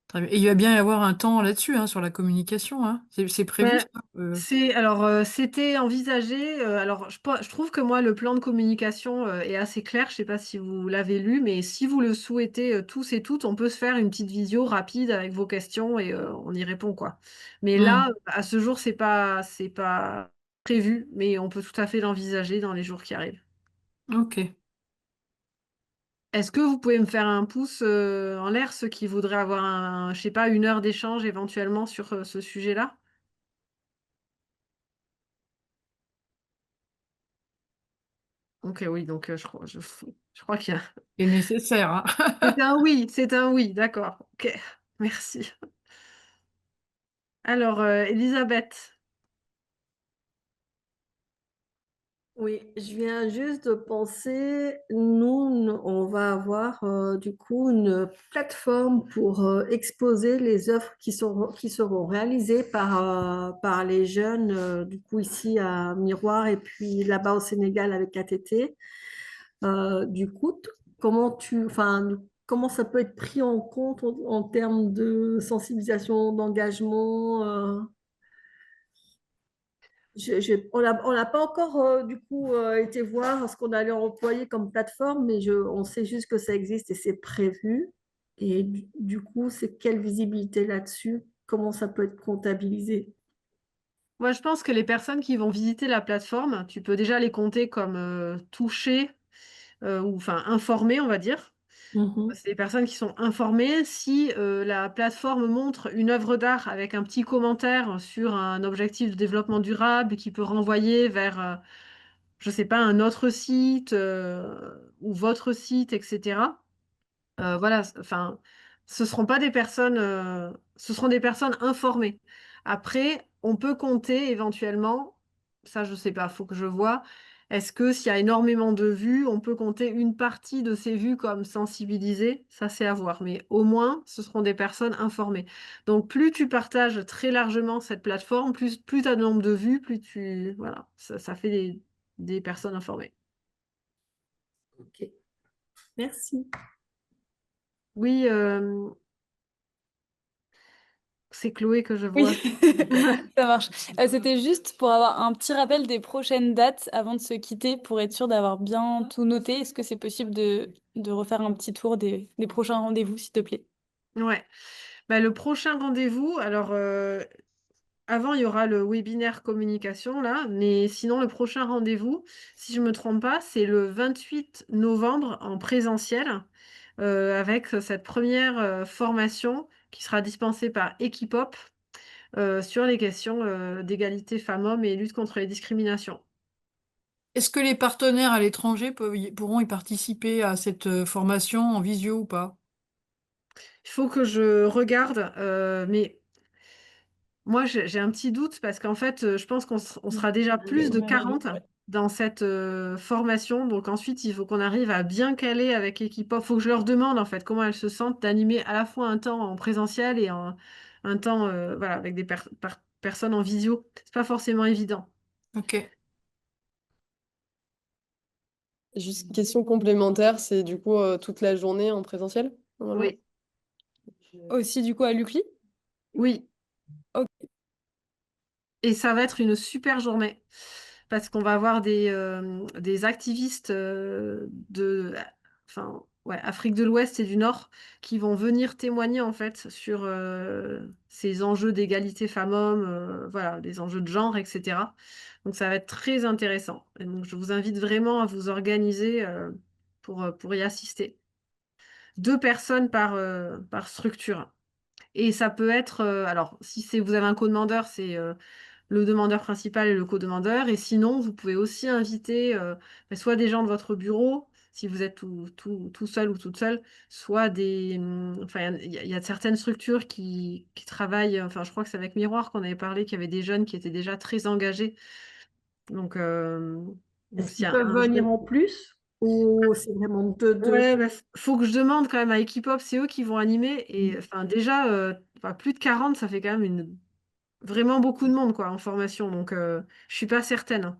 F: Très bien. Et il va bien y avoir un temps là-dessus, hein, sur la communication, hein. C'est prévu,
A: Ben,
F: ça?
A: c'était envisagé. Alors, je trouve que moi, le plan de communication est assez clair. Je sais pas si vous l'avez lu, mais si vous le souhaitez tous et toutes, on peut se faire une petite visio rapide avec vos questions et on y répond, quoi. Mais là,
F: Hmm,
A: à ce jour, c'est pas prévu, mais on peut tout à fait l'envisager dans les jours qui arrivent.
F: ok.
A: Est-ce que vous pouvez me faire un pouce en l'air, ceux qui voudraient avoir je sais pas, 1 heure d'échange éventuellement sur ce sujet-là? Ok, oui, donc je crois qu'il y a.
F: C'est nécessaire, hein.
A: C'est un oui, d'accord. Ok, merci. Alors, Elisabeth. Oui, je viens juste de penser, on va avoir du coup une plateforme pour exposer les œuvres qui seront réalisées par les jeunes, du coup ici à Miroir et puis là-bas au Sénégal avec ATT. Du coup, comment ça peut être pris en compte en termes de sensibilisation, d'engagement? On n'a pas encore du coup été voir ce qu'on allait employer comme plateforme, mais on sait juste que ça existe et c'est prévu. Et du coup, c'est quelle visibilité là-dessus? Comment ça peut être comptabilisé? Moi, je pense que les personnes qui vont visiter la plateforme, tu peux déjà les compter comme touchées ou enfin informées, on va dire.
C: Mhm.
A: C'est des personnes qui sont informées. Si la plateforme montre une œuvre d'art avec un petit commentaire sur un objectif de développement durable qui peut renvoyer vers, je ne sais pas, un autre site ou votre site, etc. Voilà, enfin, ce seront des personnes informées. Après, on peut compter éventuellement, ça je sais pas, faut que je vois. Est-ce que s'il y a énormément de vues, on peut compter une partie de ces vues comme sensibilisées? Ça c'est à voir, mais au moins ce seront des personnes informées. Donc plus tu partages très largement cette plateforme, plus tu as de nombre de vues, voilà, ça fait des personnes informées.
C: Ok, merci.
A: Oui, c'est Chloé que je vois.
J: Oui, ça marche. C'était juste pour avoir un petit rappel des prochaines dates avant de se quitter pour être sûr d'avoir bien tout noté. Est-ce que c'est possible de refaire un petit tour des prochains rendez-vous, s'il te plaît?
A: Ouais. Bah, le prochain rendez-vous, alors avant il y aura le webinaire communication là, mais sinon le prochain rendez-vous, si je ne me trompe pas, c'est le 28 novembre en présentiel avec cette première formation qui sera dispensée par Equipop sur les questions d'égalité femmes-hommes et lutte contre les discriminations.
F: Est-ce que les partenaires à l'étranger pourront y participer à cette formation en visio ou pas?
A: Il faut que je regarde, mais moi, j'ai un petit doute parce qu'en fait, je pense on sera déjà plus de 40 dans cette formation. Donc ensuite, il faut qu'on arrive à bien caler avec Equipop. Il faut que je leur demande en fait comment elles se sentent d'animer à la fois un temps en présentiel et un temps voilà, avec des personnes en visio. C'est pas forcément évident.
F: Ok.
E: Juste une question complémentaire, c'est du coup toute la journée en présentiel, normalement?
A: Oui,
J: Aussi, du coup, à l'UCLI?
A: oui.
J: Ok.
A: Et ça va être une super journée parce qu'on va avoir des activistes enfin, ouais, Afrique de l'Ouest et du Nord qui vont venir témoigner en fait sur ces enjeux d'égalité femmes-hommes, voilà, des enjeux de genre, etc. Donc ça va être très intéressant. Et donc je vous invite vraiment à vous organiser pour y assister. 2 personnes par structure. Et ça peut être, alors si vous avez un co-demandeur, c'est le demandeur principal et le co-demandeur. Et sinon, vous pouvez aussi inviter soit des gens de votre bureau, si vous êtes tout seul ou toute seule, soit enfin, il y a certaines structures qui travaillent, enfin, je crois que c'est avec Miroir qu'on avait parlé, qu'il y avait des jeunes qui étaient déjà très engagés. Donc,
C: Est-ce
A: s'il
C: qu'ils
A: y a
C: peuvent
A: un
C: venir
A: jeune.
C: en plus ou c'est vraiment deux?
A: Ouais, bah, faut que je demande quand même à Equipop, c'est eux qui vont animer. Et enfin, déjà, enfin, plus de 40 ça fait quand même vraiment beaucoup de monde quoi, en formation. Donc, je suis pas certaine, hein.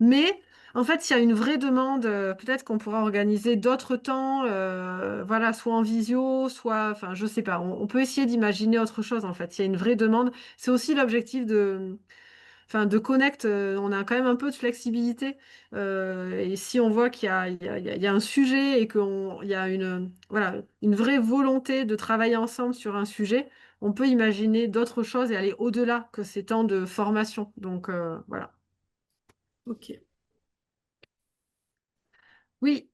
A: Mais en fait, s'il y a une vraie demande, peut-être qu'on pourra organiser d'autres temps, voilà, soit en visio, soit, enfin, je sais pas. On peut essayer d'imaginer autre chose en fait. S'il y a une vraie demande, c'est aussi l'objectif enfin, de Connect, on a quand même un peu de flexibilité. Et si on voit qu'il y a, il y a un sujet et qu'il y a voilà, une vraie volonté de travailler ensemble sur un sujet, on peut imaginer d'autres choses et aller au-delà que ces temps de formation. Donc, voilà.
C: Ok.
A: Oui,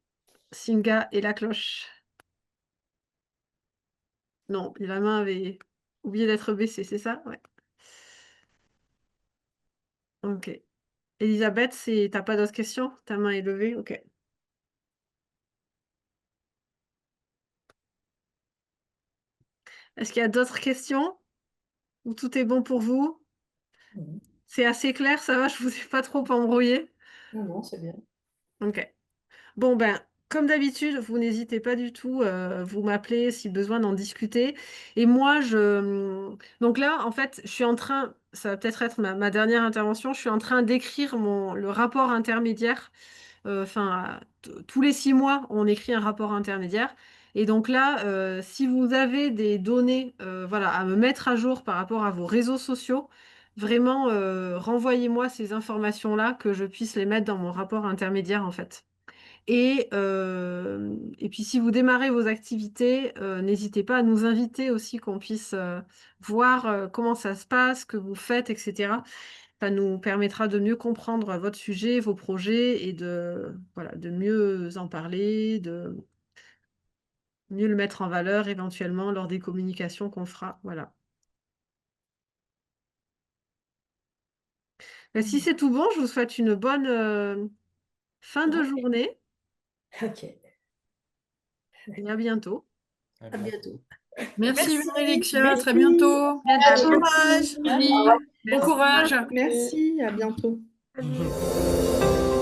A: Singa et la cloche. Non, la main avait oublié d'être baissée, c'est ça? Ouais. Ok. Elisabeth, t'as pas d'autres questions? Ta main est levée? Ok. Est-ce qu'il y a d'autres questions? Ou tout est bon pour vous? C'est assez clair, ça va, je vous ai pas trop embrouillé. Non, non, c'est bien. Ok. Bon, ben, comme d'habitude, vous n'hésitez pas du tout, vous m'appelez si besoin d'en discuter. Et moi, donc là, en fait, je suis en train, ça va peut-être être ma dernière intervention, je suis en train d'écrire le rapport intermédiaire. Enfin, tous les 6 mois, on écrit un rapport intermédiaire. Et donc là, si vous avez des données, voilà, à me mettre à jour par rapport à vos réseaux sociaux, vraiment, renvoyez-moi ces informations-là que je puisse les mettre dans mon rapport intermédiaire, en fait. Et puis si vous démarrez vos activités, n'hésitez pas à nous inviter aussi, qu'on puisse voir comment ça se passe, ce que vous faites, etc. Ça nous permettra de mieux comprendre votre sujet, vos projets et voilà, de mieux en parler, de mieux le mettre en valeur éventuellement lors des communications qu'on fera. Voilà. Si c'est tout bon, je vous souhaite une bonne fin de journée
O: Ok,
A: et à bientôt.
O: à bientôt.
F: Merci
L: Merci.
F: Alexia, à très
H: Merci.
F: bientôt.
L: Bon courage.
F: Julie, bon
H: Merci.
F: courage.
H: Merci, à bientôt.
C: Salut.